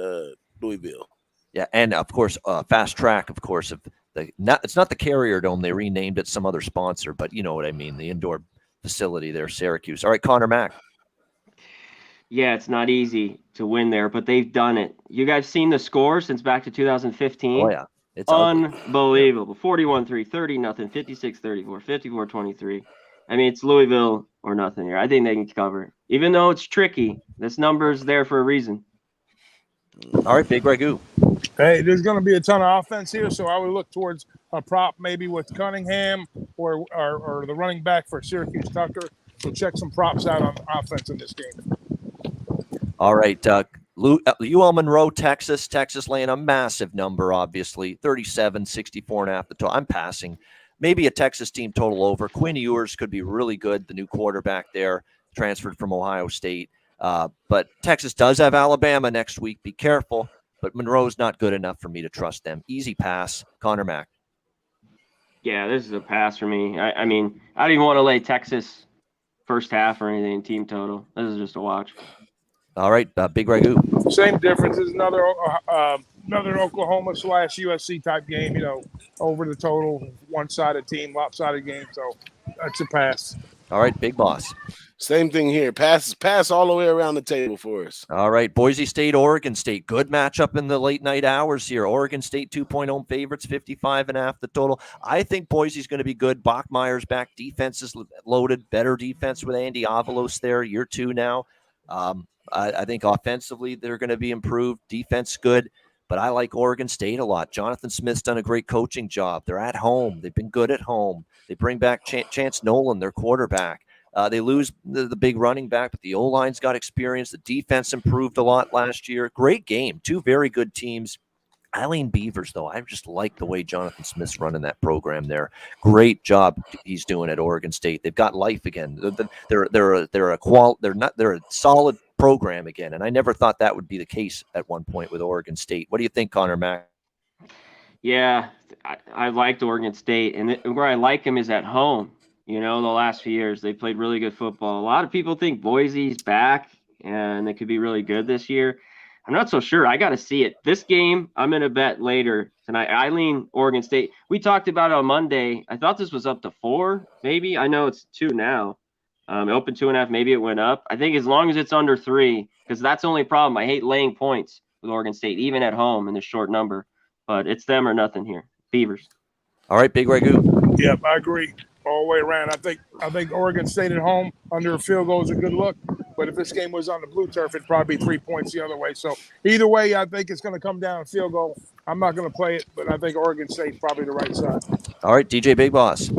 Louisville. Yeah, and of course, Fast Track, of course, it's not the Carrier Dome. They renamed it some other sponsor, but you know what I mean, the indoor facility there, Syracuse. All right, Conor Mac. Yeah, it's not easy to win there, but they've done it. You guys seen the score since back to 2015? Oh, yeah. It's unbelievable. 41-3, 30-0, 56-34, 54-23. I mean, it's Louisville or nothing here. I think they can cover. Even though it's tricky, this number's there for a reason. All right, Big Ragoo. Hey, there's going to be a ton of offense here, so I would look towards a prop maybe with Cunningham or the running back for Syracuse, Tucker. So check some props out on offense in this game. All right, UL Monroe, Texas. Texas laying a massive number, obviously, 37, 64.5 the total. I'm passing. Maybe a Texas team total over. Quinn Ewers could be really good, the new quarterback there, transferred from Ohio State. But Texas does have Alabama next week. Be careful. But Monroe's not good enough for me to trust them. Easy pass. Conor Mac. Yeah, this is a pass for me. I mean, I don't even want to lay Texas first half or anything team total. This is just a watch. All right, Big Ragoo. Same difference. This is another Oklahoma/USC type game. Over the total, one-sided team, lopsided game. So that's a pass. All right, Big Boss. Same thing here. Pass all the way around the table for us. All right, Boise State, Oregon State. Good matchup in the late night hours here. Oregon State 2-point home favorites, 55.5 the total. I think Boise's going to be good. Bachmeier's back. Defense is loaded. Better defense with Andy Avalos there. Year 2 now. I think offensively they're going to be improved. Defense good. But I like Oregon State a lot. Jonathan Smith's done a great coaching job. They're at home. They've been good at home. They bring back Chance Nolan, their quarterback. They lose the big running back, but the O-line's got experience. The defense improved a lot last year. Great game. 2 very good teams. I lean Beavers, though. I just like the way Jonathan Smith's running that program there. Great job he's doing at Oregon State. They've got life again. They're a solid program again, and I never thought that would be the case at one point with Oregon State. What do you think, Conor Mac? Yeah, I liked Oregon State, and where I like them is at home. The last few years they played really good football. A lot of people think Boise's back, and they could be really good this year. I'm not so sure. I got to see it. This game, I'm going to bet later tonight. I lean Oregon State. We talked about it on Monday. I thought this was up to 4, maybe. I know it's 2 now. It opened 2.5. Maybe it went up. I think as long as it's under 3, because that's the only problem. I hate laying points with Oregon State, even at home in this short number. But it's them or nothing here. Beavers. All right, Big Ragoo. Yep, I agree. All the way around. I think Oregon State at home under a field goal is a good look. But if this game was on the blue turf, it'd probably be 3 points the other way. So either way, I think it's going to come down to field goal. I'm not going to play it, but I think Oregon State's probably the right side. All right, DJ Big Boss.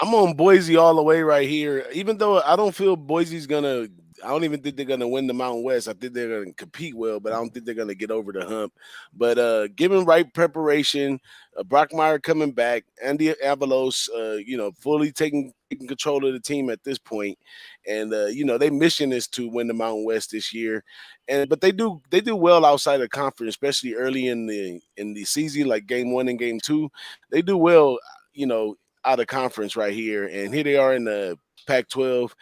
I'm on Boise all the way right here. Even though I don't feel Boise's going to – I don't even think they're going to win the Mountain West. I think they're going to compete well, but I don't think they're going to get over the hump. But given right preparation, Brockmeyer coming back, Andy Avalos, fully taking control of the team at this point, and their mission is to win the Mountain West this year. But they do well outside of conference, especially early in the season, like game 1 and game 2. They do well, out of conference right here, and here they are in the Pac-12.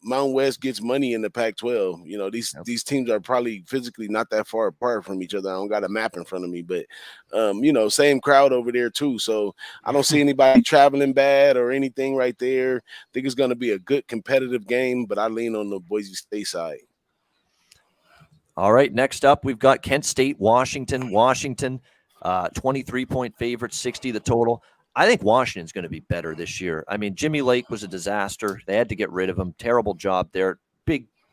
Mountain West gets money in the Pac-12. These teams are probably physically not that far apart from each other. I don't got a map in front of me, but same crowd over there too. So I don't see anybody traveling bad or anything right there. I think it's going to be a good competitive game, but I lean on the Boise State side. All right, next up we've got Kent State, Washington. 23-point favorite, 60 the total. I think Washington's going to be better this year. I mean, Jimmy Lake was a disaster. They had to get rid of him. Terrible job there.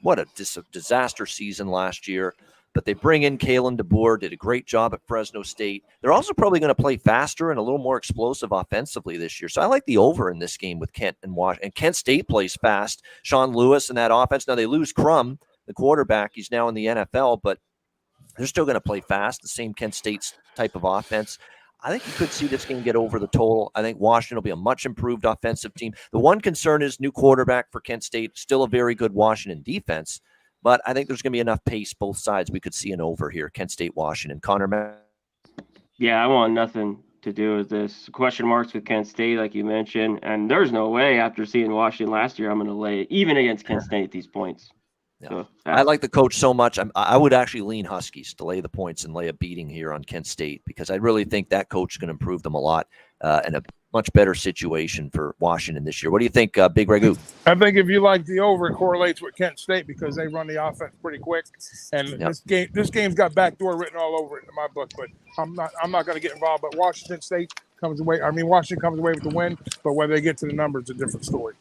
What a disaster season last year. But they bring in Kalen DeBoer, did a great job at Fresno State. They're also probably going to play faster and a little more explosive offensively this year. So I like the over in this game with Kent and Washington. And Kent State plays fast. Sean Lewis and that offense. Now they lose Crum, the quarterback. He's now in the NFL, but they're still going to play fast, the same Kent State's type of offense. I think you could see this game get over the total. I think Washington will be a much improved offensive team. The one concern is new quarterback for Kent State, still a very good Washington defense, but I think there's going to be enough pace both sides. We could see an over here, Kent State, Washington. Conor Mac. Yeah, I want nothing to do with this. Question marks with Kent State, like you mentioned, and there's no way after seeing Washington last year, I'm going to lay it, even against Kent State, these points. Yeah. So, I like the coach so much. I would actually lean Huskies to lay the points and lay a beating here on Kent State because I really think that coach is going to improve them a lot and a much better situation for Washington this year. What do you think, Big Ragoo? I think if you like the over, it correlates with Kent State because they run the offense pretty quick. And this game's got backdoor written all over it in my book, but I'm not going to get involved. But Washington comes away with the win, but whether they get to the numbers, is a different story.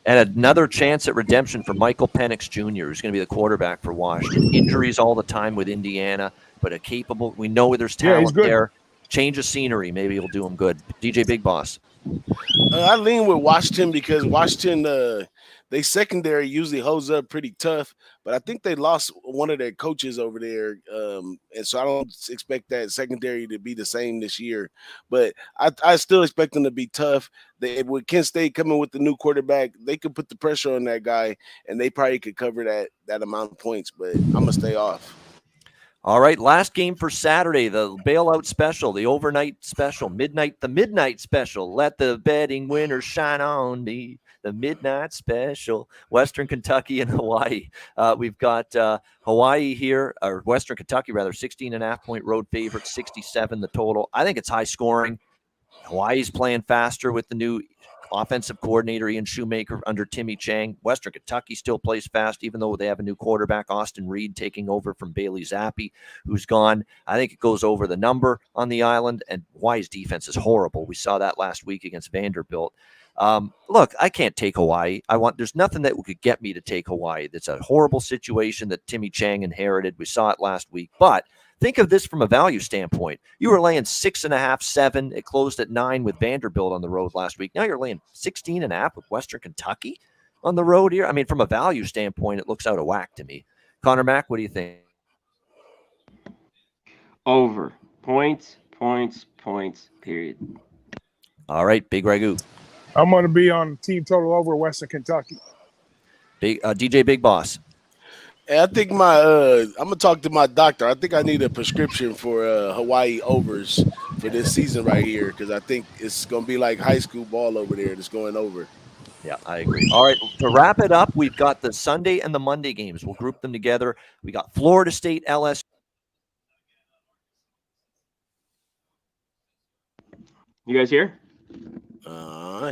And another chance at redemption for Michael Penix Jr., who's going to be the quarterback for Washington. Injuries all the time with Indiana, but we know there's talent there. Change of scenery, maybe it'll do him good. DJ Big Boss. I lean with Washington because Washington, they secondary usually holds up pretty tough, but I think they lost one of their coaches over there, and so I don't expect that secondary to be the same this year. But I still expect them to be tough. With Kent State coming with the new quarterback, they could put the pressure on that guy, and they probably could cover that amount of points. But I'm gonna stay off. All right, last game for Saturday, the bailout special, the overnight special, the midnight special. Let the betting winners shine on me. The midnight special, Western Kentucky and Hawaii. We've got Hawaii here, or Western Kentucky rather, 16.5-point road favorite, 67 the total. I think it's high scoring. Hawaii's playing faster with the new offensive coordinator Ian Shoemaker under Timmy Chang. Western Kentucky still plays fast, even though they have a new quarterback, Austin Reed, taking over from Bailey Zappi, who's gone. I think it goes over the number on the island, and Hawaii's defense is horrible. We saw that last week against Vanderbilt. Look, I can't take Hawaii. There's nothing that could get me to take Hawaii. It's a horrible situation that Timmy Chang inherited. We saw it last week, but think of this from a value standpoint. You were laying 6.5, 7. It closed at 9 with Vanderbilt on the road last week. Now you're laying 16.5 with Western Kentucky on the road here. I mean, from a value standpoint, it looks out of whack to me. Conor Mac, what do you think? Over. Points, period. All right, Big Ragoo. I'm going to be on team total over Western Kentucky. DJ Big Boss. I think I'm gonna talk to my doctor. I think I need a prescription for Hawaii overs for this season right here because I think it's gonna be like high school ball over there that's going over. Yeah, I agree. All right, to wrap it up, we've got the Sunday and the Monday games. We'll group them together. We got Florida State, LSU. You guys here?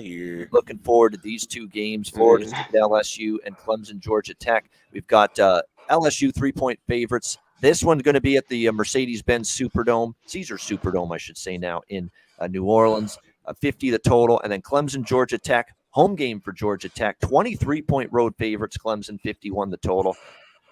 Here. Looking forward to these two games, Florida State, LSU, and Clemson, Georgia Tech. We've got LSU 3-point favorites. This one's going to be at the Mercedes-Benz Superdome, Caesar Superdome, I should say now, in New Orleans. 50 the total. And then Clemson, Georgia Tech, home game for Georgia Tech. 23-point road favorites, Clemson, 51 the total.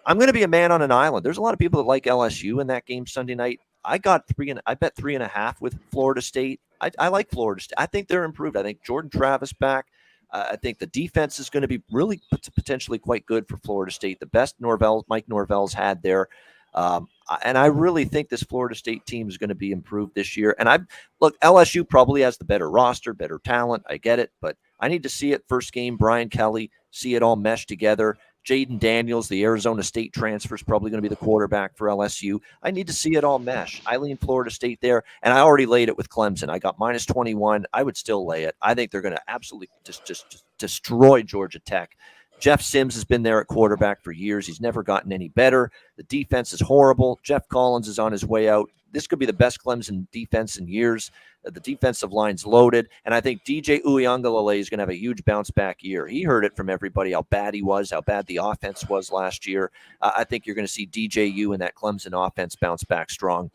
I'm going to be a man on an island. There's a lot of people that like LSU in that game Sunday night. I bet 3.5 with Florida State. I like Florida State. I think they're improved. I think Jordan Travis back. I think the defense is going to be really potentially quite good for Florida State. The best Mike Norvell's had there. And I really think this Florida State team is going to be improved this year. And look, LSU probably has the better roster, better talent. I get it, but I need to see it first game. Brian Kelly, see it all mesh together. Jaden Daniels, the Arizona State transfer, is probably going to be the quarterback for LSU. I need to see it all mesh. I lean Florida State there, and I already laid it with Clemson. I got minus 21. I would still lay it. I think they're going to absolutely just destroy Georgia Tech. Jeff Sims has been there at quarterback for years. He's never gotten any better. The defense is horrible. Jeff Collins is on his way out. This could be the best Clemson defense in years. The defensive line's loaded, and I think DJ Uiagalelei is going to have a huge bounce-back year. He heard it from everybody how bad he was, how bad the offense was last year. I think you're going to see DJU and that Clemson offense bounce back strong.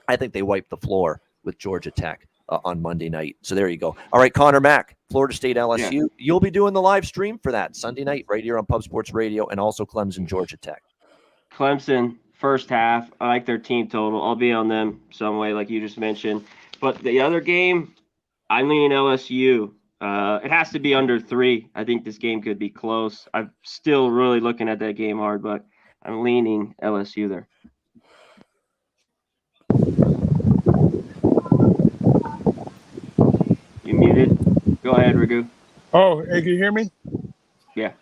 I think they wipe the floor with Georgia Tech. on Monday night. So there you go. All right, Conor Mac, Florida State LSU. Yeah. You'll be doing the live stream for that Sunday night right here on Pub Sports Radio, and also Clemson, Georgia Tech. Clemson, first half. I like their team total. I'll be on them some way, like you just mentioned. But the other game, I'm leaning LSU. It has to be under 3. I think this game could be close. I'm still really looking at that game hard, but I'm leaning LSU there. You muted? Go ahead, Ragoo. Oh, hey, can you hear me? Yeah.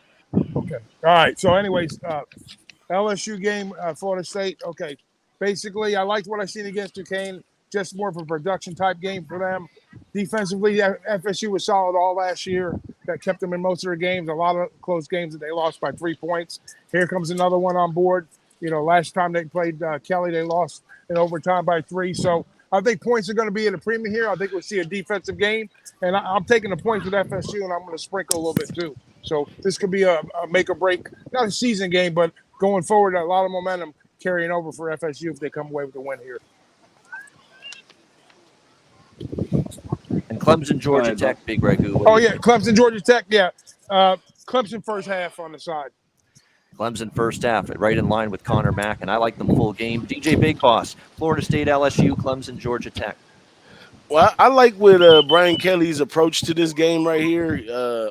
Okay. All right. So, anyways, LSU game, Florida State. Okay. Basically, I liked what I seen against Duquesne. Just more of a production type game for them. Defensively, FSU was solid all last year. That kept them in most of their games. A lot of close games that they lost by 3 points. Here comes another one on board. Last time they played Kelly, they lost in overtime by 3. So I think points are going to be at a premium here. I think we'll see a defensive game. And I'm taking the points with FSU, and I'm going to sprinkle a little bit too. So this could be a make or break, not a season game, but going forward, a lot of momentum carrying over for FSU if they come away with a win here. And Clemson, Georgia Tech, Big Ragoo. Oh, yeah, Clemson, Georgia Tech, yeah. Clemson first half on the side. Clemson first half, right in line with Conor Mac, and I like them full game. DJ Big Boss, Florida State, LSU, Clemson, Georgia Tech. Well, I like with Brian Kelly's approach to this game right here.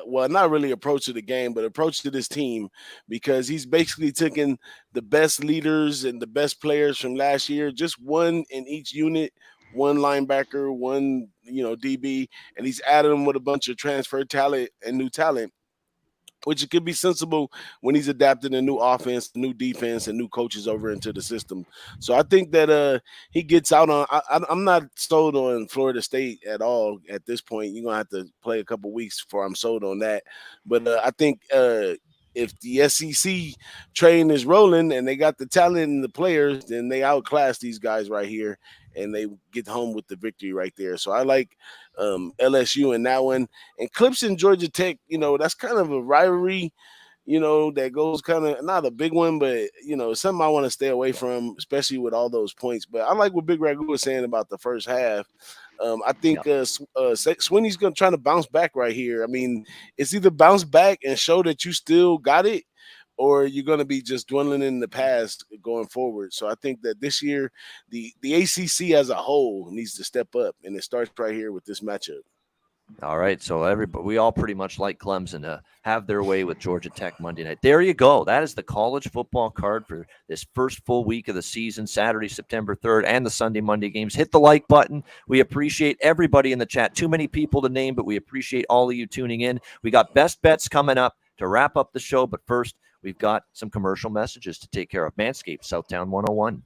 Well, not really approach to the game, but approach to this team, because he's basically taken the best leaders and the best players from last year, just one in each unit, one linebacker, one DB, and he's added them with a bunch of transfer talent and new talent, which it could be sensible when he's adapting a new offense, new defense, and new coaches over into the system. So I think that he gets out on. I'm not sold on Florida State at all at this point. You're gonna have to play a couple weeks before I'm sold on that. But I think if the SEC train is rolling and they got the talent and the players, then they outclass these guys right here, and they get home with the victory right there. So I like LSU in that one. And Clemson, Georgia Tech, that's kind of a rivalry, that goes kind of not a big one, but, something I want to stay away from, especially with all those points. But I like what Big Ragoo was saying about the first half. I think Swinney's going to try to bounce back right here. I mean, it's either bounce back and show that you still got it, or you're going to be just dwindling in the past going forward. So I think that this year, the ACC as a whole needs to step up, and it starts right here with this matchup. All right, so we all pretty much like Clemson to have their way with Georgia Tech Monday night. There you go. That is the college football card for this first full week of the season, Saturday, September 3rd, and the Sunday, Monday games. Hit the like button. We appreciate everybody in the chat. Too many people to name, but we appreciate all of you tuning in. We got best bets coming up to wrap up the show, but first, we've got some commercial messages to take care of. Manscaped, Southtown 101.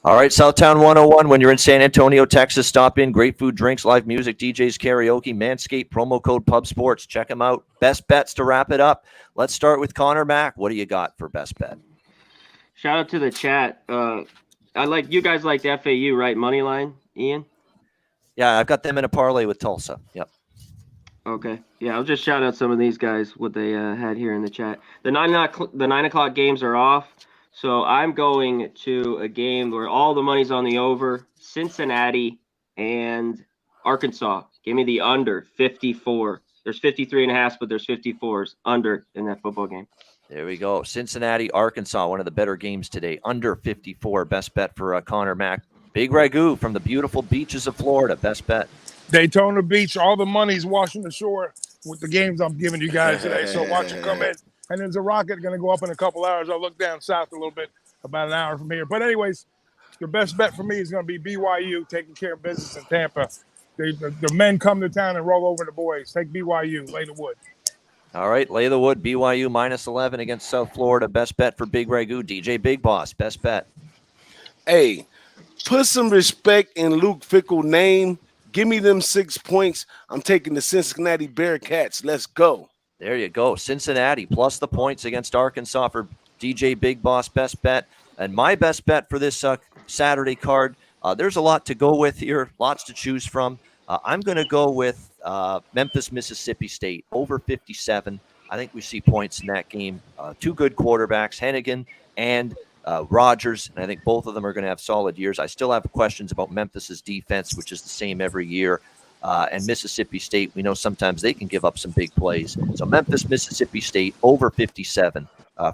All right, Southtown 101. When you're in San Antonio, Texas, stop in. Great food, drinks, live music, DJs, karaoke, Manscaped, promo code Pub Sports. Check them out. Best bets to wrap it up. Let's start with Conor Mac. What do you got for best bet? Shout out to the chat. You guys liked FAU, right? Money line, Ian? Yeah, I've got them in a parlay with Tulsa. Yep. Okay. Yeah, I'll just shout out some of these guys, what they had here in the chat. The 9 o'clock games are off. So I'm going to a game where all the money's on the over, Cincinnati and Arkansas. Give me the under 54. There's 53.5, but there's 54s under in that football game. There we go. Cincinnati, Arkansas, one of the better games today. Under 54, best bet for Conor Mac. Big Ragoo from the beautiful beaches of Florida, best bet. Daytona Beach, all the money's washing the shore with the games I'm giving you guys today. So watch them come in. And there's a rocket going to go up in a couple hours. I'll look down south a little bit, about an hour from here. But anyways, the best bet for me is going to be BYU taking care of business in Tampa. The men come to town and roll over the boys. Take BYU, lay the wood. All right, lay the wood. BYU -11 against South Florida. Best bet for Big Ragoo. DJ Big Boss, best bet. Hey, put some respect in Luke Fickle's name. Give me them 6 points. I'm taking the Cincinnati Bearcats. Let's go. There you go. Cincinnati plus the points against Arkansas for DJ Big Boss, best bet. And my best bet for this Saturday card, there's a lot to go with here, lots to choose from. I'm going to go with Memphis, Mississippi State, over 57. I think we see points in that game. Two good quarterbacks, Hennigan and Rodgers, and I think both of them are going to have solid years. I still have questions about Memphis's defense, which is the same every year. And Mississippi State, we know sometimes they can give up some big plays. So Memphis, Mississippi State, over 57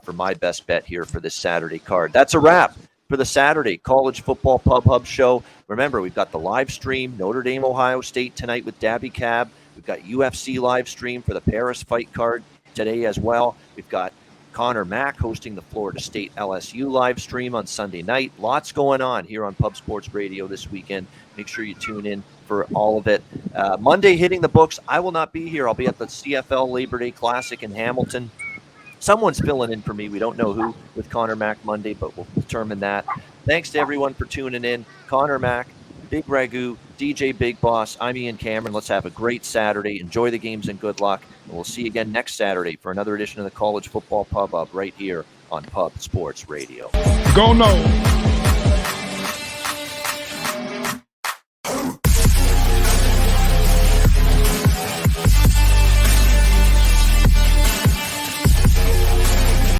for my best bet here for this Saturday card. That's a wrap for the Saturday College Football Pub Hub show. Remember, we've got the live stream, Notre Dame, Ohio State tonight with Dabby Cab. We've got UFC live stream for the Paris fight card today as well. We've got Conor Mac hosting the Florida State LSU live stream on Sunday night. Lots going on here on Pub Sports Radio this weekend. Make sure you tune in for all of it. Monday hitting the books. I will not be here. I'll be at the CFL Labor Day Classic in Hamilton. Someone's filling in for me. We don't know who with Conor Mac Monday, but we'll determine that. Thanks to everyone for tuning in. Conor Mac, Big Ragoo, DJ Big Boss. I'm Ian Cameron. Let's have a great Saturday. Enjoy the games and good luck. And we'll see you again next Saturday for another edition of the College Football Pub Up right here on Pub Sports Radio. Go Noles.